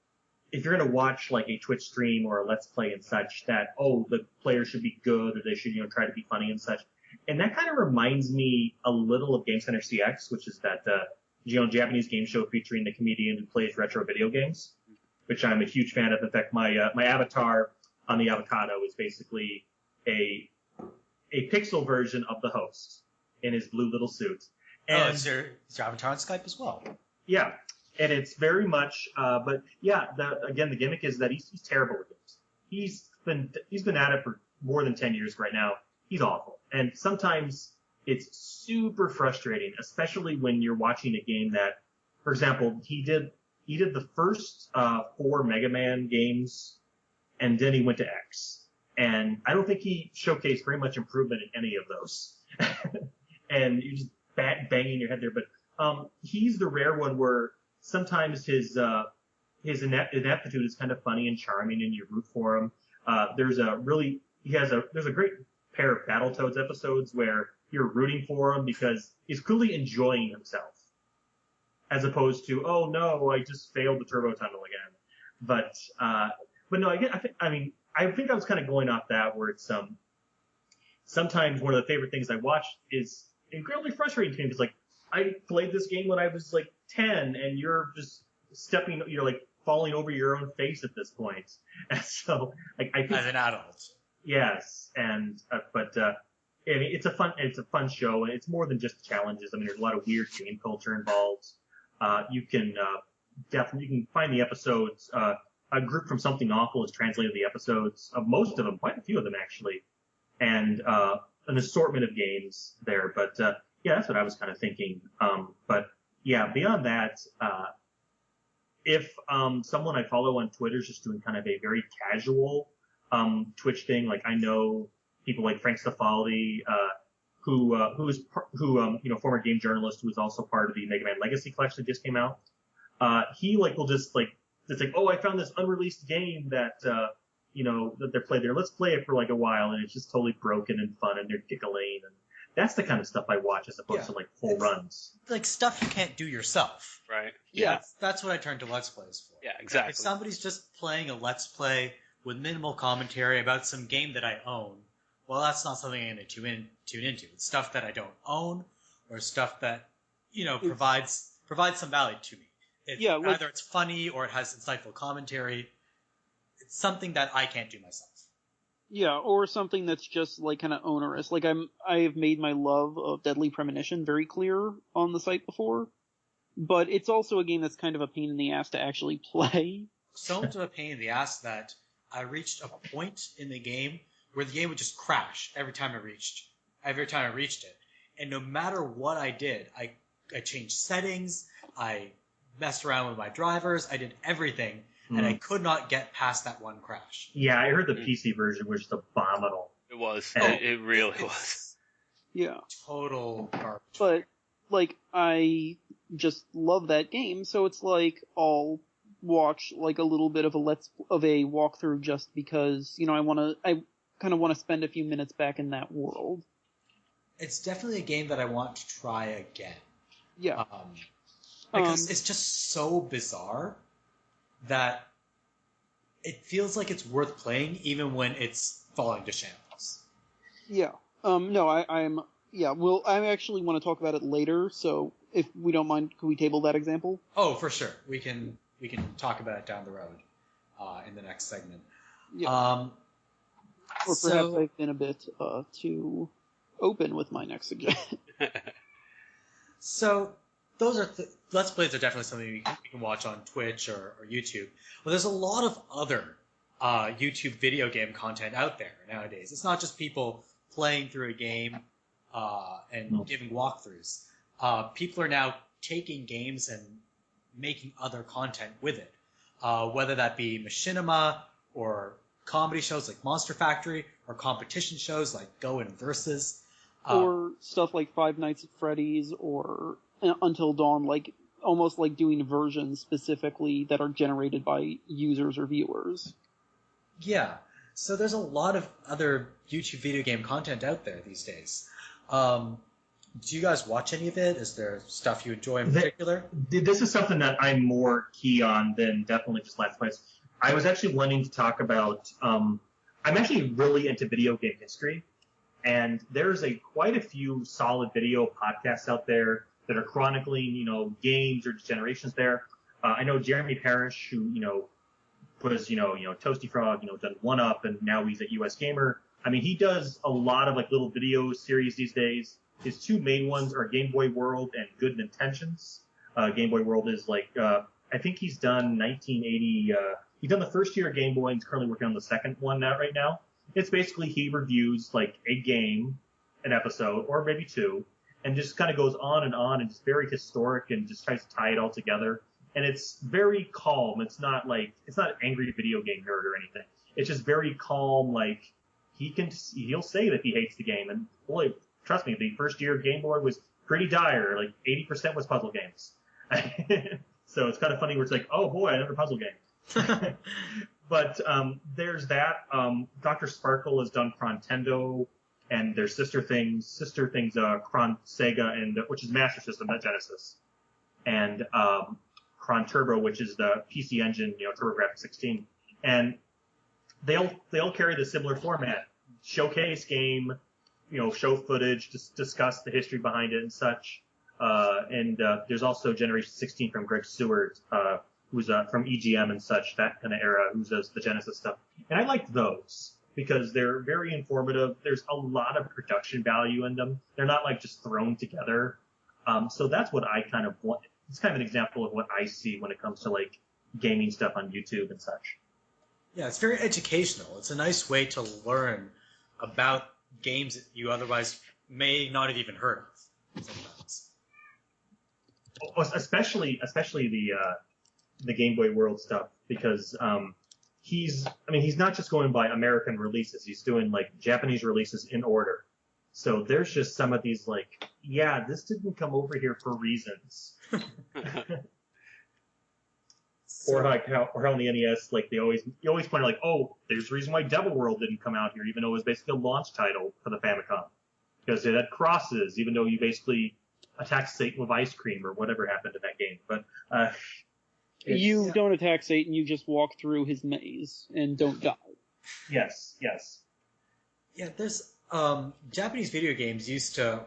S3: if you're going to watch like a Twitch stream or a Let's Play and such, that, the players should be good or they should, try to be funny and such. And that kind of reminds me a little of Game Center CX, which is that, Japanese game show featuring the comedian who plays retro video games, which I'm a huge fan of. In fact, my avatar on the avocado is basically a pixel version of the host in his blue little suit. And
S1: is your avatar on Skype as well?
S3: Yeah. And it's very much, but yeah, the gimmick is that he's terrible at games. He's been at it for more than 10 years right now. He's awful. And sometimes it's super frustrating, especially when you're watching a game that, for example, he did the first 4 Mega Man games, and then he went to X. And I don't think he showcased very much improvement in any of those. And you're just banging your head there. But he's the rare one where sometimes his ineptitude is kind of funny and charming, and you root for him. There's a great pair of Battletoads episodes where you're rooting for him because he's clearly enjoying himself, as opposed to, oh no, I just failed the turbo tunnel again. But no, I think I was kind of going off that where it's sometimes one of the favorite things I watch is incredibly frustrating to me. It's like, I played this game when I was like 10 and you're just you're like falling over your own face at this point. And so, like, I think
S1: as an adult.
S3: Yes. And, it's a fun show, and it's more than just challenges. I mean, there's a lot of weird game culture involved. You can find the episodes, a group from Something Awful has translated the episodes of most of them, quite a few of them actually, and, an assortment of games there. But, yeah, that's what I was kind of thinking. But yeah, beyond that, if someone I follow on Twitter is just doing kind of a very casual Twitch thing, like I know people like Frank Stafali, former game journalist who is also part of the Mega Man Legacy collection that just came out. He will just it's like, oh, I found this unreleased game that that they're playing there. Let's play it for like a while, and it's just totally broken and fun, and they're giggling, and that's the kind of stuff I watch as opposed to like full runs.
S1: Like stuff you can't do yourself.
S5: Right.
S4: Yeah.
S1: That's what I turn to Let's Plays for.
S5: Yeah, exactly.
S1: If somebody's just playing a Let's Play with minimal commentary about some game that I own, well, that's not something I'm going to tune into. It's stuff that I don't own, or stuff that provides some value to me. Either it's funny or it has insightful commentary. It's something that I can't do myself.
S4: Yeah, or something that's just like kind of onerous. Like I have made my love of Deadly Premonition very clear on the site before, but it's also a game that's kind of a pain in the ass to actually play.
S1: So much of a pain in the ass that I reached a point in the game where the game would just crash every time I reached it. And no matter what I did, I changed settings, I messed around with my drivers, I did everything, and I could not get past that one crash.
S3: Yeah, I heard the PC version was just abominable.
S5: It was. It really was.
S4: Yeah.
S1: Total garbage.
S4: But, like, I just love that game, so it's like, I'll watch, like, a little bit of a walkthrough just because, I kind of want to spend a few minutes back in that world.
S1: It's definitely a game that I want to try again.
S4: Yeah.
S1: Because it's just so bizarre that it feels like it's worth playing even when it's falling to shambles.
S4: Yeah. No, I actually want to talk about it later, so if we don't mind, can we table that example?
S1: Oh, for sure. We can talk about it down the road in the next segment.
S4: Yeah. Or perhaps I've been a bit too open with my next suggestion.
S1: So those are Let's Plays are definitely something you can watch on Twitch or YouTube. But there's a lot of other YouTube video game content out there nowadays. It's not just people playing through a game and giving walkthroughs. People are now taking games and making other content with it, whether that be machinima or comedy shows like Monster Factory or competition shows like Go and Versus.
S4: Or stuff like Five Nights at Freddy's or Until Dawn, like almost like doing versions specifically that are generated by users or viewers.
S1: Yeah, so there's a lot of other YouTube video game content out there these days. Do you guys watch any of it? Is there stuff you enjoy in particular?
S3: This is something that I'm more key on than definitely just Let's Plays. I was actually wanting to talk about, I'm actually really into video game history. And there's quite a few solid video podcasts out there that are chronicling, games or generations there. I know Jeremy Parrish, who, was, Toasty Frog, done One Up, and now he's at US Gamer. I mean, he does a lot of little video series these days. His two main ones are Game Boy World and Good Intentions. Game Boy World is I think he's done 1980. He's done the first year of Game Boy and he's currently working on the second one right now. It's basically he reviews a game, an episode, or maybe two, and just kind of goes on and just very historic and just tries to tie it all together. And it's very calm. It's not angry video game nerd or anything. It's just very calm. He'll say that he hates the game, and boy, trust me, the first year of Game Boy was pretty dire. 80% was puzzle games. So it's kind of funny where it's like, oh boy, another puzzle game. But there's that. Dr. Sparkle has done Crontendo, and their sister things, Saga, and which is Master System, not Genesis, and Cron Turbo, which is the PC Engine, TurboGrafx 16, and they all carry the similar format: showcase game, show footage, discuss the history behind it and such. And there's also Generation 16 from Greg Seward, who's from EGM and such, that kind of era, who does the Genesis stuff. And I like those because they're very informative. There's a lot of production value in them. They're not just thrown together. So that's what I kind of want. It's kind of an example of what I see when it comes to gaming stuff on YouTube and such.
S1: Yeah, it's very educational. It's a nice way to learn about games that you otherwise may not have even heard of sometimes.
S3: Especially the Game Boy World stuff, because he's not just going by American releases. He's doing Japanese releases in order. So there's just some of these this didn't come over here for reasons. Or how on the NES, like you always point out, like, oh, there's a reason why Devil World didn't come out here, even though it was basically a launch title for the Famicom, because it had crosses, even though you basically attacked Satan with ice cream or whatever happened in that game. But
S4: you don't attack Satan; you just walk through his maze and don't die.
S6: Yes.
S1: Yeah, there's Japanese video games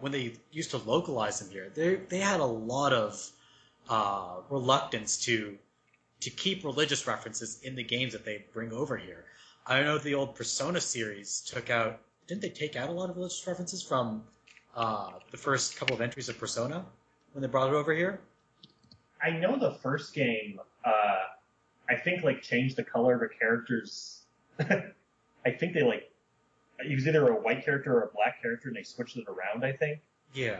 S1: when they used to localize them here, they had a lot of reluctance to keep religious references in the games that they bring over here. I know the old Persona series didn't they take out a lot of religious references from the first couple of entries of Persona when they brought it over here?
S6: I know the first game, I think, like, changed the color of a character's... I think they, like... It was either a white character or a black character, and they switched it around, I think.
S1: Yeah.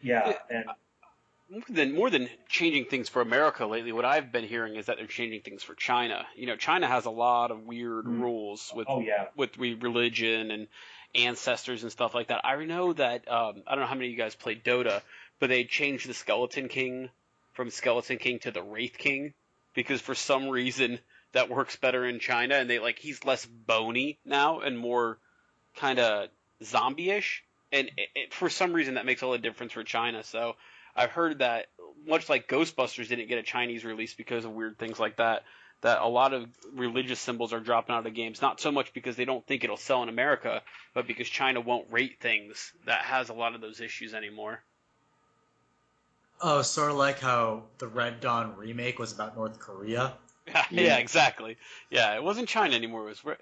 S6: Yeah, and...
S5: More than changing things for America lately, what I've been hearing is that they're changing things for China. You know, China has a lot of weird rules with religion and ancestors and stuff like that. I know that I don't know how many of you guys played Dota, but they changed the Skeleton King from Skeleton King to the Wraith King because for some reason that works better in China, and he's less bony now and more kind of zombie-ish, and for some reason that makes all the difference for China. So I've heard that, much like Ghostbusters didn't get a Chinese release because of weird things like that, that a lot of religious symbols are dropping out of games, not so much because they don't think it'll sell in America, but because China won't rate things that has a lot of those issues anymore.
S1: Oh, sort of like how the Red Dawn remake was about North Korea.
S5: Yeah, exactly. Yeah, it wasn't China anymore. It was,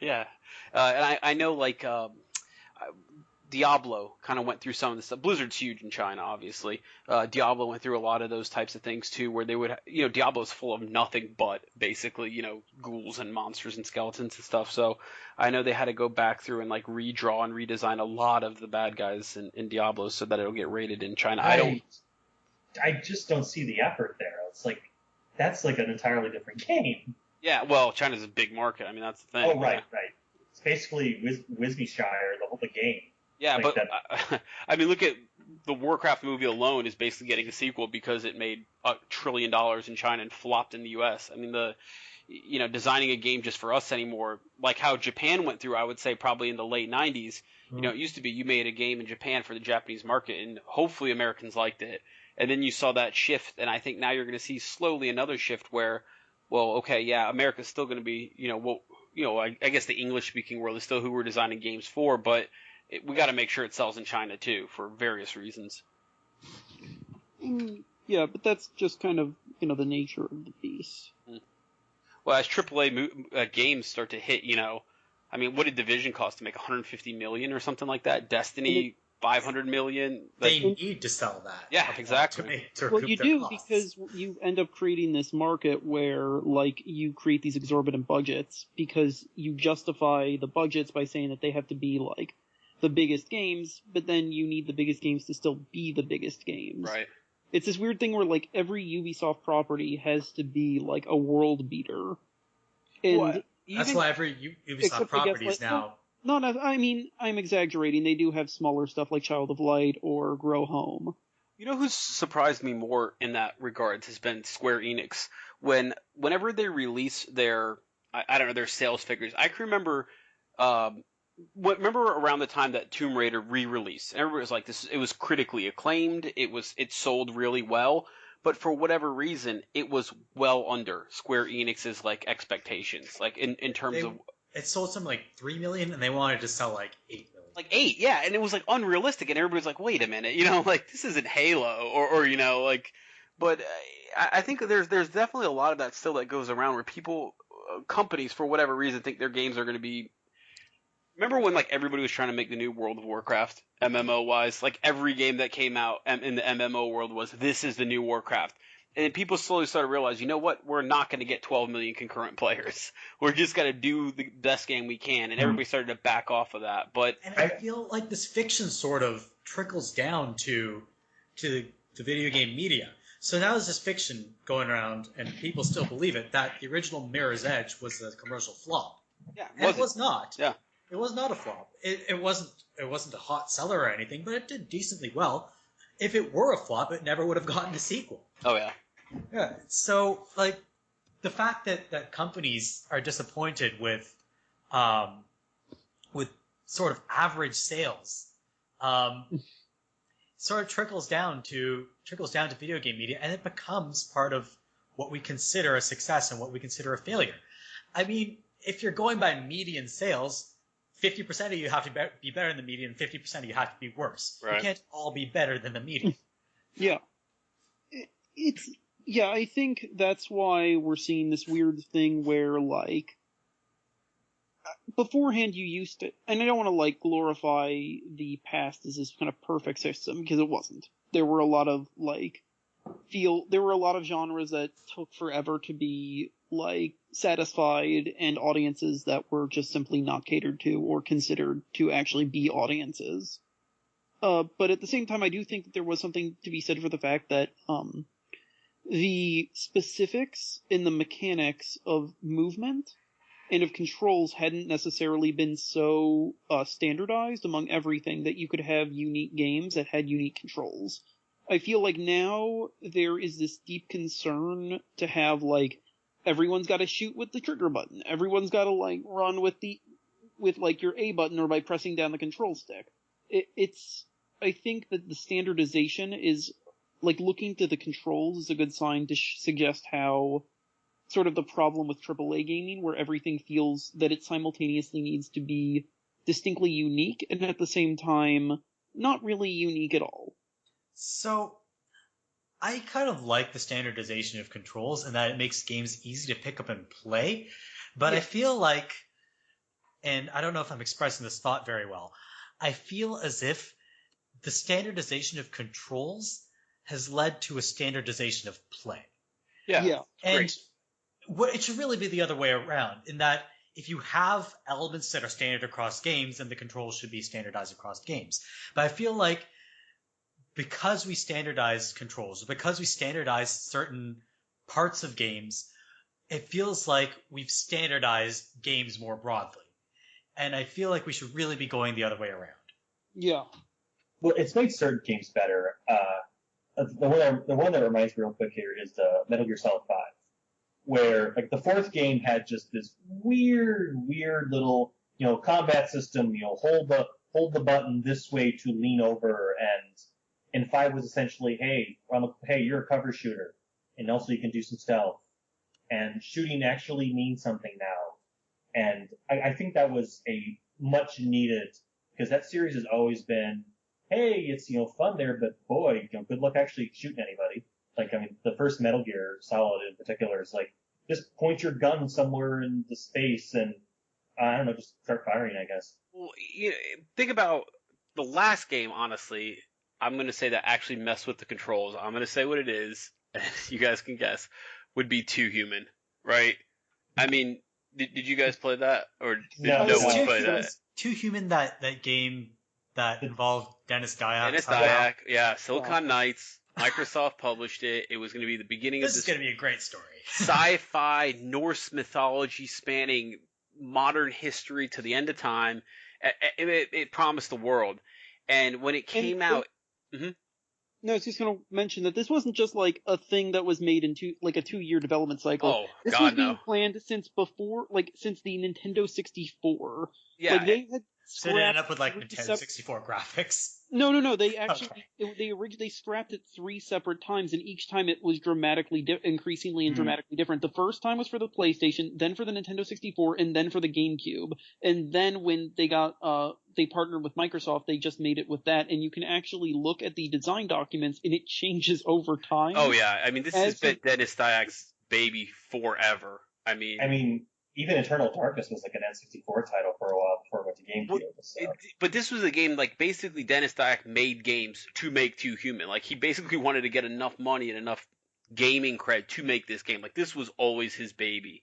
S5: and I know, Diablo kind of went through some of this stuff. Blizzard's huge in China, obviously. Diablo went through a lot of those types of things too, where they would, Diablo's full of nothing but basically, ghouls and monsters and skeletons and stuff. So I know they had to go back through and redraw and redesign a lot of the bad guys in Diablo so that it'll get rated in China.
S6: I just don't see the effort there. It's that's an entirely different game.
S5: Yeah, well, China's a big market. I mean, that's the thing.
S6: Oh, right. It's basically Wisbyshire, the game.
S5: Yeah, but I mean, look at the Warcraft movie alone is basically getting a sequel because it made $1 trillion in China and flopped in the U.S. I mean, designing a game just for us anymore, like how Japan went through, I would say probably in the late 90s. Mm-hmm. It used to be you made a game in Japan for the Japanese market, and hopefully Americans liked it. And then you saw that shift, and I think now you're going to see slowly another shift where, well, okay, yeah, America's still going to be, I guess the English-speaking world is still who we're designing games for, but we got to make sure it sells in China too for various reasons.
S4: Yeah, but that's just kind of the nature of the beast.
S5: Well, as AAA games start to hit, I mean, what did Division cost to make? $150 million or something like that? Destiny, $500 million.
S1: They need to sell that.
S5: Yeah, exactly.
S4: Well, you do because you end up creating this market where you create these exorbitant budgets because you justify the budgets by saying that they have to be the biggest games, but then you need the biggest games to still be the biggest games.
S5: Right.
S4: It's this weird thing where every Ubisoft proproperty has to be a world beater. And
S1: that's why every Ubisoft property is now.
S4: No, I mean, I'm exaggerating. They do have smaller stuff like Child of Light or Grow Home.
S5: You know who's surprised me more in that regards has been Square Enix. Whenever they release their sales figures, I can remember. Remember around the time that Tomb Raider re-released, everybody was like, it was critically acclaimed, it sold really well, but for whatever reason, it was well under Square Enix's expectations, in terms of.
S1: It sold something 3 million, and they wanted to sell 8 million.
S5: 8, yeah, and it was unrealistic, and everybody's like, wait a minute, this isn't Halo, or but I think there's definitely a lot of that still that goes around where companies for whatever reason think their games are going to be. Remember when everybody was trying to make the new World of Warcraft MMO wise? Every game that came out in the MMO world was this is the new Warcraft. And then people slowly started to realize, you know what? We're not going to get 12 million concurrent players. We're just going to do the best game we can. And everybody started to back off of that.
S1: And I feel like this fiction sort of trickles down to the video game media. So now there's this fiction going around, and people still believe it, that the original Mirror's Edge was a commercial flop.
S5: Yeah,
S1: it was not.
S5: Yeah.
S1: It was not a flop. It wasn't a hot seller or anything, but it did decently well. If it were a flop, it never would have gotten a sequel.
S5: Oh yeah.
S1: Yeah. So the fact that companies are disappointed with sort of average sales, sort of trickles down to video game media, and it becomes part of what we consider a success and what we consider a failure. I mean, if you're going by median sales, 50% of you have to be better than the median, 50% of you have to be worse.
S5: Right.
S1: You can't all be better than the median.
S4: Yeah. I think that's why we're seeing this weird thing where, like, beforehand you used to, and I don't want to, like, glorify the past as this kind of perfect system, because it wasn't. There were a lot of, genres that took forever to be, like, satisfied, and audiences that were just simply not catered to or considered to actually be audiences. But at the same time, I do think that there was something to be said for the fact that, the specifics in the mechanics of movement and of controls hadn't necessarily been so standardized among everything that you could have unique games that had unique controls. I feel like now there is this deep concern to have, like, everyone's got to shoot with the trigger button. Everyone's got to, like, run with your A button or by pressing down the control stick. I think that the standardization is, like, looking to the controls is a good sign to suggest how sort of the problem with AAA gaming, where everything feels that it simultaneously needs to be distinctly unique and at the same time not really unique at all.
S1: So, I kind of like the standardization of controls and that it makes games easy to pick up and play, but yeah. I feel like, and I don't know if I'm expressing this thought very well, I feel as if the standardization of controls has led to a standardization of play.
S4: Yeah.
S1: And it should really be the other way around, in that if you have elements that are standard across games, then the controls should be standardized across games. But I feel like because we standardize controls, because we standardize certain parts of games, it feels like we've standardized games more broadly. And I feel like we should really be going the other way around.
S4: Yeah.
S6: Well, it's made certain games better. The one that reminds me real quick here is the Metal Gear Solid 5, where, like, the fourth game had just this weird little, combat system, hold the button this way to lean over, and 5 was essentially, hey, you're a cover shooter, and also you can do some stealth, and shooting actually means something now. And I think that was a much needed, because that series has always been, hey, it's, fun there, but boy, good luck actually shooting anybody. Like, I mean, the first Metal Gear Solid in particular is like, just point your gun somewhere in the space and, I don't know, just start firing, I guess.
S5: Well, think about the last game, honestly. I'm going to say that actually messed with the controls. I'm going to say what it is, and you guys can guess, would be Too Human, right? I mean, did you guys play that? Or did no one play that?
S1: Too Human, that game that involved Dennis Dyack.
S5: Dennis Dyack, yeah. Silicon Knights. Microsoft published it. It was going to be the beginning of this.
S1: This is going to be a great story.
S5: Sci-fi Norse mythology spanning modern history to the end of time. It promised the world. And when it came out...
S4: No, I was just going to mention that this wasn't just like a thing that was made in a 2-year development cycle.
S5: Oh,
S4: this was being planned since the Nintendo 64.
S5: Yeah.
S4: Like, they had
S1: so it ended up with like Nintendo 64 graphics.
S4: No. They actually they scrapped it 3 separate times, and each time it was increasingly and dramatically different. The first time was for the PlayStation, then for the Nintendo 64, and then for the GameCube. And then when they they partnered with Microsoft, they just made it with that, and you can actually look at the design documents, and it changes over time.
S5: Oh yeah, I mean, this has been Dennis Dyack's baby forever. I mean,
S6: even Eternal Darkness was like an N64 title for a while before it went to GameCube.
S5: But this was a game, like, basically Dennis Dyack made games to make Too Human. Like, he basically wanted to get enough money and enough gaming cred to make this game. Like, this was always his baby.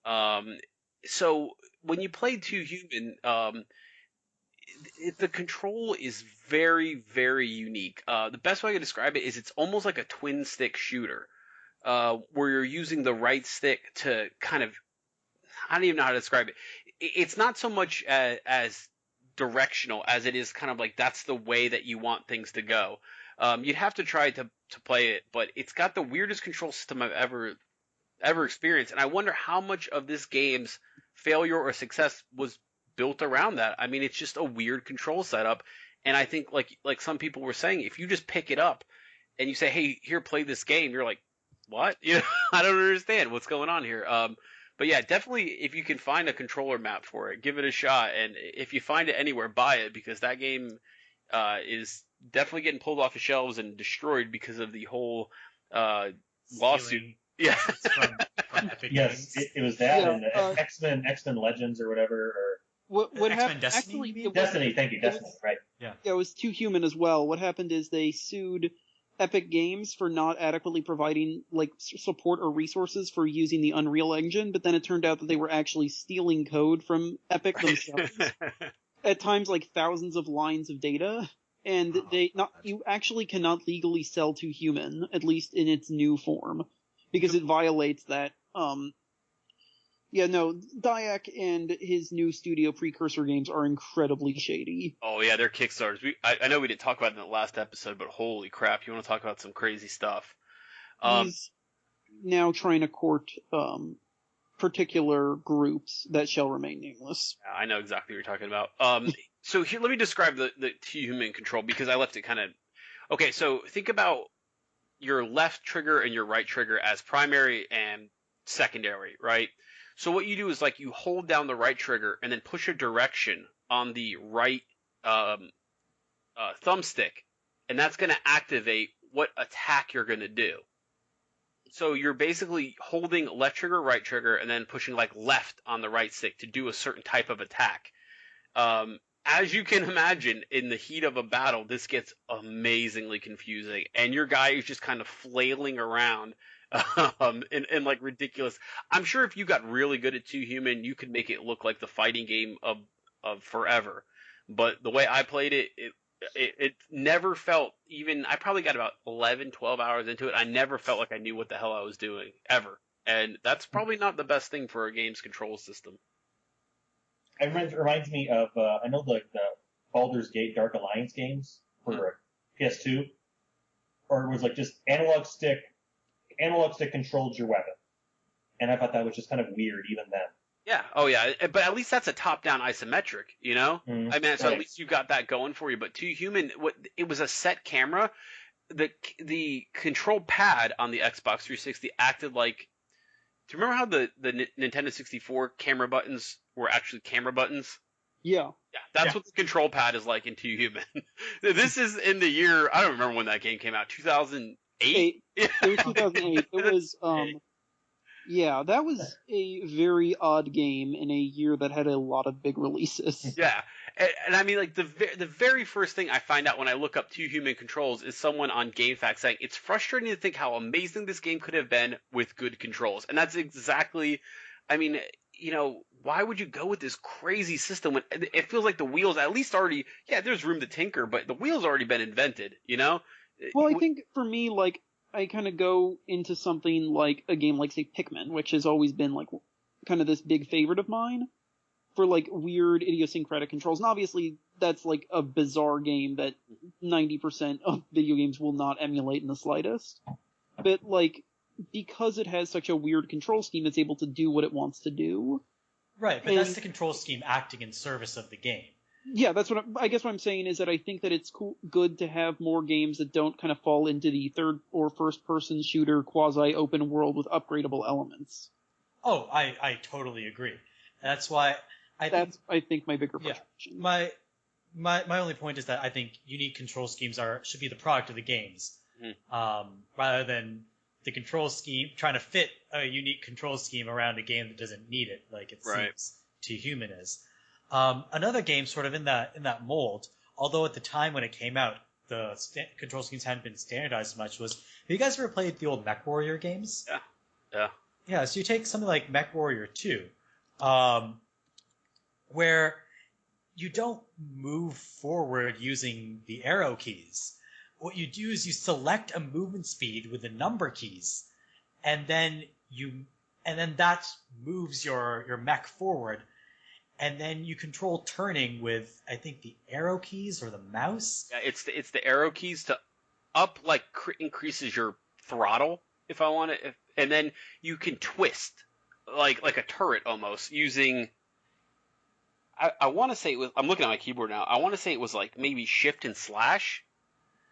S5: So when you play Too Human, the control is very, very unique. The best way I can describe it is it's almost like a twin stick shooter, where you're using the right stick to kind of, I don't even know how to describe it. It's not so much as directional as it is kind of like that's the way that you want things to go. You'd have to try to play it, but it's got the weirdest control system I've ever ever experienced. And I wonder how much of this game's failure or success was built around that. I mean, it's just a weird control setup. And I think, like some people were saying, if you just pick it up and you say, hey, here, play this game, you're like, what? You know, I don't understand what's going on here. But yeah, definitely, if you can find a controller map for it, give it a shot. And if you find it anywhere, buy it, because that game is definitely getting pulled off the shelves and destroyed because of the whole lawsuit. Yeah.
S1: from Epic
S6: Yes,
S1: Games.
S6: it was that
S4: Yeah,
S6: and X-Men Legends or whatever,
S4: What
S1: X-Men
S4: happened?
S1: Destiny,
S4: Actually,
S1: you mean?
S4: it
S6: or
S4: was-
S6: Destiny. Thank you, Destiny. Right.
S4: Yeah, it was Too Human as well. What happened is they sued Epic Games for not adequately providing support or resources for using the Unreal Engine, but then it turned out that they were actually stealing code from Epic themselves. At times, like thousands of lines of data, and you actually cannot legally sell Too Human, at least in its new form, because it violates that. Yeah, no, Dyack and his new studio Precursor Games are incredibly shady.
S5: Oh yeah, they're Kickstarters. I know we didn't talk about it in the last episode, but holy crap, you want to talk about some crazy stuff.
S4: He's now trying to court particular groups that shall remain nameless.
S5: I know exactly what you're talking about. So here, let me describe the T-Human control, because I left it kind of... Okay, so think about your left trigger and your right trigger as primary and secondary, right? So what you do is, like, you hold down the right trigger and then push a direction on the right thumbstick, and that's going to activate what attack you're going to do. So you're basically holding left trigger, right trigger, and then pushing, like, left on the right stick to do a certain type of attack. As you can imagine, in the heat of a battle, this gets amazingly confusing, and your guy is just kind of flailing around in like ridiculous. I'm sure if you got really good at Too Human, you could make it look like the fighting game of forever. But the way I played it, it never felt, even, I probably got about 11, 12 hours into it, I never felt like I knew what the hell I was doing, ever. And that's probably not the best thing for a game's control system.
S6: It reminds me of, I know the Baldur's Gate Dark Alliance games for PS2, or it was like just analog stick controlled your weapon. And I thought that was just kind of weird even then.
S5: Yeah, oh yeah, but at least that's a top-down isometric, you know?
S6: Mm-hmm.
S5: I mean, so
S6: Right.
S5: at least you got that going for you. But Too Human, it was a set camera. The control pad on the Xbox 360 acted like... Do you remember how the Nintendo 64 camera buttons were actually camera buttons?
S4: Yeah.
S5: Yeah, that's what the control pad is like in Too Human. This is in the year, I don't remember when that game came out, 2008?
S4: It was 2008. It was, yeah, that was a very odd game in a year that had a lot of big releases.
S5: Yeah, and I mean, like, the very first thing I find out when I look up Too Human controls is someone on GameFAQs saying, it's frustrating to think how amazing this game could have been with good controls. And that's exactly, I mean, you know, why would you go with this crazy system when it feels like the wheels at least already, yeah, there's room to tinker, but the wheels already been invented, you know?
S4: Well, I think for me, like, I kind of go into something like a game like, say, Pikmin, which has always been, like, kind of this big favorite of mine for, like, weird idiosyncratic controls. And obviously, that's, like, a bizarre game that 90% of video games will not emulate in the slightest. But, like, because it has such a weird control scheme, it's able to do what it wants to do.
S1: Right, but that's the control scheme acting in service of the game.
S4: Yeah, that's what I guess what I'm saying is that I think that it's good to have more games that don't kind of fall into the third or first person shooter quasi open world with upgradable elements.
S1: Oh, I totally agree. That's why
S4: I think my bigger frustration.
S1: My only point is that I think unique control schemes should be the product of the games, rather than the control scheme trying to fit a unique control scheme around a game that doesn't need it, like it seems Too Human is. Another game sort of in that mold, although at the time when it came out, the control schemes hadn't been standardized much, was, have you guys ever played the old MechWarrior games?
S5: Yeah.
S1: Yeah, so you take something like MechWarrior 2, where you don't move forward using the arrow keys. What you do is you select a movement speed with the number keys, and then that moves your mech forward. And then you control turning with, I think, the arrow keys or the mouse.
S5: Yeah, it's the arrow keys to up, like, increases your throttle, if I want it. and then you can twist like a turret almost using. I want to say it was. I'm looking at my keyboard now. I want to say it was like maybe shift and slash,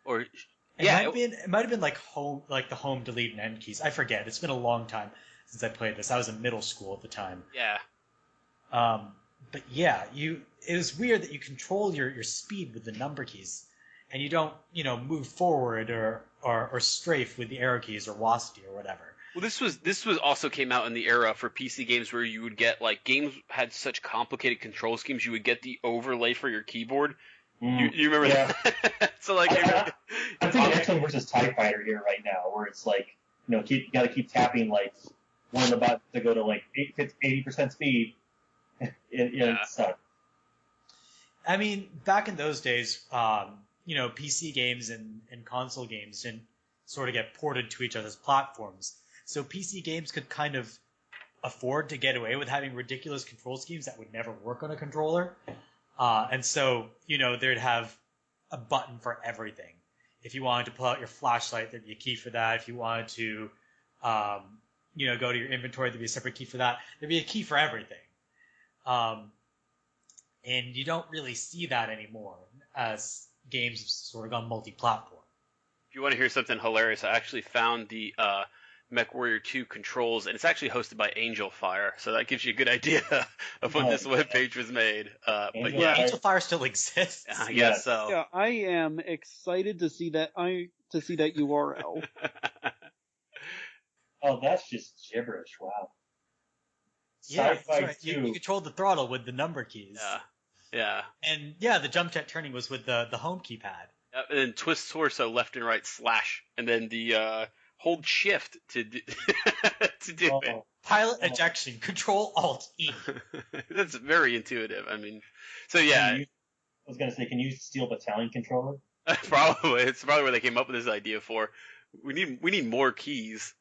S5: or
S1: It might have been like the home, delete, and end keys. I forget. It's been a long time since I played this. I was in middle school at the time.
S5: Yeah.
S1: But yeah, it was weird that you control your speed with the number keys, and you don't move forward or strafe with the arrow keys or WASD or whatever.
S5: Well, this was also came out in the era for PC games where you would get like games had such complicated control schemes. You would get the overlay for your keyboard. You remember that? So like,
S6: I'm thinking X-Men versus TIE Fighter here right now, where it's like you got to keep tapping like one of the buttons to go to like 80% speed. So.
S1: I mean, back in those days, PC games and console games didn't sort of get ported to each other's platforms. So PC games could kind of afford to get away with having ridiculous control schemes that would never work on a controller. And so, they'd have a button for everything. If you wanted to pull out your flashlight, there'd be a key for that. If you wanted to, go to your inventory, there'd be a separate key for that. There'd be a key for everything. And you don't really see that anymore as games have sort of gone multi-platform.
S5: If you want to hear something hilarious, I actually found the MechWarrior 2 controls, and it's actually hosted by Angel Fire, so that gives you a good idea of when this webpage was made. But yeah,
S1: Angel Fire still exists.
S5: I guess so.
S4: Yeah, I am excited to see that URL.
S6: Oh, that's just gibberish! Wow.
S1: Yeah, that's right. You controlled the throttle with the number keys.
S5: Yeah.
S1: And yeah, the jump jet turning was with the home keypad.
S5: And then twist torso left and right slash, and then the hold shift to do it.
S1: Pilot ejection, Control Alt E.
S5: That's very intuitive. I mean, so yeah.
S6: I was gonna say, can you steal battalion controller?
S5: Probably. It's probably where they came up with this idea for. We need more keys.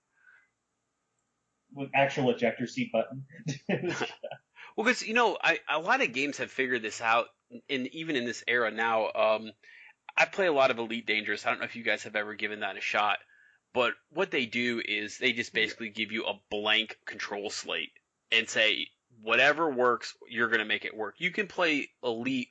S6: With actual ejector seat button.
S5: Well, because a lot of games have figured this out, even in this era now. I play a lot of Elite Dangerous. I don't know if you guys have ever given that a shot, but what they do is they just basically give you a blank control slate and say whatever works, you're gonna make it work. You can play Elite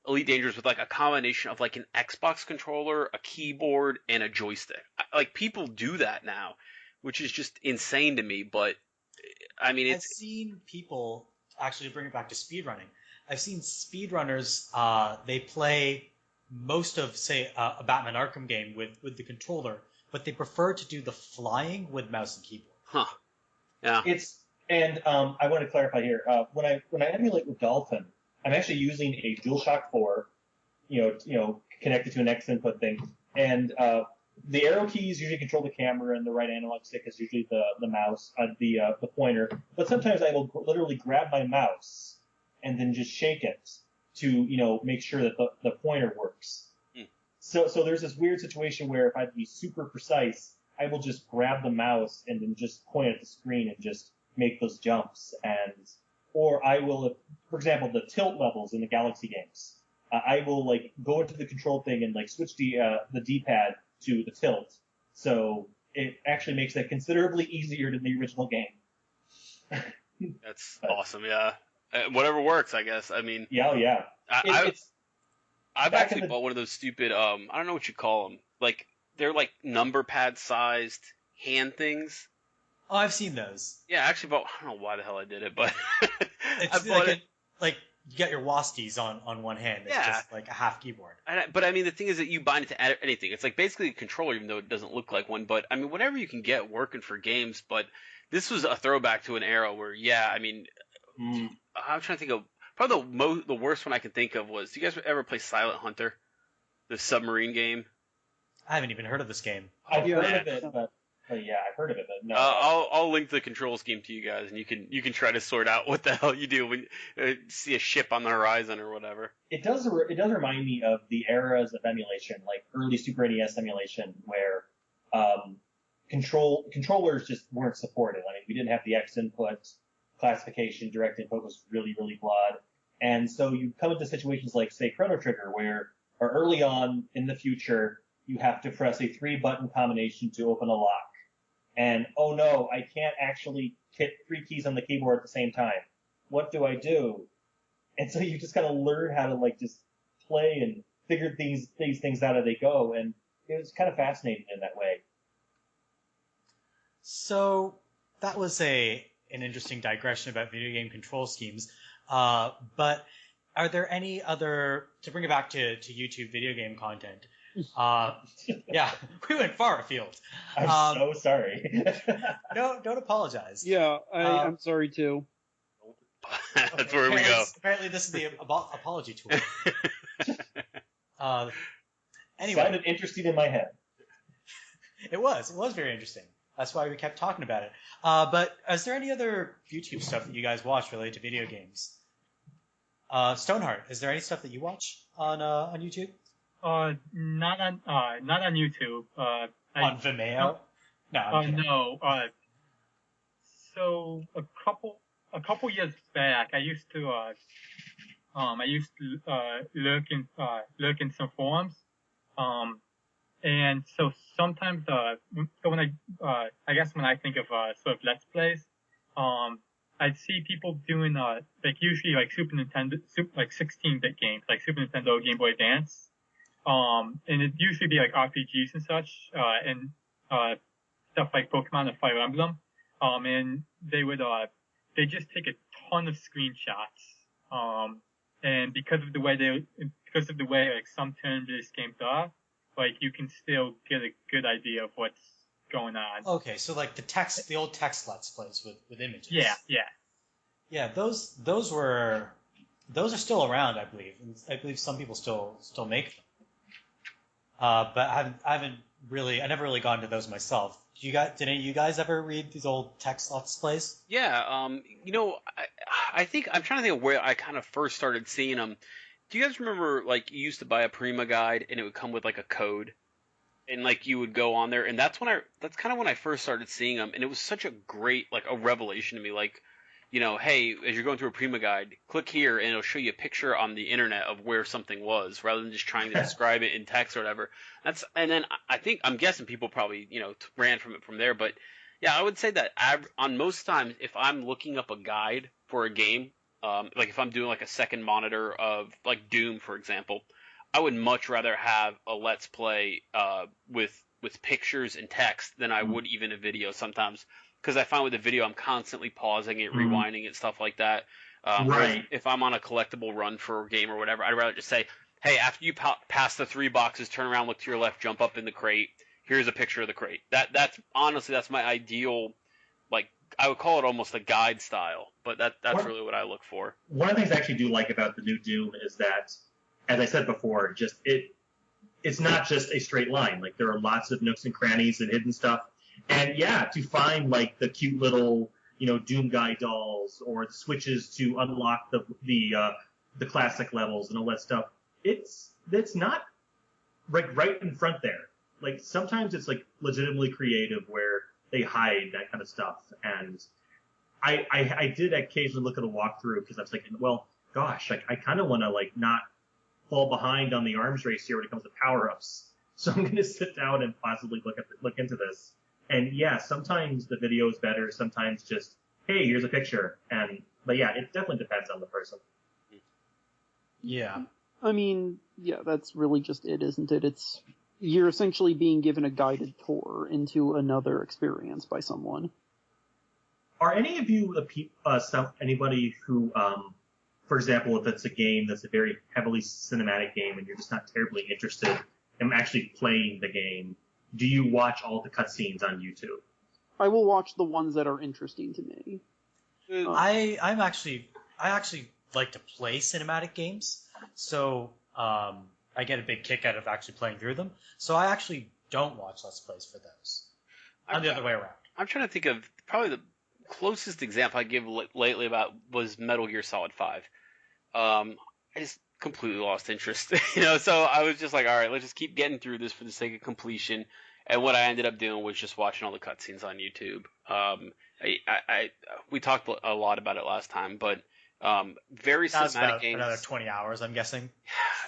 S5: Dangerous with like a combination of like an Xbox controller, a keyboard, and a joystick. Like people do that now, which is just insane to me. But I mean,
S1: I've seen people actually bring it back to speedrunning. I've seen speedrunners. They play most of, say, a Batman Arkham game with the controller, but they prefer to do the flying with mouse and keyboard.
S5: Huh. Yeah.
S6: I want to clarify here. When I emulate with Dolphin, I'm actually using a DualShock 4, connected to an X input thing, and the arrow keys usually control the camera, and the right analog stick is usually the mouse, the pointer. But sometimes I will literally grab my mouse and then just shake it to make sure that the pointer works. So there's this weird situation where if I have to be super precise, I will just grab the mouse and then just point at the screen and just make those jumps. Or I will, for example, the tilt levels in the Galaxy games. I will go into the control thing and switch the D-pad to the tilt. So it actually makes that considerably easier than the original game.
S5: That's awesome. Yeah. Whatever works, I guess. I mean.
S6: Yeah.
S5: I've actually bought one of those stupid, I don't know what you call them. They're like number pad sized hand things.
S1: Oh, I've seen those.
S5: Yeah, I actually bought, I don't know why the hell I did it, but
S1: I bought it. You got your WASDs on one hand. It's just like a half keyboard.
S5: But I mean, the thing is that you bind it to anything. It's like basically a controller, even though it doesn't look like one. But I mean, whatever you can get working for games. But this was a throwback to an era where, I mean, I'm trying to think of probably the worst one I can think of was. Do you guys ever play Silent Hunter, the submarine game?
S1: I haven't even heard of this game.
S6: I've heard of it, but yeah, I've heard of it, but no.
S5: I'll link the control scheme to you guys, and you can try to sort out what the hell you do when you see a ship on the horizon or whatever.
S6: It does remind me of the eras of emulation, like early Super NES emulation, where controllers just weren't supported. I mean, we didn't have the X input classification. Direct input was really, really flawed. And so you come into situations like, say, Chrono Trigger, where early on in the future, you have to press a 3-button combination to open a lock. and oh no, I can't actually hit 3 keys on the keyboard at the same time. What do I do? And so you just kind of learn how to like just play and figure these things out as they go, and it was kind of fascinating in that way.
S1: So that was an interesting digression about video game control schemes. But are there any other, to bring it back to YouTube video game content? Yeah, we went far afield.
S6: I'm so sorry.
S1: No, don't apologize.
S4: Yeah, I'm sorry too.
S5: That's where we go.
S1: Apparently, this is the apology tool. Anyway,
S6: Sounded interesting in my head.
S1: It was very interesting. That's why we kept talking about it. But is there any other YouTube stuff that you guys watch related to video games? Stoneheart, is there any stuff that you watch on YouTube?
S2: Not on YouTube.
S1: On Vimeo? No.
S2: No. So a couple years back, I used to lurk in some forums. And so sometimes, so when I guess when I think of sort of Let's Plays, I'd see people doing like usually like Super Nintendo, like 16-bit games, like Super Nintendo, Game Boy Advance, and it'd usually be like RPGs and such, and stuff like Pokemon and Fire Emblem, and they would they just take a ton of screenshots, and because of the way like some turn-based games are, like you can still get a good idea of what's going on.
S1: Okay, so like the old text Let's Plays with images.
S2: Yeah.
S1: Those are still around, I believe. And I believe some people still make them. But I never really gotten to those myself. Did any of you guys ever read these old text Let's Plays?
S5: Yeah, I think I'm trying to think of where I kind of first started seeing them. Do you guys remember, like, you used to buy a Prima guide and it would come with like a code, and like you would go on there, and that's kind of when I first started seeing them, and it was such a great, like, a revelation to me, like, hey, as you're going through a Prima guide, click here and it'll show you a picture on the internet of where something was, rather than just trying to describe it in text or whatever. And then I'm guessing people probably, ran from it from there, but yeah, I would say that on most times, if I'm looking up a guide for a game, like if I'm doing like a second monitor of like Doom, for example, I would much rather have a Let's Play with pictures and text than I would even a video sometimes, because I find with a video I'm constantly pausing it, rewinding it, stuff like that.
S3: Right.
S5: If I'm on a collectible run for a game or whatever, I'd rather just say, hey, after you pass the 3 boxes, turn around, look to your left, jump up in the crate. Here's a picture of the crate. That's honestly, that's my ideal, like, I would call it almost a guide style, but that's really what I look for.
S3: One of the things I actually do like about the new Doom is that, as I said before, it's not just a straight line. Like, there are lots of nooks and crannies and hidden stuff. And yeah, to find like the cute little, Doom Guy dolls or the switches to unlock the classic levels and all that stuff, it's not right in front there. Like, sometimes it's like legitimately creative where they hide that kind of stuff. And I did occasionally look at a walkthrough because I was thinking, well, gosh, I kind of want to like not fall behind on the arms race here when it comes to power-ups. So I'm going to sit down and possibly look into this. And yeah, sometimes the video is better. Sometimes just, hey, here's a picture. But yeah, it definitely depends on the person.
S1: Yeah.
S4: I mean, yeah, that's really just it, isn't it? You're essentially being given a guided tour into another experience by someone.
S3: Are any of you anybody who, for example, if it's a game that's a very heavily cinematic game and you're just not terribly interested in actually playing the game, do you watch all the cutscenes on YouTube?
S4: I will watch the ones that are interesting to me.
S1: I actually like to play cinematic games, so I get a big kick out of actually playing through them. So I actually don't watch Let's Plays for those. I'm the other way around.
S5: I'm trying to think of probably the closest example I give lately about was Metal Gear Solid 5. I just completely lost interest, so I was just like, all right, let's just keep getting through this for the sake of completion. And what I ended up doing was just watching all the cutscenes on YouTube. We talked a lot about it last time, but Very
S1: That's
S5: cinematic
S1: about
S5: games.
S1: another 20 hours, I'm guessing.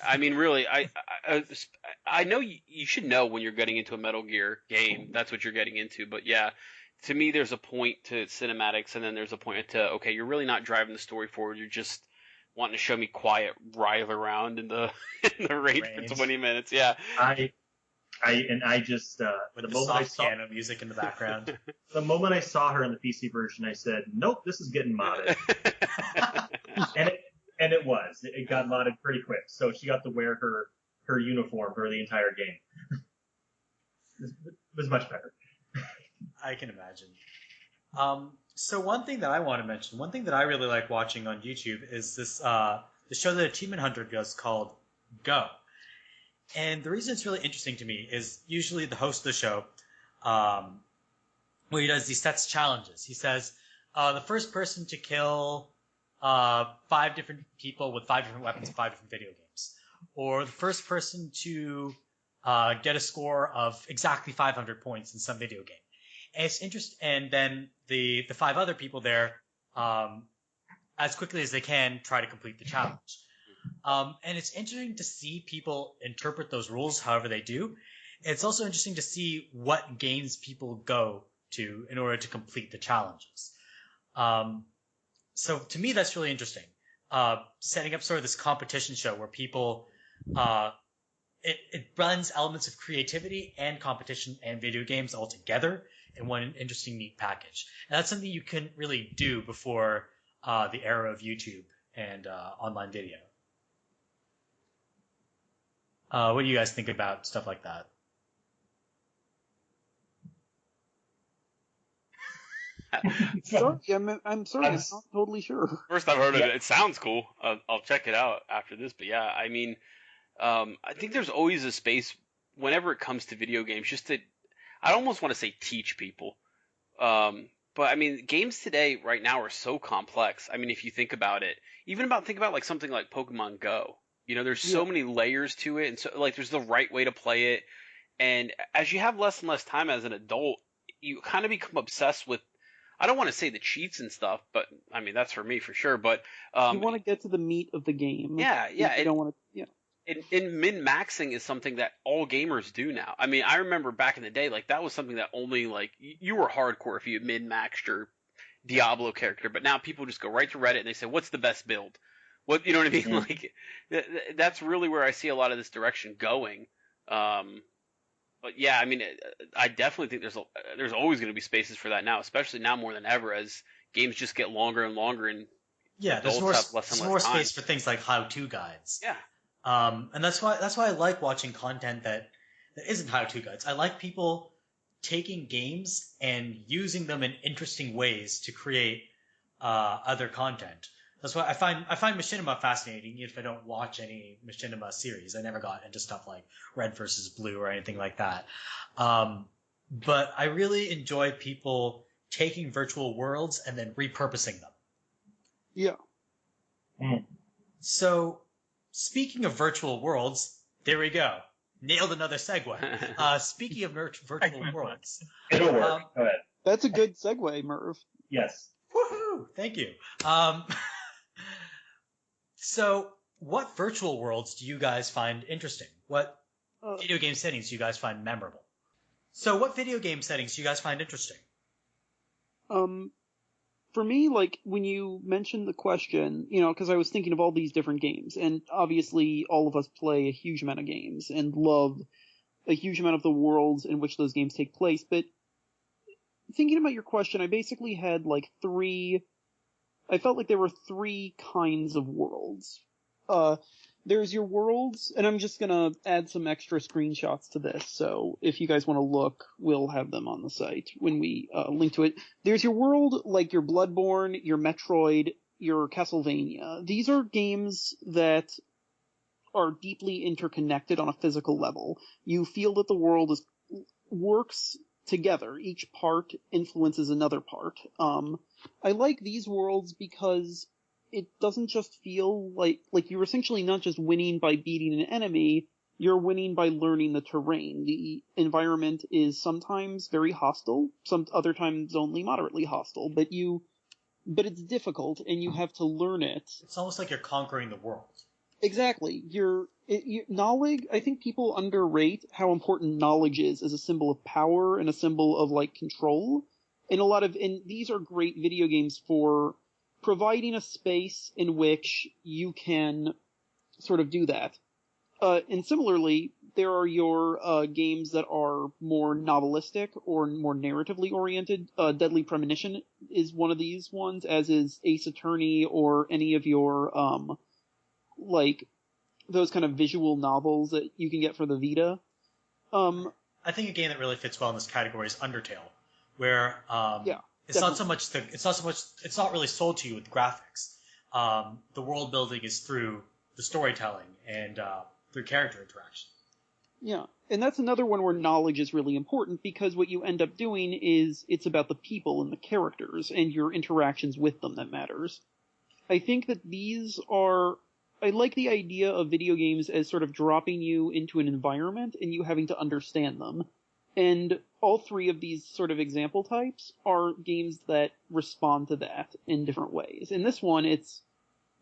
S5: I mean, really, I know you should know when you're getting into a Metal Gear game. That's what you're getting into. But yeah, to me, there's a point to cinematics, and then there's a point to, okay, you're really not driving the story forward. You're just wanting to show me quiet writhe around in the in the rain for 20 minutes. Yeah.
S3: I just
S1: With
S3: the
S1: the
S3: moment I
S1: soft
S3: saw
S1: piano music in the background.
S3: the moment I saw her in the PC version, I said, "Nope, this is getting modded," and it was. It got modded pretty quick. So she got to wear her uniform for the entire game. It was much better.
S1: I can imagine. So one thing that I want to mention, one thing that I really like watching on YouTube is this the show that Achievement Hunter does called Go. And the reason it's really interesting to me is usually the host of the show, what he does, he sets challenges. He says, the first person to kill 5 different people with 5 different weapons in 5 different video games. Or the first person to get a score of exactly 500 points in some video game. And it's interesting. And then the 5 other people there, as quickly as they can, try to complete the challenge. And it's interesting to see people interpret those rules however they do. It's also interesting to see what games people go to in order to complete the challenges. So to me, that's really interesting. Setting up sort of this competition show where people, it blends elements of creativity and competition and video games all together in one interesting, neat package. And that's something you couldn't really do before the era of YouTube and online video. What do you guys think about stuff like that?
S4: Sorry, I'm sorry, I'm not totally sure.
S5: First I've heard of it. It sounds cool. I'll check it out after this. But yeah, I mean, I think there's always a space whenever it comes to video games, just to, I almost want to say teach people. But I mean, games today right now are so complex. I mean, if you think about it, think about like something like Pokemon Go. You know, there's so many layers to it, and so like there's the right way to play it. And as you have less and less time as an adult, you kind of become obsessed with, I don't want to say the cheats and stuff, but I mean that's for me for sure. But
S4: you want to get to the meat of the game.
S5: Yeah.
S4: You don't want to. Yeah.
S5: And min-maxing is something that all gamers do now. I mean, I remember back in the day, like that was something that only like you were hardcore if you min-maxed your Diablo character. But now people just go right to Reddit and they say, "What's the best build?" What, you know what I mean?
S6: Yeah.
S5: Like that's really where I see a lot of this direction going. But yeah, I mean, I definitely think there's always going to be spaces for that now, especially now more than ever as games just get longer and longer and
S1: there's more,
S5: have less and
S1: there's
S5: less
S1: more
S5: time.
S1: space for things like how-to guides.
S5: Yeah.
S1: And that's why I like watching content that isn't how-to guides. I like people taking games and using them in interesting ways to create other content. That's why I find Machinima fascinating, even if I don't watch any Machinima series. I never got into stuff like Red versus Blue or anything like that. But I really enjoy people taking virtual worlds and then repurposing them.
S4: Yeah.
S6: Mm.
S1: So, speaking of virtual worlds, there we go. Nailed another segue. Speaking of virtual worlds.
S6: It'll work. Go ahead.
S4: That's a good segue, Merve.
S6: Yes.
S1: Woohoo! Thank you. So, what virtual worlds do you guys find interesting? What video game settings do you guys find memorable? So, what video game settings do you guys find interesting?
S4: For me, like, when you mentioned the question, because I was thinking of all these different games, and obviously all of us play a huge amount of games and love a huge amount of the worlds in which those games take place, but thinking about your question, I basically had, I felt like there were 3 kinds of worlds. There's your worlds, and I'm just gonna add some extra screenshots to this, so if you guys want to look, we'll have them on the site when we link to it. There's your world, like your Bloodborne, your Metroid, your Castlevania. These are games that are deeply interconnected on a physical level. You feel that the world works together. Each part influences another part. I like these worlds because it doesn't just feel like you're essentially not just winning by beating an enemy, you're winning by learning the terrain. The environment is sometimes very hostile, some other times only moderately hostile, but you but it's difficult, and you have to learn it.
S1: It's almost like you're conquering the world.
S4: Exactly. Knowledge, I think people underrate how important knowledge is as a symbol of power and a symbol of, like, control. And these are great video games for providing a space in which you can sort of do that. And similarly, there are your games that are more novelistic or more narratively oriented. Deadly Premonition is one of these ones, as is Ace Attorney or any of your like those kind of visual novels that you can get for the Vita.
S1: I think a game that really fits well in this category is Undertale, where it's
S4: definitely.
S1: it's not really sold to you with graphics. The world building is through the storytelling and through character interaction.
S4: Yeah, and that's another one where knowledge is really important, because what you end up doing is it's about the people and the characters and your interactions with them that matters. I think that I like the idea of video games as sort of dropping you into an environment and you having to understand them. And all three of these sort of example types are games that respond to that in different ways. In this one, it's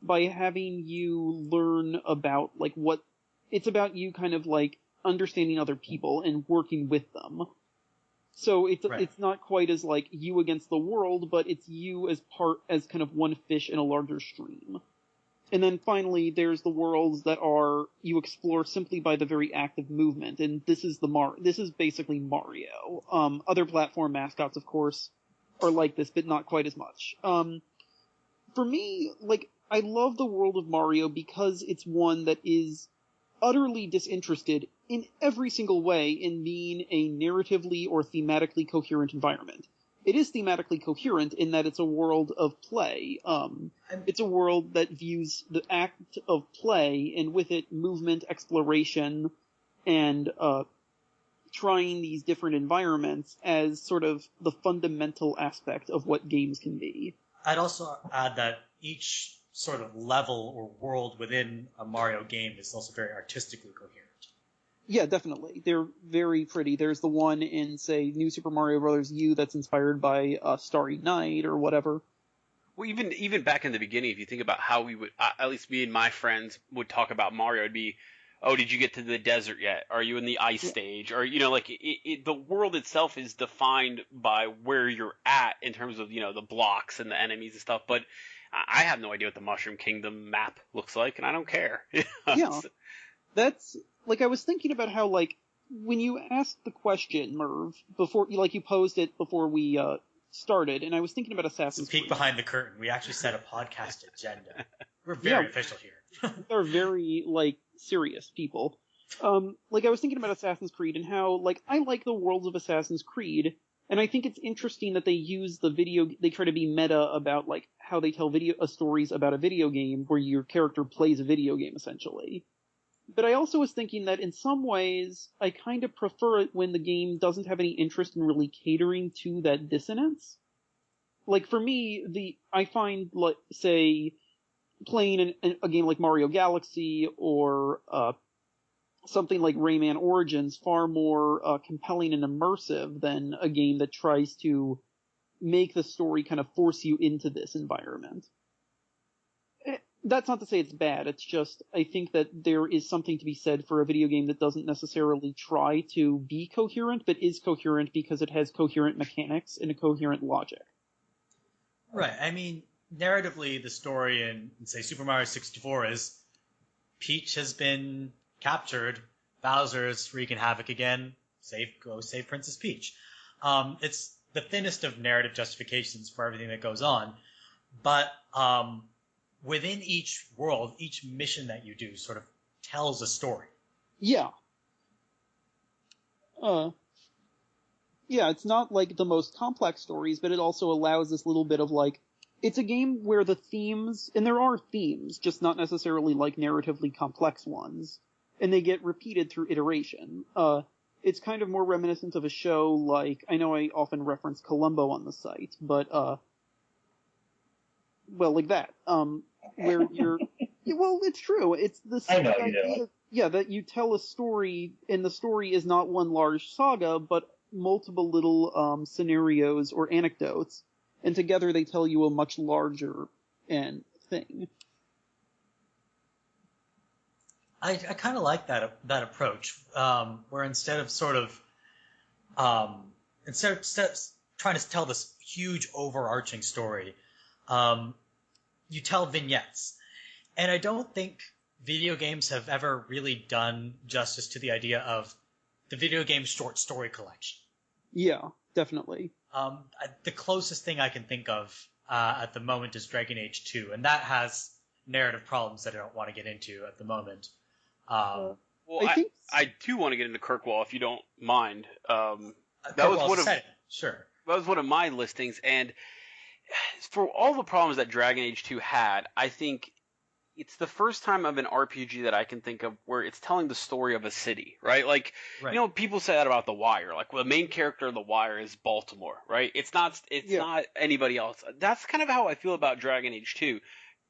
S4: by having you learn about, like, it's about you kind of, like, understanding other people and working with them. So it's not quite as, like, you against the world, but it's you as kind of one fish in a larger stream. And then finally, there's the worlds that you explore simply by the very act of movement, and this is basically Mario. Other platform mascots, of course, are like this, but not quite as much. For me, like, I love the world of Mario because it's one that is utterly disinterested in every single way in being a narratively or thematically coherent environment. It is thematically coherent in that it's a world of play. It's a world that views the act of play, and with it movement, exploration, and trying these different environments as sort of the fundamental aspect of what games can be.
S1: I'd also add that each sort of level or world within a Mario game is also very artistically coherent.
S4: Yeah, definitely. They're very pretty. There's the one in, say, New Super Mario Bros. U that's inspired by Starry Night or whatever.
S5: Well, even back in the beginning, if you think about how we would, at least me and my friends would talk about Mario, it'd be, oh, did you get to the desert yet? Are you in the ice stage? Or, like, the world itself is defined by where you're at in terms of, the blocks and the enemies and stuff. But I have no idea what the Mushroom Kingdom map looks like, and I don't care.
S4: Yeah. That's, like, I was thinking about how, like, when you asked the question, Merve, before, like, you posed it before we started, and I was thinking about Assassin's Creed.
S1: Peek behind the curtain. We actually set a podcast agenda. We're very official here.
S4: They're very, like, serious people. Like, I was thinking about Assassin's Creed and how, like, I like the worlds of Assassin's Creed, and I think it's interesting that they use they try to be meta about, like, how they tell stories about a video game where your character plays a video game, essentially. But I also was thinking that in some ways, I kind of prefer it when the game doesn't have any interest in really catering to that dissonance. Like, for me, I find, like, say, playing a game like Mario Galaxy or something like Rayman Origins far more compelling and immersive than a game that tries to make the story kind of force you into this environment. That's not to say it's bad, it's just, I think that there is something to be said for a video game that doesn't necessarily try to be coherent, but is coherent because it has coherent mechanics and a coherent logic.
S1: Right, I mean, narratively, the story in, say, Super Mario 64 is Peach has been captured, Bowser's wreaking havoc again, go save Princess Peach. It's the thinnest of narrative justifications for everything that goes on, but within each world, each mission that you do sort of tells a story.
S4: Yeah. Yeah, it's not, like, the most complex stories, but it also allows this little bit of, like, it's a game where the themes, and there are themes, just not necessarily, like, narratively complex ones, and they get repeated through iteration. It's kind of more reminiscent of a show like, I know I often reference Columbo on the site, but, well, like that, where you're, well, it's true, it's the
S6: I know
S4: idea,
S6: you do.
S4: yeah, that you tell a story, and the story is not one large saga, but multiple little, scenarios or anecdotes, and together they tell you a much larger thing.
S1: I kind of like that approach, where instead of trying to tell this huge overarching story, you tell vignettes. And I don't think video games have ever really done justice to the idea of the video game short story collection.
S4: Yeah, definitely.
S1: The closest thing I can think of at the moment is Dragon Age 2, and that has narrative problems that I don't want to get into at the moment.
S5: Well, I do want to get into Kirkwall if you don't mind. That was one of my listings, and for all the problems that Dragon Age 2 had, I think it's the first time of an RPG that I can think of where it's telling the story of a city, right? Like, right. You know, people say that about The Wire. Like, well, the main character of The Wire is Baltimore, right? It's not anybody else. That's kind of how I feel about Dragon Age 2.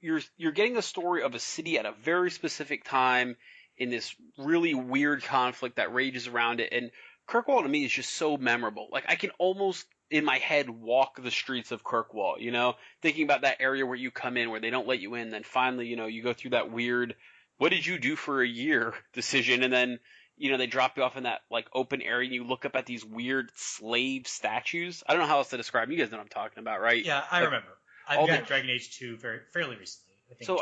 S5: You're getting the story of a city at a very specific time in this really weird conflict that rages around it. And Kirkwall to me is just so memorable. Like, I can almost in my head walk the streets of Kirkwall, you know, thinking about that area where you come in, where they don't let you in. Then finally, you know, you go through that weird, what did you do for a year decision? And then, you know, they drop you off in that like open area and you look up at these weird slave statues. I don't know how else to describe them. You guys know what I'm talking about, right?
S1: Yeah, I remember. I've got Dragon Age 2 fairly recently.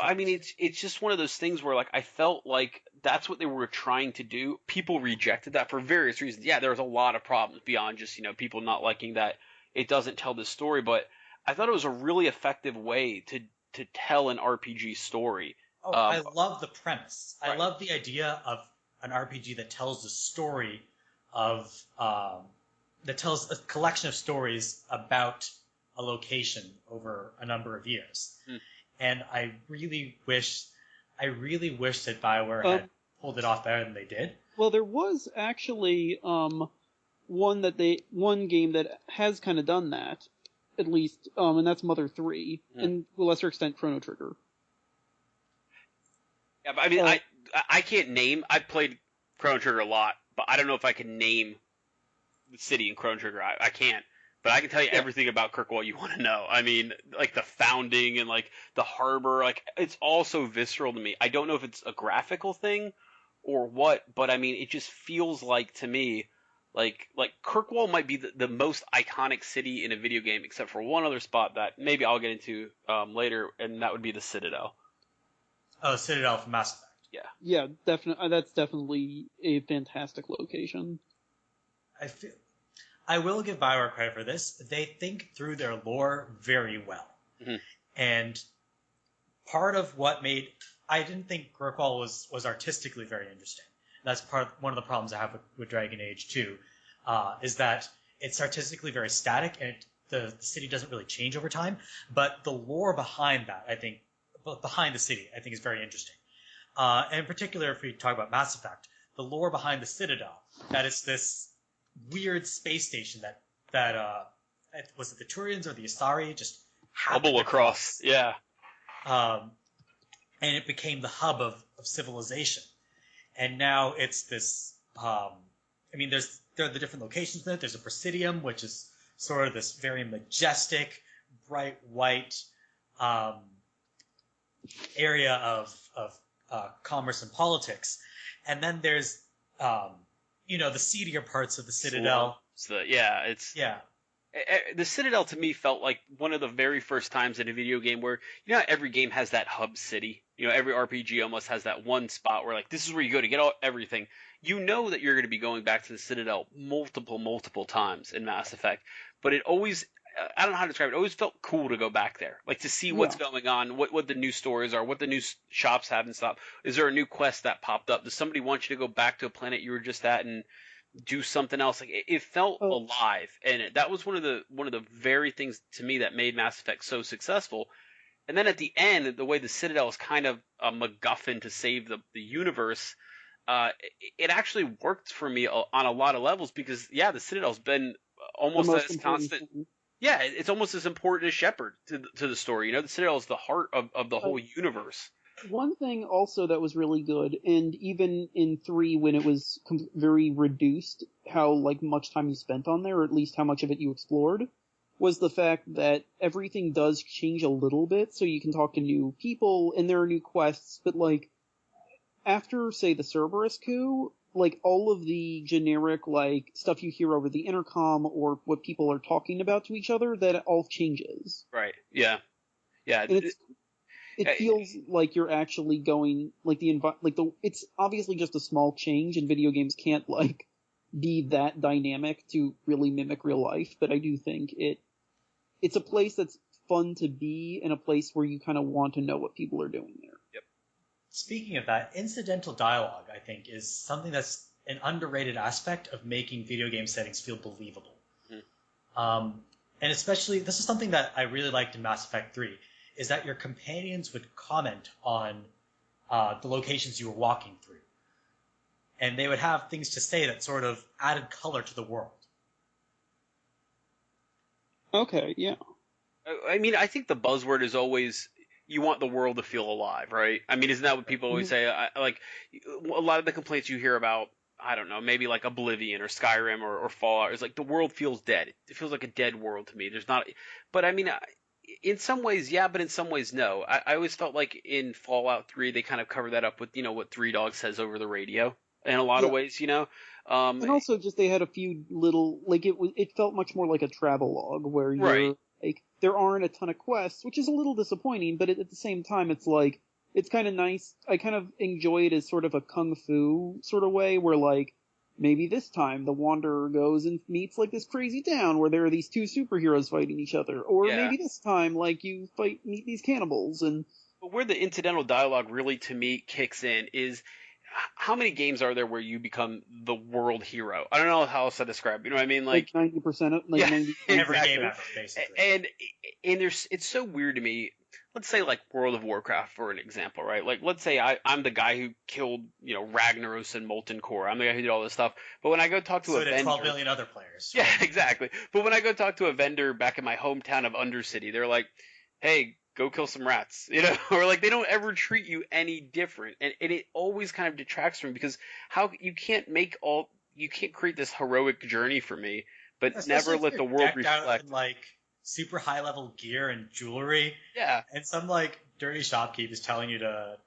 S5: I mean, it's just one of those things where, like, I felt like that's what they were trying to do. People rejected that for various reasons. Yeah, there was a lot of problems beyond just, you know, people not liking that it doesn't tell the story. But I thought it was a really effective way to tell an RPG story.
S1: Oh, I love the premise. Right. I love the idea of an RPG that tells the story of that tells a collection of stories about a location over a number of years. And I really wish that BioWare had pulled it off better than they did.
S4: Well, there was actually one game that has kind of done that, at least, and that's Mother 3, and to a lesser extent Chrono Trigger.
S5: Yeah, but I mean, I can't name. I've played Chrono Trigger a lot, but I don't know if I can name the city in Chrono Trigger. I can't. But I can tell you everything about Kirkwall you want to know. I mean, like the founding and like the harbor, like it's all so visceral to me. I don't know if it's a graphical thing or what, but I mean, it just feels like to me, like Kirkwall might be the most iconic city in a video game, except for one other spot that maybe I'll get into later, and that would be the Citadel.
S1: Oh, Citadel from Mass Effect.
S5: Yeah.
S4: Yeah, definitely. That's definitely a fantastic location.
S1: I will give BioWare credit for this. They think through their lore very well. Mm-hmm. And part of what I didn't think Kirkwall was artistically very interesting. That's one of the problems I have with Dragon Age 2, is that it's artistically very static and the city doesn't really change over time. But the lore behind that, I think, behind the city, I think is very interesting. And in particular, if we talk about Mass Effect, the lore behind the Citadel, that it's this weird space station that was it the Turians or the Asari just
S5: bubble across. Yeah.
S1: And it became the hub of civilization. And now it's this, I mean, there are the different locations in it. There's a Presidium, which is sort of this very majestic, bright white area of commerce and politics. And then there's you know, the seedier parts of the Citadel.
S5: The Citadel to me felt like one of the very first times in a video game where, you know, every game has that hub city. You know, every RPG almost has that one spot where, like, this is where you go to get everything. You know that you're going to be going back to the Citadel multiple times in Mass Effect, but it always, I don't know how to describe it, always felt cool to go back there. Like, to see what's going on, what the new stores are, what the new shops have and stuff. Is there a new quest that popped up? Does somebody want you to go back to a planet you were just at and do something else? Like, it felt alive. And that was one of the very things to me that made Mass Effect so successful. And then at the end, the way the Citadel is kind of a MacGuffin to save the universe, it actually worked for me on a lot of levels because, the Citadel's been almost as constant. Yeah, it's almost as important as Shepard to the story. You know, the Citadel is the heart of the whole universe.
S4: One thing also that was really good, and even in 3 when it was very reduced, how much time you spent on there, or at least how much of it you explored, was the fact that everything does change a little bit, so you can talk to new people, and there are new quests, but, like, after, say, the Cerberus coup, like, all of the generic, like, stuff you hear over the intercom or what people are talking about to each other, that all changes.
S5: Right. Yeah. Yeah.
S4: And it feels like you're actually going, like, it's obviously just a small change, and video games can't, like, be that dynamic to really mimic real life, but I do think it's a place that's fun to be, and a place where you kind of want to know what people are doing there.
S5: Yep.
S1: Speaking of that, incidental dialogue, I think, is something that's an underrated aspect of making video game settings feel believable. And especially, this is something that I really liked in Mass Effect 3, is that your companions would comment on the locations you were walking through. And they would have things to say that sort of added color to the world.
S4: Okay, yeah.
S5: I mean, I think the buzzword is always you want the world to feel alive, right? I mean, isn't that what people always say? Like, a lot of the complaints you hear about, I don't know, maybe like Oblivion or Skyrim or Fallout, is like the world feels dead. It feels like a dead world to me. There's not, but I mean, in some ways, yeah, but in some ways, no. I always felt like in Fallout 3, they kind of cover that up with, what Three Dogs says over the radio in a lot of ways,
S4: And also just they had a few little, like, it felt much more like a travelogue where you're, like, there aren't a ton of quests, which is a little disappointing, but at the same time, it's like, it's kind of nice. I kind of enjoy it as sort of a kung fu sort of way where, like, maybe this time the Wanderer goes and meets, like, this crazy town where there are these two superheroes fighting each other. Or maybe this time, like, you meet these cannibals and...
S5: But where the incidental dialogue really, to me, kicks in is... How many games are there where you become the world hero? I don't know how else to describe. You know what I mean? Like
S4: 90% of, like, 90%.
S1: Every game ever, basically.
S5: And it's so weird to me. Let's say like World of Warcraft for an example, right? Like let's say I'm the guy who killed Ragnaros and Molten Core. I'm the guy who did all this stuff. But when I go talk to a vendor,
S1: so did 12 million other players.
S5: Yeah, exactly. But when I go talk to a vendor back in my hometown of Undercity, they're like, "Hey, go kill some rats," or like they don't ever treat you any different, and it always kind of detracts from me because you can't create this heroic journey for me, but never let the world reflect.
S1: In, like, super high level gear and jewelry.
S5: Yeah.
S1: And some like dirty shopkeep is telling you to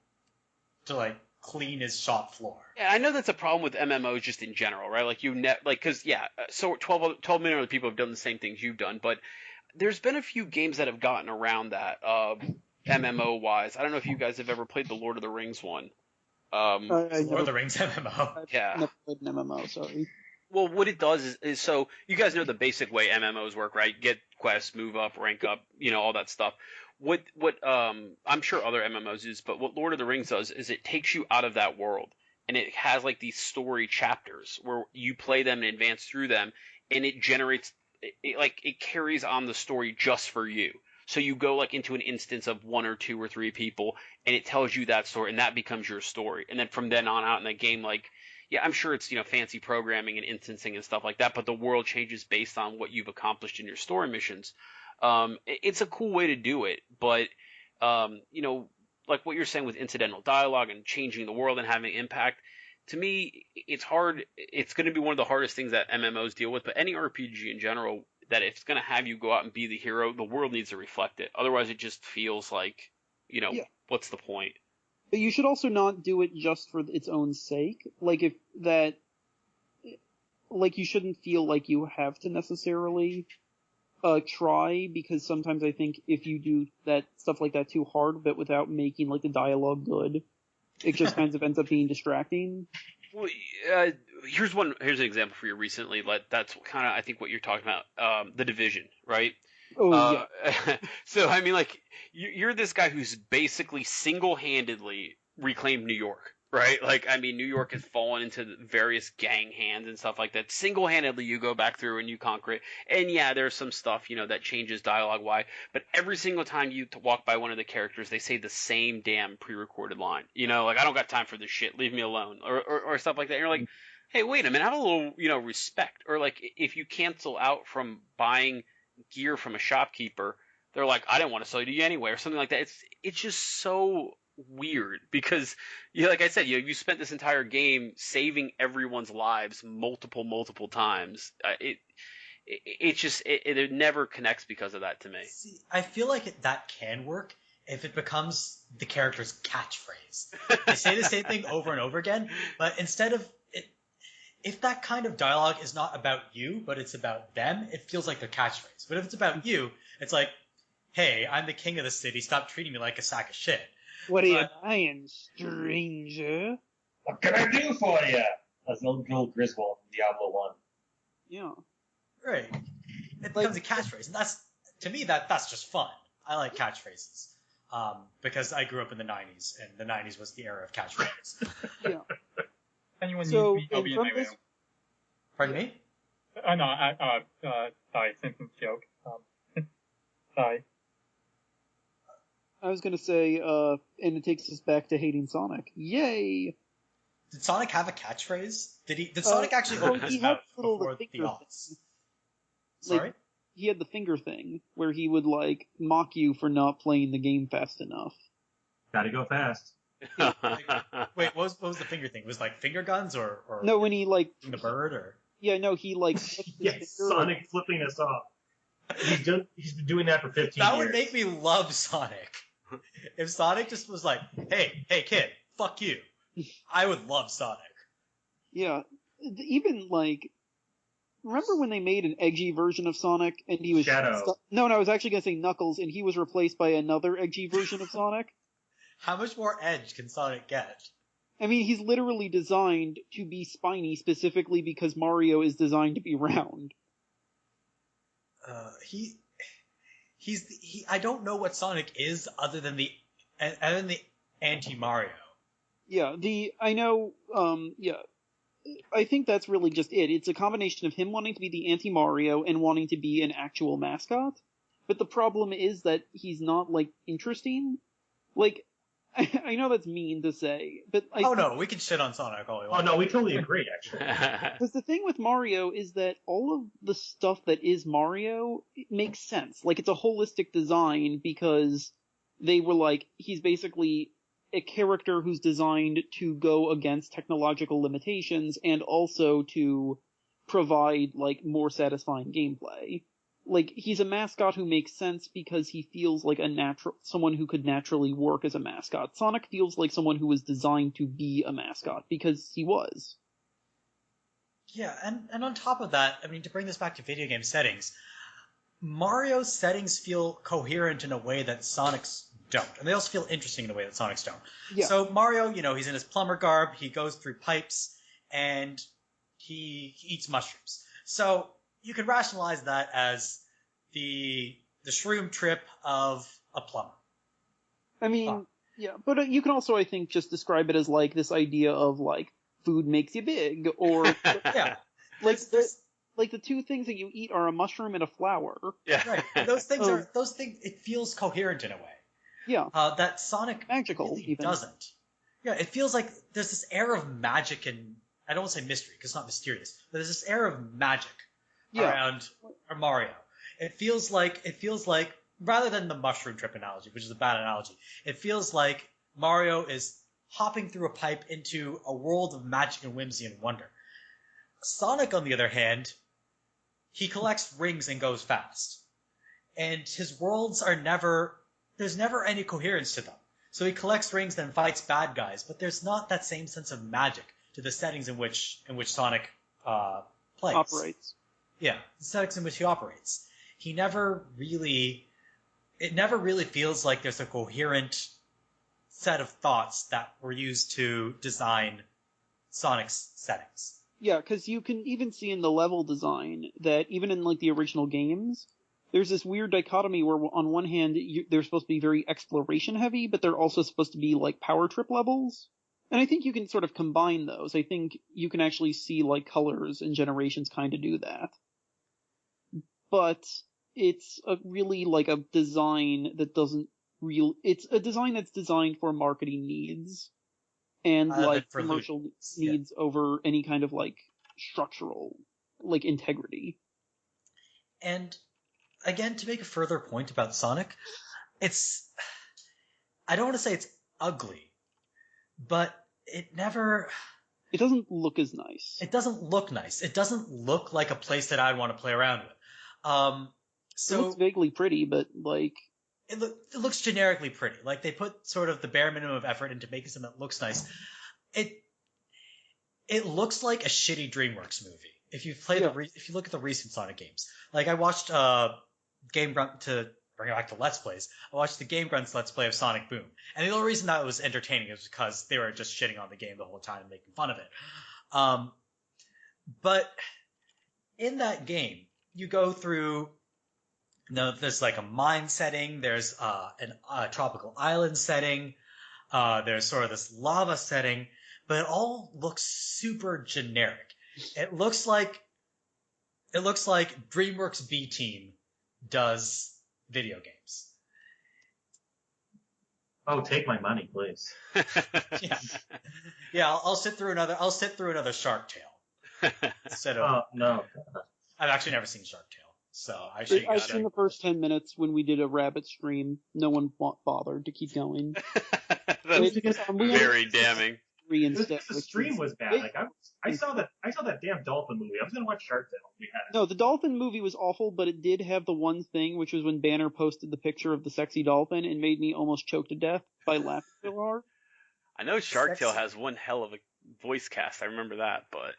S1: like clean his shop floor.
S5: Yeah, I know that's a problem with MMOs just in general, right? Like so 12 million other people have done the same things you've done, but there's been a few games that have gotten around that, MMO wise. I don't know if you guys have ever played the Lord of the Rings one.
S1: Lord of the Rings MMO.
S4: I've never played an MMO, sorry.
S5: Well, what it does is so you guys know the basic way MMOs work, right? Get quests, move up, rank up, all that stuff. What I'm sure other MMOs is, but what Lord of the Rings does is it takes you out of that world and it has like these story chapters where you play them and advance through them, and it generates it carries on the story just for you. So you go like into an instance of 1 or 2 or 3 people, and it tells you that story, and that becomes your story. And then from then on out in the game, like, yeah, I'm sure it's fancy programming and instancing and stuff like that, but the world changes based on what you've accomplished in your story missions. It's a cool way to do it, but like what you're saying with incidental dialogue and changing the world and having impact. To me, it's hard. It's going to be one of the hardest things that MMOs deal with, but any RPG in general, that if it's going to have you go out and be the hero, the world needs to reflect it. Otherwise, it just feels like, what's the point?
S4: But you should also not do it just for its own sake. Like, you shouldn't feel like you have to necessarily try, because sometimes I think if you do that stuff like that too hard, but without making, like, the dialogue good, it just kind of ends up being distracting.
S5: Well, here's an example for you recently. That's kind of, I think, what you're talking about. The Division, right?
S4: Oh, yeah.
S5: So, I mean, like, you're this guy who's basically single-handedly reclaimed New York, right? Like, I mean, New York has fallen into various gang hands and stuff like that. Single-handedly, you go back through and you conquer it. And yeah, there's some stuff, that changes dialogue-wise. But every single time you walk by one of the characters, they say the same damn pre-recorded line. Like, I don't got time for this shit. Leave me alone. Or stuff like that. And you're like, hey, wait a minute. Have a little, respect. Or, like, if you cancel out from buying gear from a shopkeeper, they're like, I didn't want to sell you anyway, or something like that. It's just so weird because, like I said, you spent this entire game saving everyone's lives multiple times. it never connects because of that to me.
S1: See, I feel like that can work if it becomes the character's catchphrase. They say the same thing over and over again, but instead of it, if that kind of dialogue is not about you, but it's about them, it feels like their catchphrase. But if it's about you, it's like, hey, I'm the king of the city, stop treating me like a sack of shit.
S4: What are you buying, stranger?
S6: What can I do for you? That's old Griswold from Diablo 1.
S4: Yeah.
S1: Right. It becomes a catchphrase, and to me that's just fun. I like catchphrases. Because I grew up in the 90s, and the 90s was the era of catchphrases.
S4: Yeah.
S2: Anyone
S4: So,
S2: needs me, I'll be in my room.
S1: Pardon me?
S2: No, sorry, sentence joke. Sorry.
S4: I was gonna say, and it takes us back to hating Sonic. Yay!
S1: Did Sonic have a catchphrase? Did Sonic actually open his
S4: he had
S1: mouth
S4: little
S1: before the
S4: finger
S1: aughts?
S4: thing.
S1: Sorry?
S4: He had the finger thing, where he would, like, mock you for not playing the game fast enough.
S3: Gotta go fast.
S1: Wait, what was the finger thing? Was it like finger guns or
S4: No, when he, like...
S1: the bird or?
S4: Yeah, no, he, like... flipped his
S3: Yes,
S4: finger,
S3: Sonic flipping us off. He's been doing that for 15 years.
S1: That would make me love Sonic. If Sonic just was like, hey kid, fuck you. I would love Sonic.
S4: Yeah, even, like... Remember when they made an edgy version of Sonic, and he was...
S3: Shadow.
S4: No, I was actually gonna say Knuckles, and he was replaced by another edgy version of Sonic?
S1: How much more edge can Sonic get?
S4: I mean, he's literally designed to be spiny specifically because Mario is designed to be round.
S1: I don't know what Sonic is other than the anti-Mario.
S4: Yeah, I think that's really just it. It's a combination of him wanting to be the anti-Mario and wanting to be an actual mascot. But the problem is that he's not, like, interesting. Like, I know that's mean to say, but
S1: no, we can shit on Sonic all we want.
S3: Oh no, we totally agree, actually.
S4: Because the thing with Mario is that all of the stuff that is Mario, it makes sense. Like, it's a holistic design because they were like, he's basically a character who's designed to go against technological limitations and also to provide, like, more satisfying gameplay. Like, he's a mascot who makes sense because he feels like someone who could naturally work as a mascot. Sonic feels like someone who was designed to be a mascot because he was.
S1: Yeah, and on top of that, I mean, to bring this back to video game settings, Mario's settings feel coherent in a way that Sonic's don't. And they also feel interesting in a way that Sonic's don't.
S4: Yeah.
S1: So Mario, he's in his plumber garb, he goes through pipes, and he eats mushrooms. So you can rationalize that as the shroom trip of a plumber.
S4: I mean, yeah, but you can also, I think, just describe it as, like, this idea of, like, food makes you big, or...
S1: Yeah.
S4: Like, the two things that you eat are a mushroom and a flower.
S5: Yeah.
S1: Right. Those things, it feels coherent in a way.
S4: Yeah.
S1: That Sonic
S4: Magical,
S1: really
S4: even.
S1: doesn't. Yeah, it feels like there's this air of magic and, I don't want to say mystery, because it's not mysterious, but there's this air of magic around Mario. It feels like, rather than the mushroom trip analogy, which is a bad analogy, it feels like Mario is hopping through a pipe into a world of magic and whimsy and wonder. Sonic, on the other hand, he collects rings and goes fast. And his worlds there's never any coherence to them. So he collects rings and fights bad guys, but there's not that same sense of magic to the settings in which Sonic plays.
S4: Operates.
S1: Yeah, the settings in which he operates. It never really feels like there's a coherent set of thoughts that were used to design Sonic's settings.
S4: Yeah, because you can even see in the level design that even in, like, the original games, there's this weird dichotomy where on one hand they're supposed to be very exploration heavy, but they're also supposed to be, like, power trip levels. And I think you can sort of combine those. I think you can actually see, like, Colors and Generations kind of do that. But it's really, like, a design that it's a design that's designed for marketing needs and, like, commercial needs over any kind of, like, structural, like, integrity.
S1: And again, to make a further point about Sonic, I don't want to say it's ugly, but it
S4: doesn't look as nice.
S1: It doesn't look nice. It doesn't look like a place that I'd want to play around with.
S4: It
S1: So
S4: looks vaguely pretty, but like,
S1: it looks generically pretty. Like they put sort of the bare minimum of effort into making something that looks nice. It looks like a shitty DreamWorks movie. If you play if you look at the recent Sonic games, like I watched Game Grunt to bring it back to Let's Plays. I watched the Game Grunts Let's Play of Sonic Boom, and the only reason that was entertaining is because they were just shitting on the game the whole time and making fun of it. But in that game, you go through. There's like a mine setting. There's a tropical island setting. There's sort of this lava setting, but it all looks super generic. It looks like DreamWorks B Team does video games.
S3: Oh, take my money, please.
S1: Yeah. I'll sit through another Shark Tale instead of.
S3: Oh no.
S1: I've actually never seen Shark Tale, so I should.
S4: I've seen the first 10 minutes when we did a rabbit stream. No one bothered to keep going.
S5: That's very damning.
S3: The stream was bad. Like I saw that damn dolphin movie. I was gonna watch Shark Tale. We had it.
S4: No, the dolphin movie was awful, but it did have the one thing, which was when Banner posted the picture of the sexy dolphin and made me almost choke to death by laughing so hard.
S5: I know Shark Tale has one hell of a voice cast. I remember that, but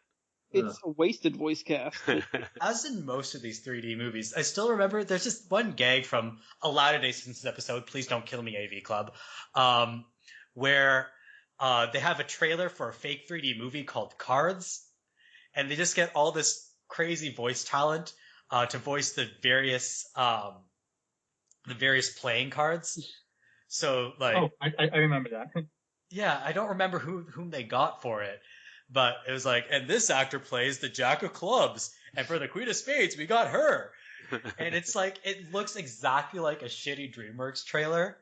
S4: it's a wasted voice cast.
S1: As in most of these 3D movies, I still remember there's just one gag from a Latter-day Simpsons episode, Please Don't Kill Me, AV Club, where they have a trailer for a fake 3D movie called Cards, and they just get all this crazy voice talent to voice the various playing cards. So like,
S2: oh, I remember that.
S1: Yeah, I don't remember whom they got for it, but it was like, and this actor plays the Jack of Clubs, and for the Queen of Spades, we got her. And it's like, it looks exactly like a shitty DreamWorks trailer.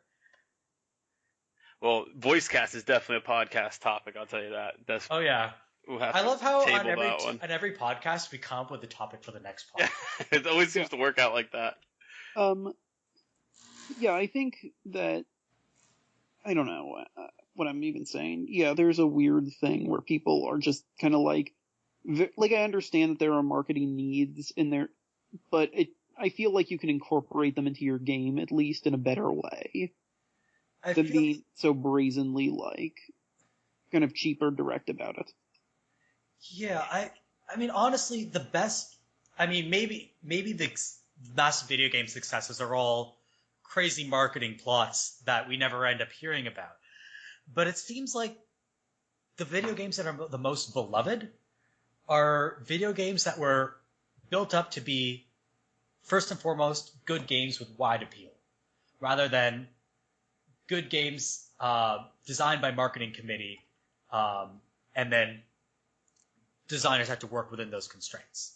S5: Well, voice cast is definitely a podcast topic. I'll tell you that.
S1: Oh yeah,
S5: we'll have
S1: I love how
S5: on
S1: every podcast we come up with a topic for the next podcast.
S5: It always seems to work out like that.
S4: Yeah, I think that I don't know what I'm even saying. Yeah, there's a weird thing where people are just kind of like I understand that there are marketing needs in there, but I feel like you can incorporate them into your game at least in a better way. Than being so brazenly, like, kind of cheap or direct about it.
S1: Yeah, I mean, honestly, the best... I mean, maybe the massive video game successes are all crazy marketing plots that we never end up hearing about. But it seems like the video games that are the most beloved are video games that were built up to be, first and foremost, good games with wide appeal, rather than good games designed by marketing committee, and then designers have to work within those constraints.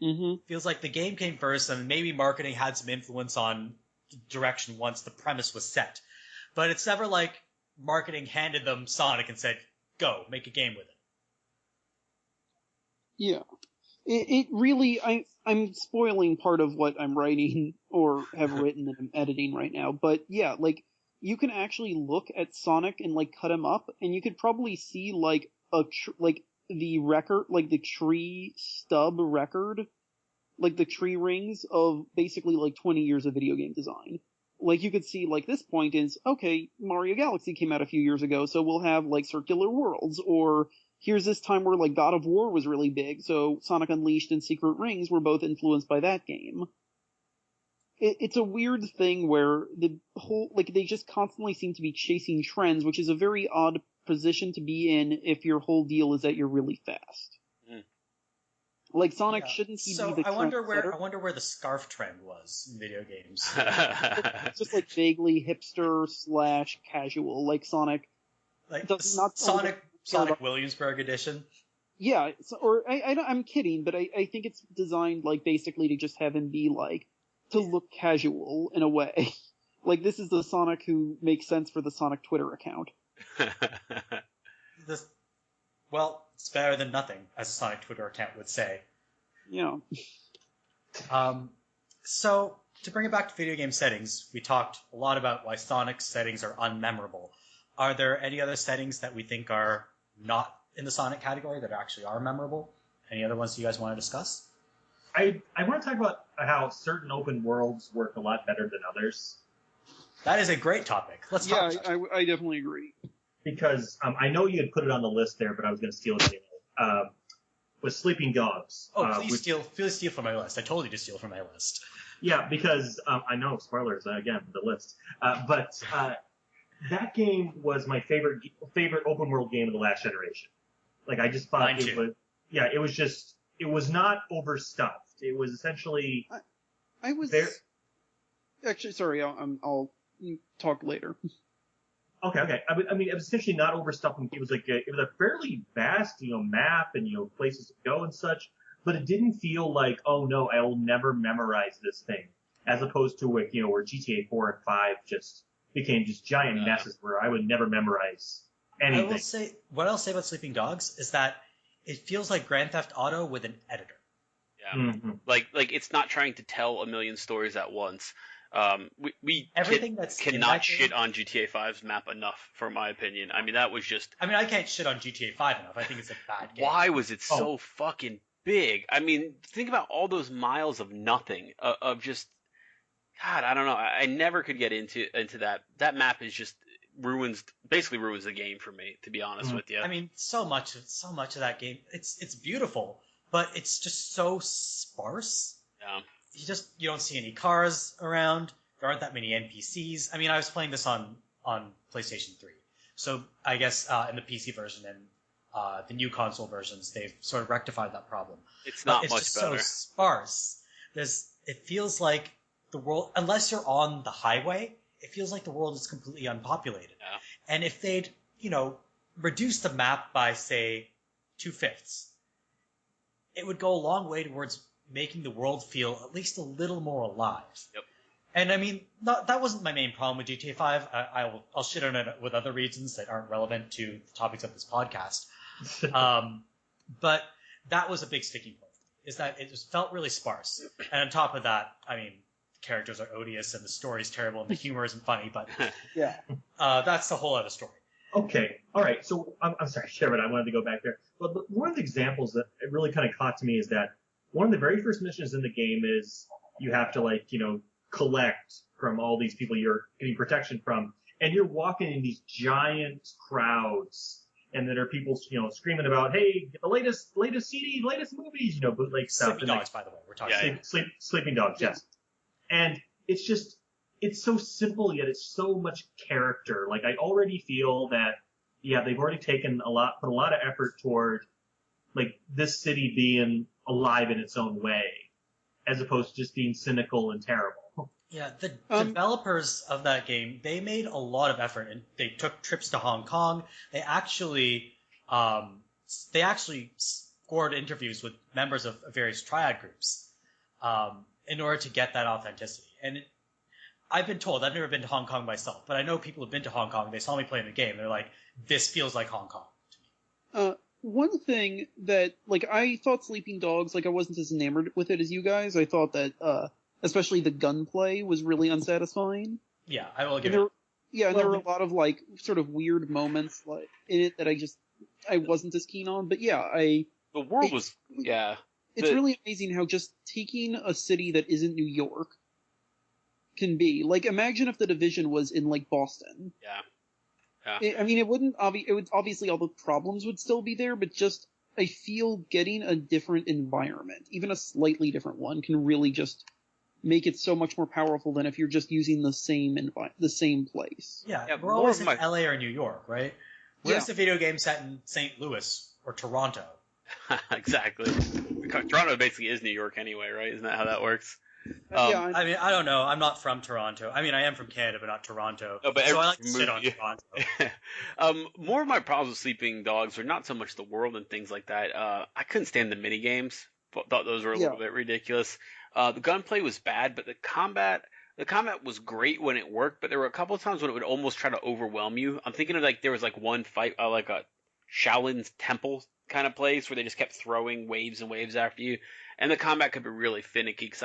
S4: Mm-hmm.
S1: Feels like the game came first, and maybe marketing had some influence on direction once the premise was set. But it's never like marketing handed them Sonic and said, go, make a game with it.
S4: Yeah. It really, I'm spoiling part of what I'm writing or have written and I'm editing right now, but yeah, like, you can actually look at Sonic and like cut him up, and you could probably see like the record, like the tree stub record, like the tree rings of basically like 20 years of video game design. Like you could see like this point is, okay, Mario Galaxy came out a few years ago, so we'll have like circular worlds, or here's this time where like God of War was really big, so Sonic Unleashed and Secret Rings were both influenced by that game. It's a weird thing where the whole, like, they just constantly seem to be chasing trends, which is a very odd position to be in if your whole deal is that you're really fast.
S5: Mm.
S4: Like, Sonic shouldn't he be the
S1: I wonder where the scarf trend was in video games.
S4: It's just, like, vaguely hipster/casual, like Sonic.
S1: Like,
S4: not
S1: Sonic Williamsburg edition?
S4: Yeah, I'm kidding, but I think it's designed, like, basically to just have him be, like, to look casual in a way. Like, this is the Sonic who makes sense for the Sonic Twitter account.
S1: Well, it's better than nothing, as a Sonic Twitter account would say.
S4: Yeah.
S1: So, to bring it back to video game settings, we talked a lot about why Sonic settings are unmemorable. Are there any other settings that we think are not in the Sonic category that actually are memorable? Any other ones you guys want to discuss?
S3: I want to talk about how certain open worlds work a lot better than others.
S1: That is a great topic. Let's talk about it.
S4: I definitely agree.
S3: Because I know you had put it on the list there, but I was going to steal it anyway. Was Sleeping Dogs.
S1: Oh, please steal from my list. I told you to steal from my list.
S3: Yeah, because I know, spoilers, again, the list. But that game was my favorite open world game of the last generation. Like, I just thought it was not overstuffed. It was essentially...
S4: Actually, sorry, I'll talk later.
S3: Okay. I mean, it was essentially not overstuffed. It was it was a fairly vast, map and, places to go and such. But it didn't feel like, oh no, I will never memorize this thing. As opposed to where GTA 4 and 5 just became just giant messes where I would never memorize anything.
S1: What I'll say about Sleeping Dogs is that it feels like Grand Theft Auto with an editor.
S5: Yeah. Mm-hmm. Like it's not trying to tell a million stories at once. We cannot shit on GTA 5's map enough, for my opinion. I mean, that was just... I
S1: mean, I can't shit on GTA 5 enough. I think it's a bad game.
S5: Why was it so fucking big? I mean, think about all those miles of nothing, of just... God, I don't know. I never could get into that. That map is just basically ruins the game for me, to be honest with you.
S1: I mean, so much of that game, it's beautiful, but it's just so sparse.
S5: Yeah.
S1: You don't see any cars around. There aren't that many NPCs. I mean, I was playing this on PlayStation 3. So I guess in the PC version and the new console versions, they've sort of rectified that problem.
S5: It's not
S1: much
S5: better.
S1: It's just so sparse. It feels like the world, unless you're on the highway, it feels like the world is completely unpopulated.
S5: Yeah.
S1: And if they'd, reduce the map by, say, 2/5, it would go a long way towards making the world feel at least a little more alive.
S5: Yep.
S1: And I mean, that wasn't my main problem with GTA 5. I'll shit on it with other reasons that aren't relevant to the topics of this podcast. But that was a big sticking point, is that it just felt really sparse. And on top of that, I mean, the characters are odious and the story's terrible and the humor isn't funny, but
S4: yeah,
S1: that's the whole other story.
S3: Okay. All right. So I'm sorry, Sherman, I wanted to go back there. But one of the examples that it really kind of caught to me is that one of the very first missions in the game is you have to collect from all these people you're getting protection from, and you're walking in these giant crowds, and there are people screaming about, hey, get the latest CD, latest movies, bootleg stuff.
S1: Sleeping Dogs, by the way, we're talking.
S3: Sleeping Dogs, yes. And it's so simple, yet it's so much character. Like, I already feel that, they've already put a lot of effort toward, like, this city being alive in its own way, as opposed to just being cynical and terrible.
S1: Yeah, the developers of that game, they made a lot of effort, and they took trips to Hong Kong. They actually scored interviews with members of various triad groups in order to get that authenticity. And I've been told, I've never been to Hong Kong myself, but I know people who've been to Hong Kong. They saw me playing the game. They're like, this feels like Hong Kong to me.
S4: One thing that, I thought Sleeping Dogs, I wasn't as enamored with it as you guys. I thought that, especially the gunplay was really unsatisfying.
S1: Yeah, I will give it.
S4: Yeah, and there were a lot of, sort of weird moments, in it that I wasn't as keen on. But yeah,
S5: the world was, yeah.
S4: It's really amazing how just taking a city that isn't New York can be. Imagine if The Division was in, Boston.
S5: Yeah.
S4: I mean, it would obviously all the problems would still be there, but just, I feel getting a different environment, even a slightly different one, can really just make it so much more powerful than if you're just using the same place.
S1: Yeah, we're always in LA or New York, right? Where's the video game set in St. Louis or Toronto?
S5: Exactly. Toronto basically is New York anyway, right? Isn't that how that works?
S1: I mean, I don't know. I'm not from Toronto. I mean, I am from Canada, but not Toronto.
S5: No, but
S1: so I like to sit on Toronto.
S5: More of my problems with Sleeping Dogs are not so much the world and things like that. I couldn't stand the mini games. Thought those were a little bit ridiculous. The gunplay was bad, but the combat was great when it worked. But there were a couple of times when it would almost try to overwhelm you. I'm thinking of there was one fight, like a Shaolin's temple kind of place where they just kept throwing waves and waves after you, and the combat could be really finicky because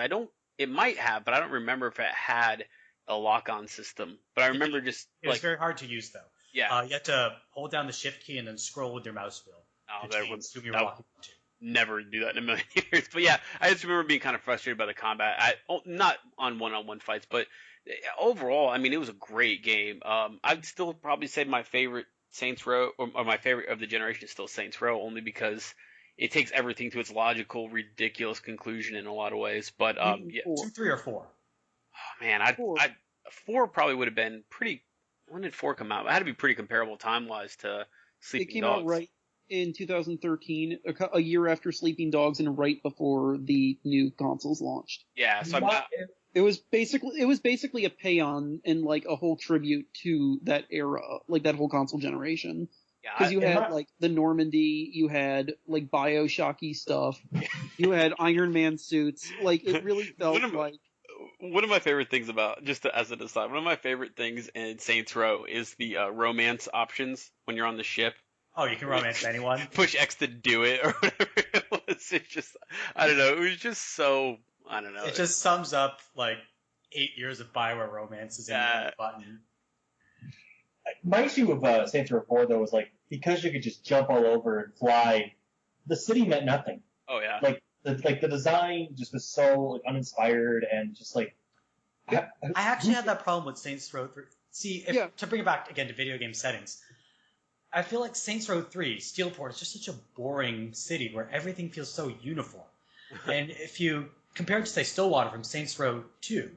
S5: it might have, but I don't remember if it had a lock-on system. But I remember it was
S1: very hard to use, though.
S5: Yeah.
S1: You had to hold down the shift key and then scroll with your mouse wheel.
S5: Oh, never do that in a million years. But yeah, I just remember being kind of frustrated by the combat. Not on one-on-one fights, but overall, I mean, it was a great game. I'd still probably say my favorite Saints Row, or my favorite of the generation is still Saints Row, only because it takes everything to its logical, ridiculous conclusion in a lot of ways. But yeah,
S1: 2, 3, or 4.
S5: Oh, man,
S4: Four.
S5: 4 probably would have been pretty. When did 4 come out? It had to be pretty comparable time-wise to Sleeping
S4: It came
S5: Dogs.
S4: out right in 2013, a year after Sleeping Dogs, and right before the new consoles launched.
S5: Yeah, so
S4: It was basically a paean and like a whole tribute to that era, like that whole console generation. Because you had like the Normandy, you had like Bioshocky stuff, you had Iron Man suits. Like it really felt like.
S5: One of my favorite things about, as an aside, one of my favorite things in Saints Row is the romance options when you're on the ship.
S1: Oh, you can romance anyone.
S5: Push X to do it, or whatever it was. It just, I don't know. It was just so, I don't know.
S1: It just sums up like 8 years of Bioware romances in one button.
S6: My issue with Saints Row 4 though was like because you could just jump all over and fly, the city meant nothing.
S5: Oh yeah.
S6: Like the design just was so like uninspired and just like.
S1: I actually had that problem with Saints Row 3. See, to bring it back again to video game settings, I feel like Saints Row 3, Steelport, is just such a boring city where everything feels so uniform. And if you compare it to, say, Stillwater from Saints Row 2,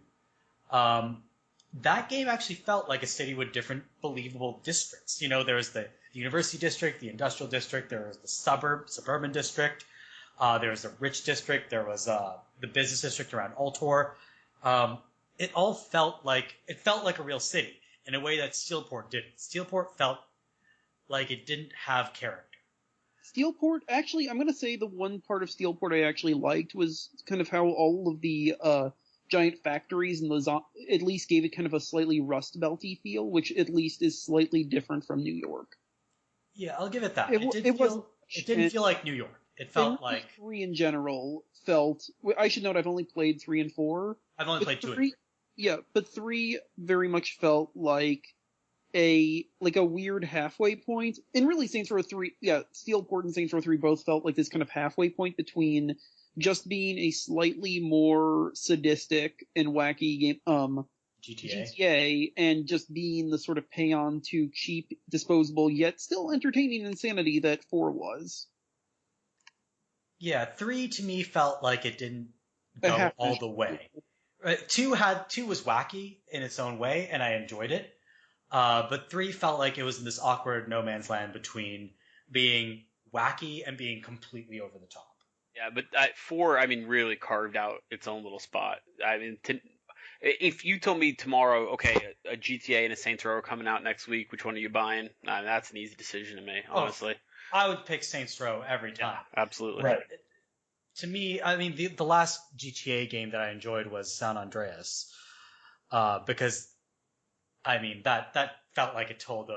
S1: that game actually felt like a city with different believable districts. You know, there was the University District, the Industrial District, there was the Suburban District, there was the Rich District, there was the Business District around Altor. It all felt like a real city in a way that Steelport didn't. Steelport felt like it didn't have character.
S4: Steelport, actually, I'm going to say the one part of Steelport I actually liked was kind of how all of the giant factories and those at least gave it kind of a slightly Rust Belty feel, which at least is slightly different from New York.
S1: Yeah, I'll give it that. It didn't feel like New York. It felt like
S4: 3 in general felt. I should note I've only played 3 and 4.
S1: I've only played 2 and 3.
S4: Yeah, but 3 very much felt like a weird halfway point. And really Saints Row 3, Steelport and Saints Row 3 both felt like this kind of halfway point between
S1: just being a slightly more sadistic and wacky game, GTA, and just being the sort of paean to cheap, disposable, yet still entertaining insanity that 4 was.
S3: Yeah, 3 to me felt like it didn't go all the way. 2 was wacky in its own way, and I enjoyed it. But 3 felt like it was in this awkward no man's land between being wacky and being completely over the top.
S5: Yeah, but 4, I mean, really carved out its own little spot. I mean, if you told me tomorrow, okay, a GTA and a Saints Row are coming out next week, which one are you buying? That's an easy decision to me, honestly.
S3: I would pick Saints Row every time.
S5: Yeah, absolutely.
S3: Right. To me, I mean, the last GTA game that I enjoyed was San Andreas, because, I mean, that felt like it told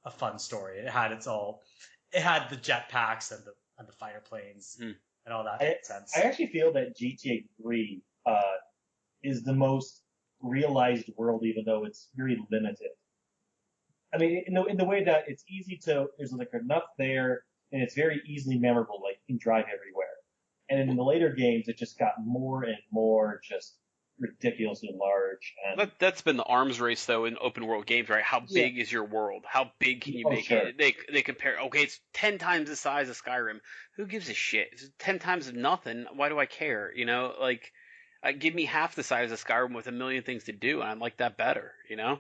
S3: a fun story. It had the jetpacks and the fighter planes and all that nonsense.
S6: I actually feel that GTA 3 is the most realized world, even though it's very limited. I mean, in the way that it's easy there's like enough there, and it's very easily memorable, like you can drive everywhere. And in the later games, it just got more and more just ridiculously large. And
S5: that's been the arms race, though, in open world games, right? How big is your world? How big can you make it? They compare, okay, it's 10 times the size of Skyrim. Who gives a shit? It's 10 times of nothing. Why do I care? You know, like, give me half the size of Skyrim with a million things to do, and I like that better, you know?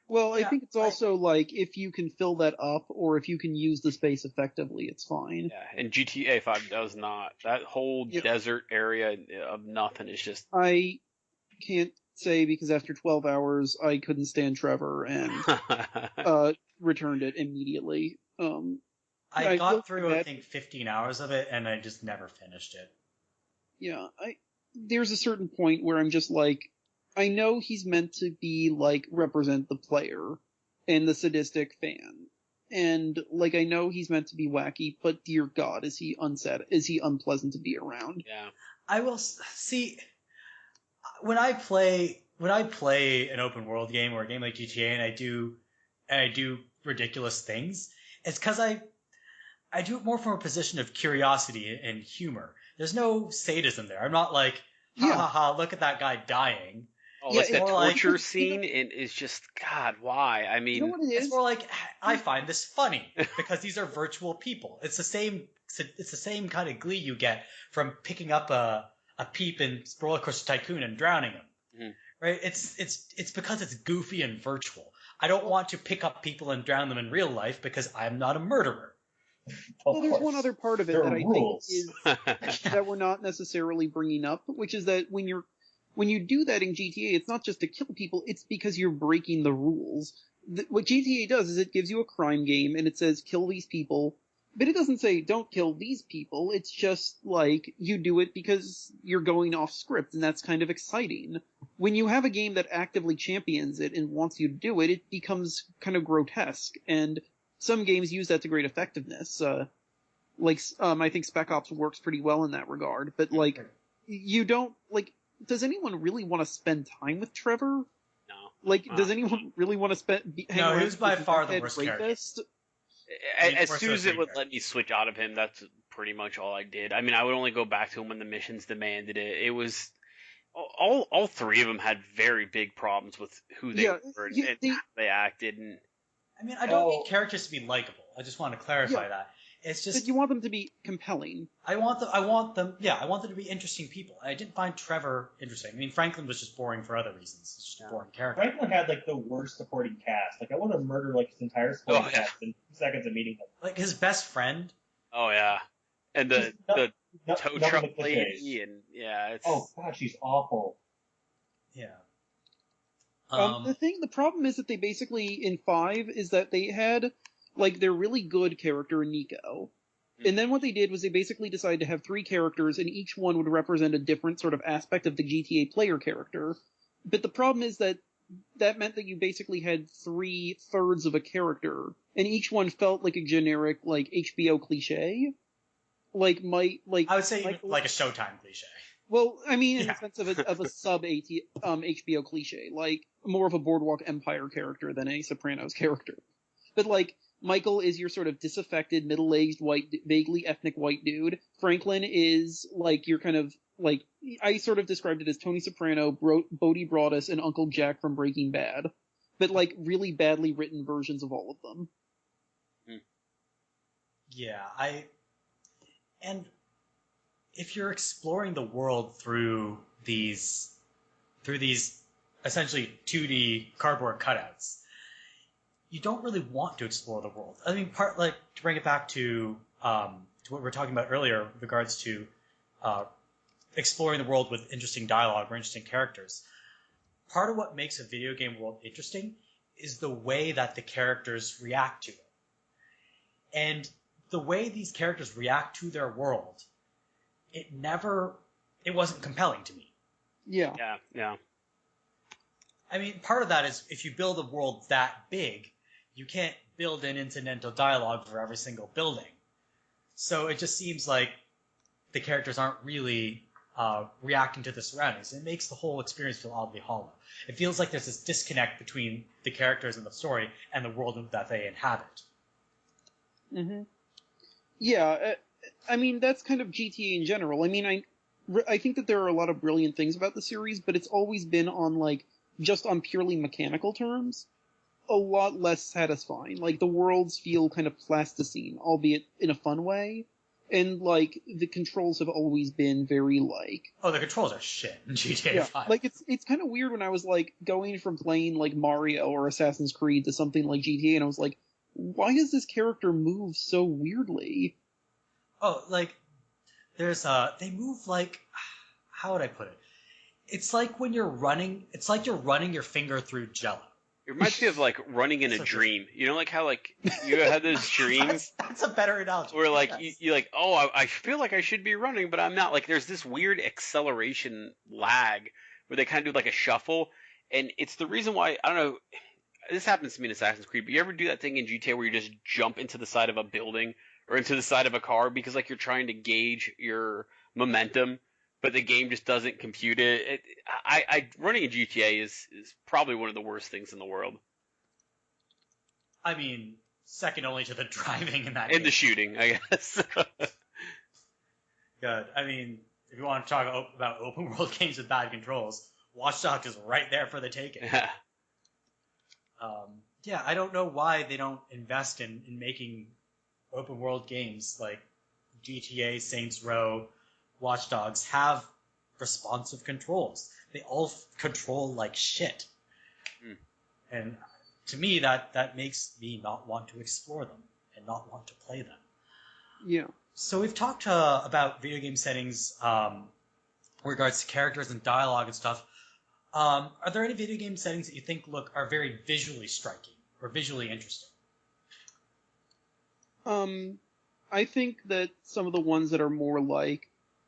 S4: Well, I think it's also like if you can fill that up or if you can use the space effectively, it's fine.
S5: Yeah, and GTA 5 does not. That whole desert area of nothing is just...
S4: I can't say because after 12 hours I couldn't stand Trevor and returned it immediately.
S3: I got through, I think, 15 hours of it and I just never finished it.
S4: Yeah, there's a certain point where I'm just like, I know he's meant to be, like, represent the player and the sadistic fan. And, like, I know he's meant to be wacky, but dear God, is he unpleasant to be around?
S5: Yeah.
S3: I will see, when I play an open world game or a game like GTA and I do ridiculous things, it's because I
S1: I do it more from a position of curiosity and humor. There's no sadism there. I'm not like, ha
S4: Yeah.
S1: ha ha, look at that guy dying.
S5: Oh,
S4: Yeah,
S5: like that
S1: more like-
S5: torture scene is just, God, why? I
S4: You know
S5: mean,
S4: what it
S1: It's
S4: is?
S1: more like, I find this funny because these are virtual people. It's the same kind of glee you get from picking up a peep in Roller Coaster Tycoon and drowning him.
S5: Mhm.
S1: Right? It's because it's goofy and virtual. I don't want to pick up people and drown them in real life because I'm not a murderer.
S4: Well, there's one other part of it
S6: There
S4: that
S6: are
S4: I
S6: rules.
S4: think is that we're not necessarily bringing up, which is that when you do that in GTA, it's not just to kill people, it's because you're breaking the rules. What GTA does is it gives you a crime game and it says kill these people, but it doesn't say don't kill these people. It's just like you do it because you're going off script, and that's kind of exciting. When you have a game that actively champions it and wants you to do it, it becomes kind of grotesque, and some games use that to great effectiveness. I think Spec Ops works pretty well in that regard, but like, you don't, like, does anyone really want to spend time with Trevor?
S5: no.
S4: Like, does anyone really want to hang
S1: No,
S4: around
S1: he was by
S4: with
S1: far the
S4: Crackhead
S1: worst character.
S4: rapist?
S5: As
S1: More
S5: soon
S1: so
S5: as it would
S1: Freaker.
S5: let me switch out of him, that's pretty much all I did. I mean, I would only go back to him when the missions demanded it. It was all three of them had very big problems with who they
S4: Yeah,
S5: were and
S4: yeah,
S5: how they acted. And
S1: I mean, I don't need characters to be likable. I just want to clarify
S4: Yeah.
S1: that. It's
S4: But
S1: just
S4: you want them to be compelling.
S1: I want them to be interesting people. I didn't find Trevor interesting. I mean, Franklin was just boring for other reasons. It's just a boring character.
S6: Franklin had like the worst supporting cast. Like I want to murder like his entire supporting
S5: Oh, yeah.
S6: cast in 2 seconds of meeting him.
S1: Like his best friend.
S5: oh yeah, and the tow
S6: Nothing
S5: truck
S6: but cliches.
S5: lady, and yeah, it's
S6: Oh god, she's awful.
S1: Yeah.
S4: The problem is that they basically, in 5, is that they had, like, their really good character in Nico. And then what they did was they basically decided to have 3 characters, and each one would represent a different sort of aspect of the GTA player character. But the problem is that meant that you basically had 3/3 of a character, and each one felt like a generic, like, HBO cliche. I
S1: I would say
S4: Michael-
S1: like a Showtime cliche.
S4: Well, I mean, in
S1: Yeah.
S4: the sense of a sub HBO cliche, like more of a Boardwalk Empire character than a Sopranos character. But like, Michael is your sort of disaffected, middle-aged, white, vaguely ethnic white dude. Franklin is like your kind of like, I sort of described it as Tony Soprano, Bodie Broadus, and Uncle Jack from Breaking Bad, but like really badly written versions of all of them.
S1: Yeah, and if you're exploring the world through these essentially 2D cardboard cutouts, you don't really want to explore the world. I mean, to bring it back to what we were talking about earlier with regards to exploring the world with interesting dialogue or interesting characters. Part of what makes a video game world interesting is the way that the characters react to it. And the way these characters react to their world, it wasn't compelling to me.
S4: Yeah.
S5: yeah.
S1: I mean, part of that is if you build a world that big, you can't build in incidental dialogue for every single building. So it just seems like the characters aren't really reacting to the surroundings. It makes the whole experience feel oddly hollow. It feels like there's this disconnect between the characters in the story and the world that they inhabit.
S4: Mm-hmm. Yeah, I mean, that's kind of GTA in general. I mean, I think that there are a lot of brilliant things about the series, but it's always been on, like, just on purely mechanical terms, a lot less satisfying. Like, the worlds feel kind of plasticine, albeit in a fun way, and, like, the controls have always been very, like...
S1: Oh, the controls are shit in GTA 5.
S4: Like, it's kind of weird when I was, like, going from playing, like, Mario or Assassin's Creed to something like GTA, and I was like, why does this character move so weirdly?
S1: Oh, like, they move like, how would I put it? It's like when you're running your finger through Jello.
S5: It reminds me of like running in a dream. You know, like how like you have those dreams
S1: That's a better analogy.
S5: where like
S1: Yes.
S5: you're like, oh, I feel like I should be running, but I'm not. Like there's this weird acceleration lag where they kind of do like a shuffle, and it's the reason why I don't know. This happens to me in Assassin's Creed, but you ever do that thing in GTA where you just jump into the side of a building or into the side of a car because like you're trying to gauge your momentum, but the game just doesn't compute it? Running in GTA is probably one of the worst things in the world.
S1: I mean, second only to the driving in that
S5: And
S1: game.
S5: the shooting, I guess.
S1: Good. I mean, if you want to talk about open world games with bad controls, Watch Dogs is right there for the taking.
S5: Yeah.
S1: Yeah, I don't know why they don't invest in making open world games like GTA, Saints Row, Watch Dogs have responsive controls. They all control like shit.
S5: Mm.
S1: And to me, that makes me not want to explore them and not want to play them.
S4: Yeah.
S1: So we've talked about video game settings in regards to characters and dialogue and stuff. Are there any video game settings that you think are very visually striking or visually interesting?
S4: I think that some of the ones that are more like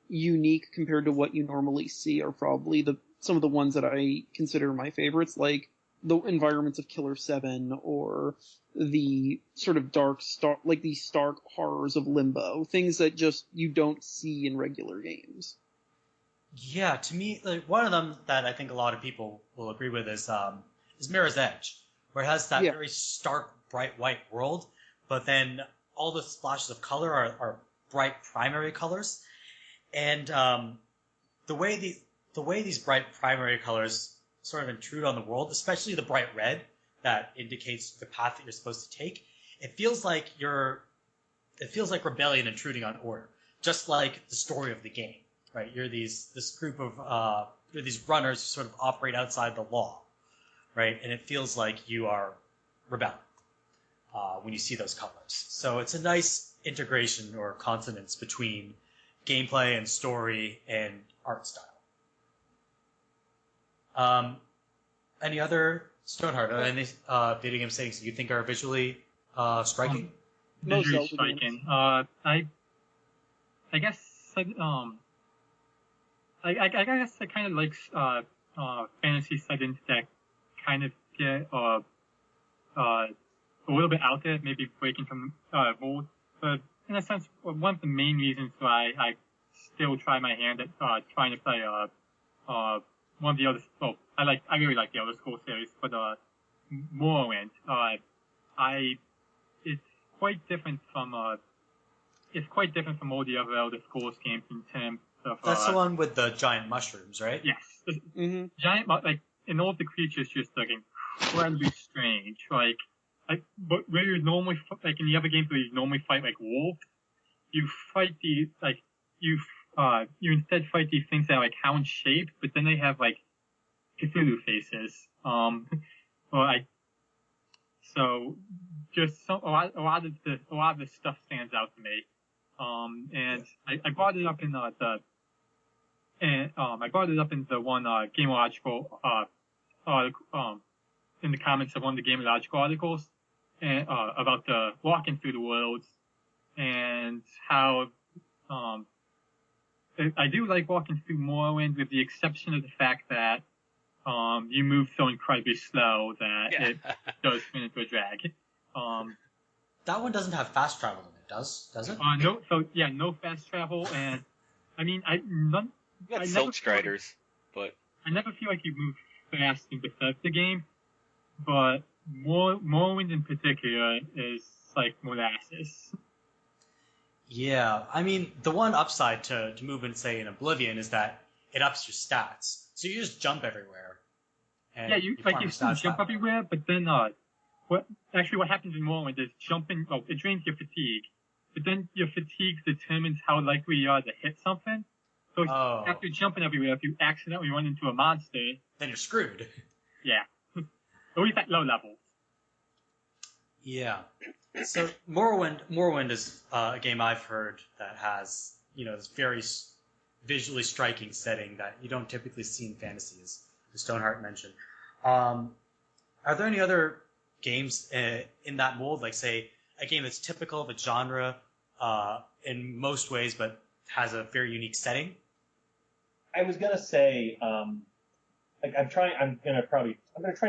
S4: unique compared to what you normally see are probably some of the ones that I consider my favorites, like the environments of Killer 7 or the sort of the stark horrors of Limbo, things that just you don't see in regular games.
S1: Yeah, to me, like, one of them that I think a lot of people will agree with is Mirror's Edge, where it has that very stark, bright white world, but then all the splashes of color are bright primary colors, and the way these bright primary colors sort of intrude on the world, especially the bright red that indicates the path that you're supposed to take, it feels like rebellion intruding on order, just like the story of the game. Right, you're this group of these runners who sort of operate outside the law, right? And it feels like you are rebelling when you see those colors. So it's a nice integration or consonance between gameplay and story and art style. Any other Stoneheart? Any video game settings that you think are visually striking?
S2: Visually striking. I guess. I guess I kind of like fantasy settings that kind of get a little bit out there, maybe breaking from mold. But in a sense, one of the main reasons why I still try my hand at trying to play one of the other. Well, I really like the Elder Scrolls series, but Morrowind. It's quite different from all the other Elder Scrolls games in terms.
S1: That's the one with the giant mushrooms, right?
S2: Yes.
S4: Mm-hmm.
S2: Giant, and all the creatures just incredibly strange. But where you normally, in the other games where you normally fight wolves, you fight you instead fight these things that are hound shaped, but then they have Cthulhu faces. So just a lot of the stuff stands out to me. And I brought it up in the one Gameological in the comments of one of the Gameological articles and about the walking through the worlds and how I do like walking through Morrowind with the exception of the fact that you move so incredibly slow that it does turn into a drag.
S1: That one doesn't have fast travel in it, does it?
S2: No. So yeah, no fast travel, and I mean,
S5: You got Silk Striders, but
S2: I never feel like you move fast in Bethesda game, but Morrowind in particular is like molasses.
S1: Yeah, I mean, the one upside to movement, say, in Oblivion is that it ups your stats. So you just jump everywhere. And
S2: Yeah, you still jump everywhere, but then what happens in Morrowind is jumping. Oh, it drains your fatigue, but then your fatigue determines how likely you are to hit something. So after jumping everywhere, if you accidentally run into a monster,
S1: then you're screwed.
S2: Yeah, at least at low levels.
S1: Yeah. So Morrowind is a game I've heard that has this very visually striking setting that you don't typically see in fantasy, as Stoneheart mentioned. Are there any other games in that mold, like say a game that's typical of a genre in most ways, but has a very unique setting?
S6: I was gonna say, I'm gonna try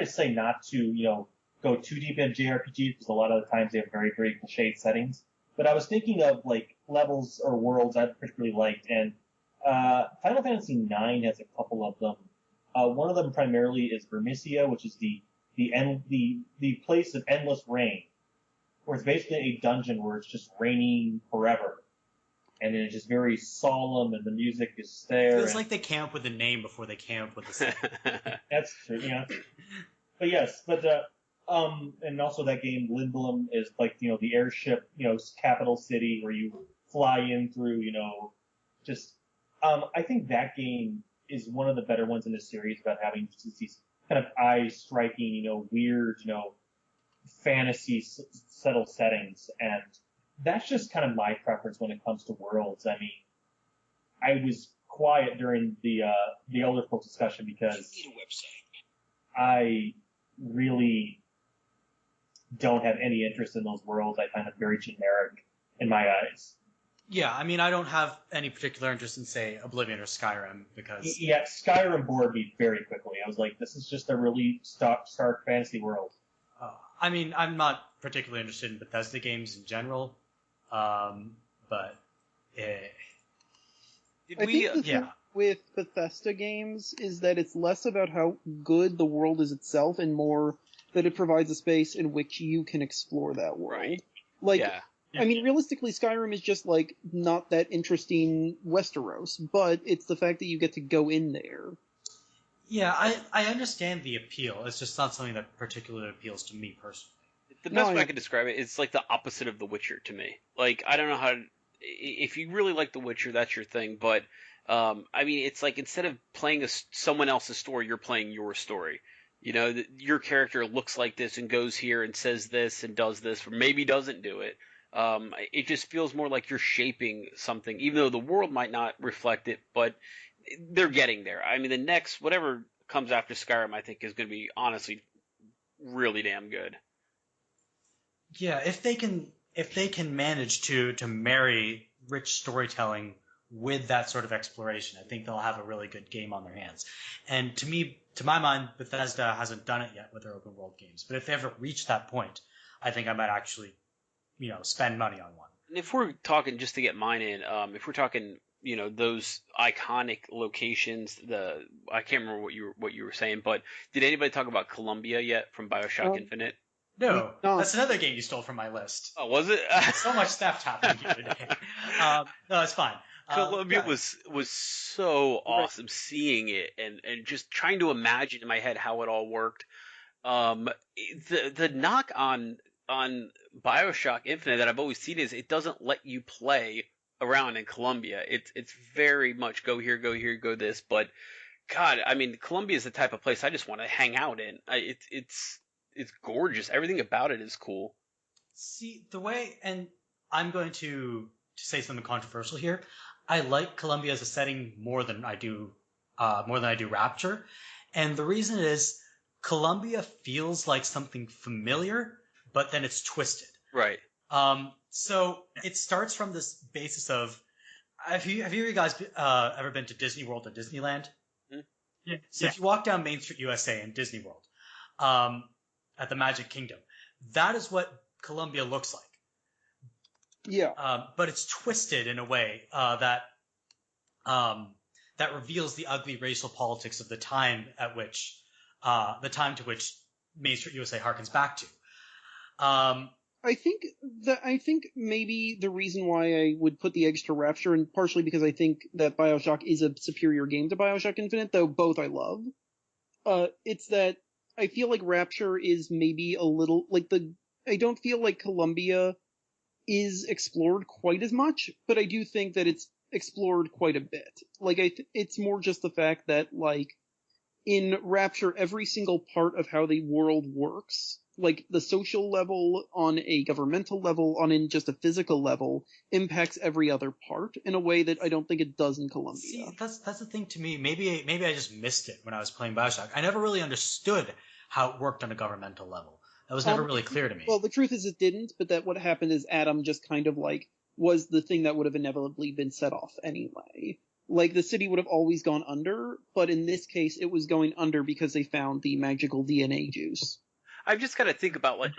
S6: to say not to, go too deep into JRPGs because a lot of the times they have very, very cliched settings. But I was thinking of levels or worlds I particularly liked, and Final Fantasy IX has a couple of them. One of them primarily is Vermisia, which is the place of endless rain, where it's basically a dungeon where it's just raining forever. And then it's just very solemn, and the music is there.
S1: It feels like they came up with a name before they came up with the setting.
S6: That's true, yeah. But yes, and also that game, Lindblom, is like, the airship, capital city where you fly in through, I think that game is one of the better ones in the series about having just these kind of eye-striking, weird, fantasy settled settings, and that's just kind of my preference when it comes to worlds. I mean, I was quiet during the Elder Scrolls discussion because I really don't have any interest in those worlds. I find them very generic in my eyes.
S1: Yeah, I mean, I don't have any particular interest in, say, Oblivion or Skyrim, because...
S6: Yeah, Skyrim bored me very quickly. I was like, this is just a really stark fantasy world.
S1: I mean, I'm not particularly interested in Bethesda games in general, but...
S4: I think the thing with Bethesda games is that it's less about how good the world is itself and more that it provides a space in which you can explore that world.
S5: Right.
S4: Like,
S5: Yeah.
S4: I mean, realistically, Skyrim is just, like, not that interesting Westeros, but it's the fact that you get to go in there.
S1: Yeah, I understand the appeal. It's just not something that particularly appeals to me personally.
S5: The best way I could describe it is like the opposite of The Witcher to me. Like, I don't know how to... If you really like The Witcher, that's your thing, but... I mean, it's like instead of playing someone else's story, you're playing your story. Your character looks like this and goes here and says this and does this, or maybe doesn't do it. It just feels more like you're shaping something, even though the world might not reflect it, but they're getting there. I mean, the next, whatever comes after Skyrim, I think is going to be, honestly, really damn good.
S1: Yeah, if they can manage to marry rich storytelling with that sort of exploration, I think they'll have a really good game on their hands. And to my mind, Bethesda hasn't done it yet with their open world games. But if they ever reach that point, I think I might actually, spend money on one.
S5: And if we're talking, just to get mine in, if we're talking, those iconic locations, I can't remember what you were saying, but did anybody talk about Columbia yet from BioShock Infinite?
S1: No, that's another game you stole from my list.
S5: Oh, was it?
S1: So much theft happening here today. No, it's fine.
S5: Columbia was so awesome seeing it and just trying to imagine in my head how it all worked. The knock on BioShock Infinite that I've always seen is it doesn't let you play around in Columbia. It's very much go here, go this. But God, I mean, Columbia is the type of place I just want to hang out in. It's gorgeous. Everything about it is cool.
S1: See, and I'm going to say something controversial here. I like Columbia as a setting more than I do Rapture, and the reason is Columbia feels like something familiar, but then it's twisted.
S5: Right.
S1: So it starts from this basis of have you guys ever been to Disney World or Disneyland?
S2: Yeah.
S1: So if you walk down Main Street USA in Disney World, at the Magic Kingdom, that is what Columbia looks like.
S4: Yeah.
S1: But it's twisted in a way that reveals the ugly racial politics of the time to which Main Street USA harkens back to.
S4: I think maybe the reason why I would put the eggs to Rapture, and partially because I think that BioShock is a superior game to BioShock Infinite, though both I love, it's that I feel like Rapture is maybe a little I don't feel like Columbia is explored quite as much, but I do think that it's explored quite a bit. It's more just the fact that, in Rapture, every single part of how the world works, the social level, on a governmental level, in just a physical level, impacts every other part in a way that I don't think it does in Columbia.
S1: See, that's the thing to me. Maybe I just missed it when I was playing BioShock. I never really understood how it worked on a governmental level. That was never really clear to me.
S4: Well, the truth is it didn't, but that what happened is Adam just kind of was the thing that would have inevitably been set off anyway. The city would have always gone under, but in this case it was going under because they found the magical DNA juice.
S5: I've just got to think about what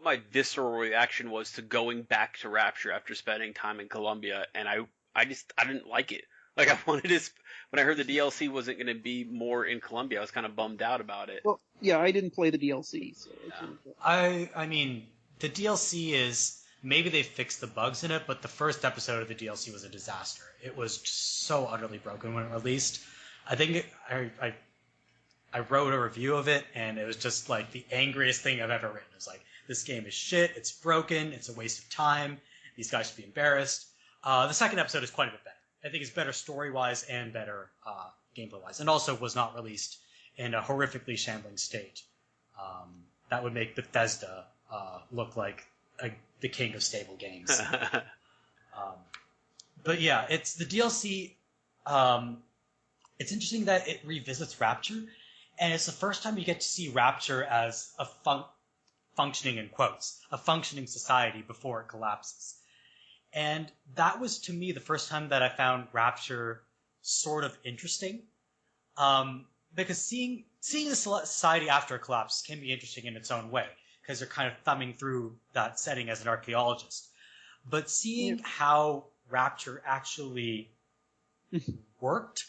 S5: my visceral reaction was to going back to Rapture after spending time in Columbia, and I didn't like it. I wanted to. When I heard the DLC wasn't going to be more in Columbia, I was kind of bummed out about it.
S4: Well, yeah, I didn't play the DLC. So
S1: I mean, the DLC is maybe they fixed the bugs in it, but the first episode of the DLC was a disaster. It was just so utterly broken when it released. I think I wrote a review of it, and it was just like the angriest thing I've ever written. It was like, this game is shit, it's broken, it's a waste of time, these guys should be embarrassed. The second episode is quite a bit better. I think it's better story-wise and better gameplay-wise, and also was not released in a horrifically shambling state. That would make Bethesda look like the king of stable games. But yeah, it's the DLC. It's interesting that it revisits Rapture, and it's the first time you get to see Rapture as a functioning, in quotes, a functioning society before it collapses. And that was, to me, the first time that I found Rapture sort of interesting. Because seeing the society after a collapse can be interesting in its own way, because they're kind of thumbing through that setting as an archaeologist. But seeing how Rapture actually worked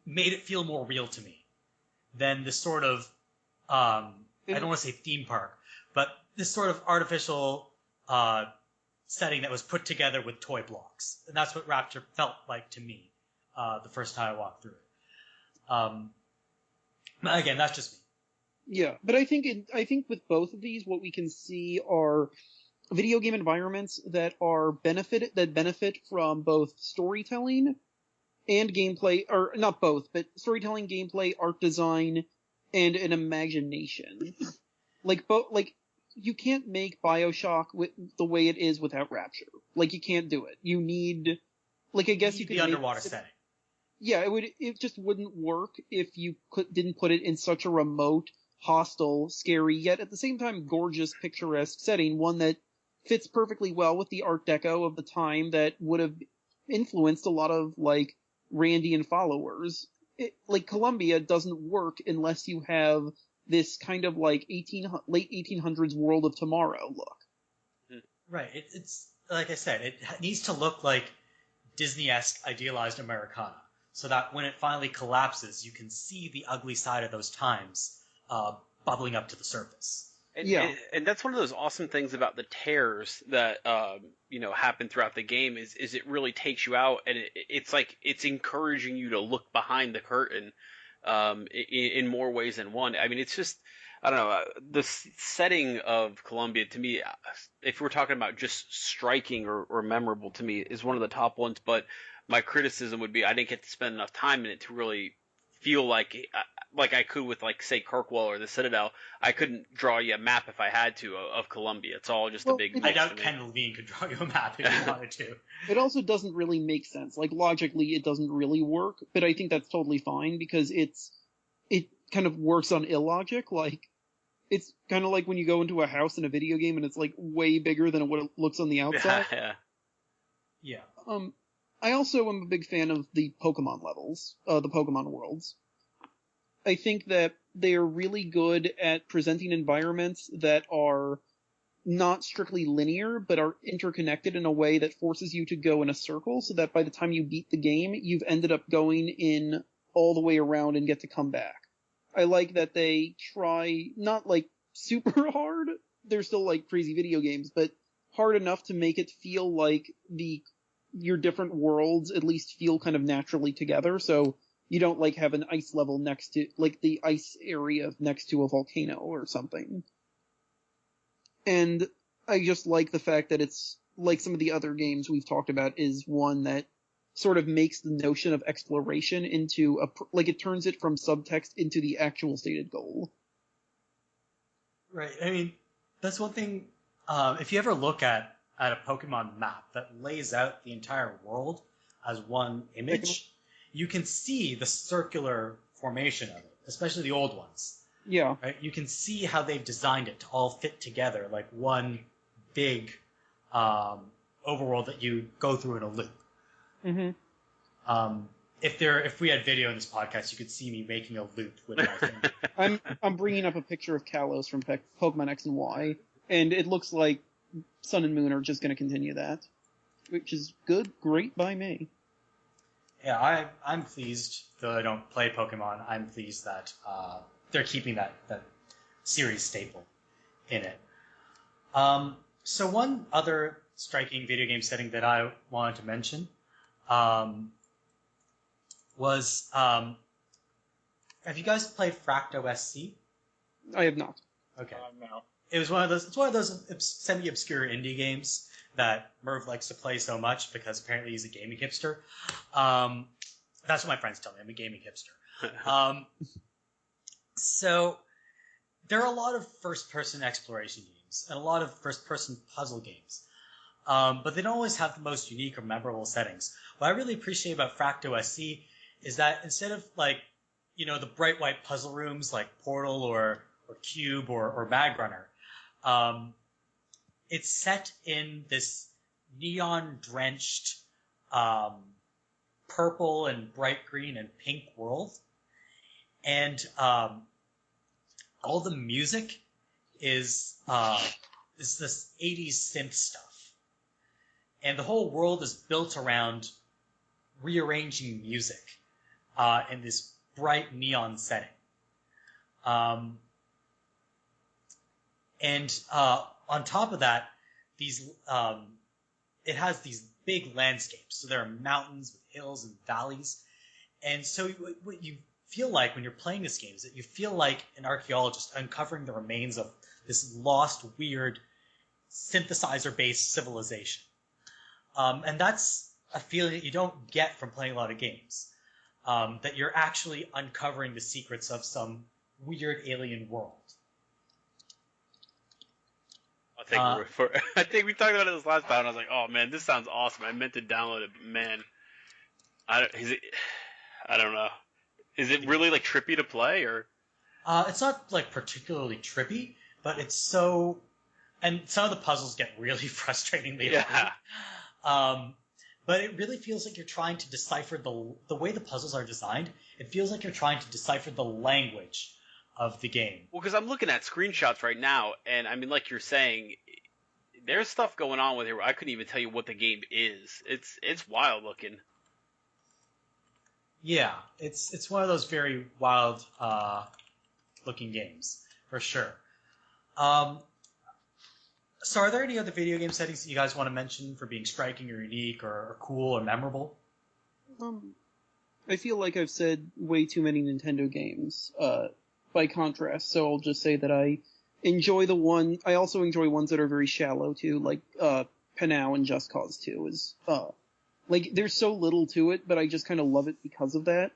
S1: made it feel more real to me than this sort of, I don't want to say theme park, but this sort of artificial setting that was put together with toy blocks. And that's what Rapture felt like to me the first time I walked through it. Again, that's just me.
S4: Yeah, but I think with both of these, what we can see are video game environments that benefit from both storytelling and gameplay, or not both, but storytelling, gameplay, art design, and an imagination. Like you can't make BioShock the way it is without Rapture. Like, you can't do it. You need, like, I guess you could
S1: the underwater setting.
S4: Yeah, it just wouldn't work if you didn't put it in such a remote, hostile, scary, yet at the same time gorgeous, picturesque setting, one that fits perfectly well with the Art Deco of the time that would have influenced a lot of, like, Randian followers. Like, Columbia doesn't work unless you have this kind of, like, late 1800s World of Tomorrow look.
S1: Right. It's like I said, it needs to look like Disney-esque idealized Americana, so that when it finally collapses, you can see the ugly side of those times bubbling up to the surface.
S5: And that's one of those awesome things about the tears that happen throughout the game is it really takes you out, and it's like it's encouraging you to look behind the curtain in more ways than one. I mean, it's just, I don't know, the setting of Columbia, to me, if we're talking about just striking or memorable, to me, is one of the top ones. But my criticism would be I didn't get to spend enough time in it to really feel like I could with, like, say, Kirkwall or the Citadel. I couldn't draw you a map if I had to of Columbia. It's all just a big mix.
S1: I doubt Ken Levine could draw you a map if he wanted to.
S4: It also doesn't really make sense. Like, logically, it doesn't really work, but I think that's totally fine because it kind of works on illogic. Like, it's kind of like when you go into a house in a video game and it's, like, way bigger than what it looks on the outside.
S1: Yeah.
S4: I also am a big fan of the Pokemon levels, the Pokemon worlds. I think that they are really good at presenting environments that are not strictly linear, but are interconnected in a way that forces you to go in a circle, so that by the time you beat the game, you've ended up going in all the way around and get to come back. I like that they try, not like super hard, they're still like crazy video games, but hard enough to make it feel like your different worlds at least feel kind of naturally together, so you don't, like, have an ice level next to, like, the ice area next to a volcano or something. And I just like the fact that it's, like some of the other games we've talked about, is one that sort of makes the notion of exploration into it turns it from subtext into the actual stated goal.
S1: Right. I mean, that's one thing, if you ever look at a Pokemon map that lays out the entire world as one image, you can see the circular formation of it, especially the old ones.
S4: Yeah.
S1: Right? You can see how they've designed it to all fit together like one big overworld that you go through in a loop.
S4: Mm-hmm.
S1: If we had video in this podcast, you could see me making a loop with my finger.
S4: I'm bringing up a picture of Kalos from Pokemon X and Y, and it looks like Sun and Moon are just going to continue that, which is great by me.
S1: Yeah, I'm pleased, though I don't play Pokemon, I'm pleased that they're keeping that series staple in it. So one other striking video game setting that I wanted to mention was have you guys played Fracto SC?
S4: I have not.
S1: Okay.
S2: No.
S1: It's one of those semi-obscure indie games that Merve likes to play so much because apparently he's a gaming hipster. That's what my friends tell me. I'm a gaming hipster. So there are a lot of first-person exploration games and a lot of first-person puzzle games, but they don't always have the most unique or memorable settings. What I really appreciate about Fracto SC is that instead of the bright white puzzle rooms like Portal or Cube or Mag Runner, it's set in this neon-drenched purple and bright green and pink world, and all the music is this 80s synth stuff, and the whole world is built around rearranging music in this bright neon setting. And on top of that, it has these big landscapes. So there are mountains with hills and valleys. And so what you feel like when you're playing this game is that you feel like an archaeologist uncovering the remains of this lost, weird, synthesizer-based civilization. And that's a feeling that you don't get from playing a lot of games. That you're actually uncovering the secrets of some weird alien world.
S5: I think we talked about it this last time, and I was like, "Oh man, this sounds awesome." I meant to download it, but man, I don't know. Is it really like trippy to play, or?
S1: It's not like particularly trippy, but it's so, and some of the puzzles get really frustratingly hard. But it really feels like you're trying to decipher the way the puzzles are designed. It feels like you're trying to decipher the language of the game.
S5: Well, because I'm looking at screenshots right now, and I mean, like you're saying, there's stuff going on with it where I couldn't even tell you what the game is. It's wild looking.
S1: Yeah, it's one of those very wild looking games for sure. So are there any other video game settings that you guys want to mention for being striking or unique or cool or memorable?
S4: I feel like I've said way too many Nintendo games, by contrast, so I'll just say that I also enjoy ones that are very shallow too, like, Panau and Just Cause 2 is, there's so little to it, but I just kind of love it because of that.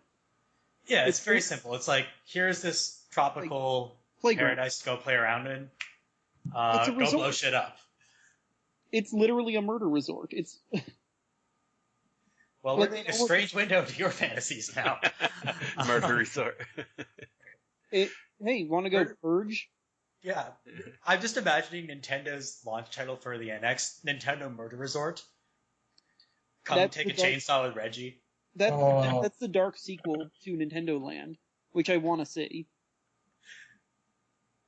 S1: Yeah, it's very simple. It's like, here's this tropical paradise to go play around in.
S4: It's a
S1: go
S4: resort.
S1: blow shit up.
S4: It's literally a murder resort.
S1: Well, we're getting a strange window to your fantasies now.
S5: Murder resort.
S4: Hey, want to go Purge?
S1: Yeah. I'm just imagining Nintendo's launch title for the NX, Nintendo Murder Resort. Take a chainsaw with Reggie.
S4: That's the dark sequel to Nintendo Land, which I want to see.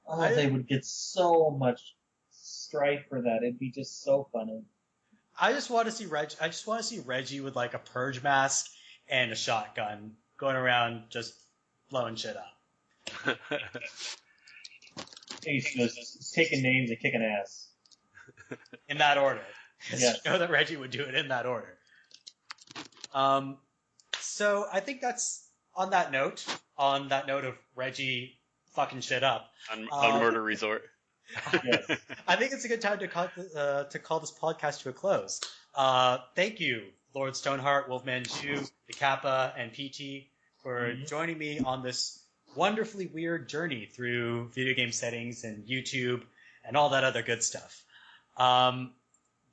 S6: They would get so much strife for that. It'd be just so funny.
S1: I just want to see Reggie with like a purge mask and a shotgun going around just blowing shit up.
S6: He's just taking names and kicking ass.
S1: In that order.
S6: Yes.
S1: You know that Reggie would do it in that order. So I think that's on that note of Reggie fucking shit up.
S5: On Murder Resort.
S6: Yes.
S1: I think it's a good time to call this podcast to a close. Thank you, Lord Stoneheart, Wolfman Jew, TheKappa, and PT for joining me on this wonderfully weird journey through video game settings and YouTube and all that other good stuff.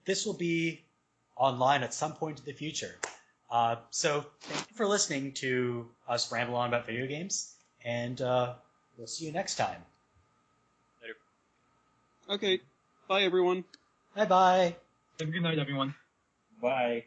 S1: This will be online at some point in the future. So thank you for listening to us ramble on about video games, and we'll see you next time.
S5: Later.
S4: Okay. Bye, everyone.
S1: Bye-bye.
S2: Have a good night, everyone.
S6: Bye.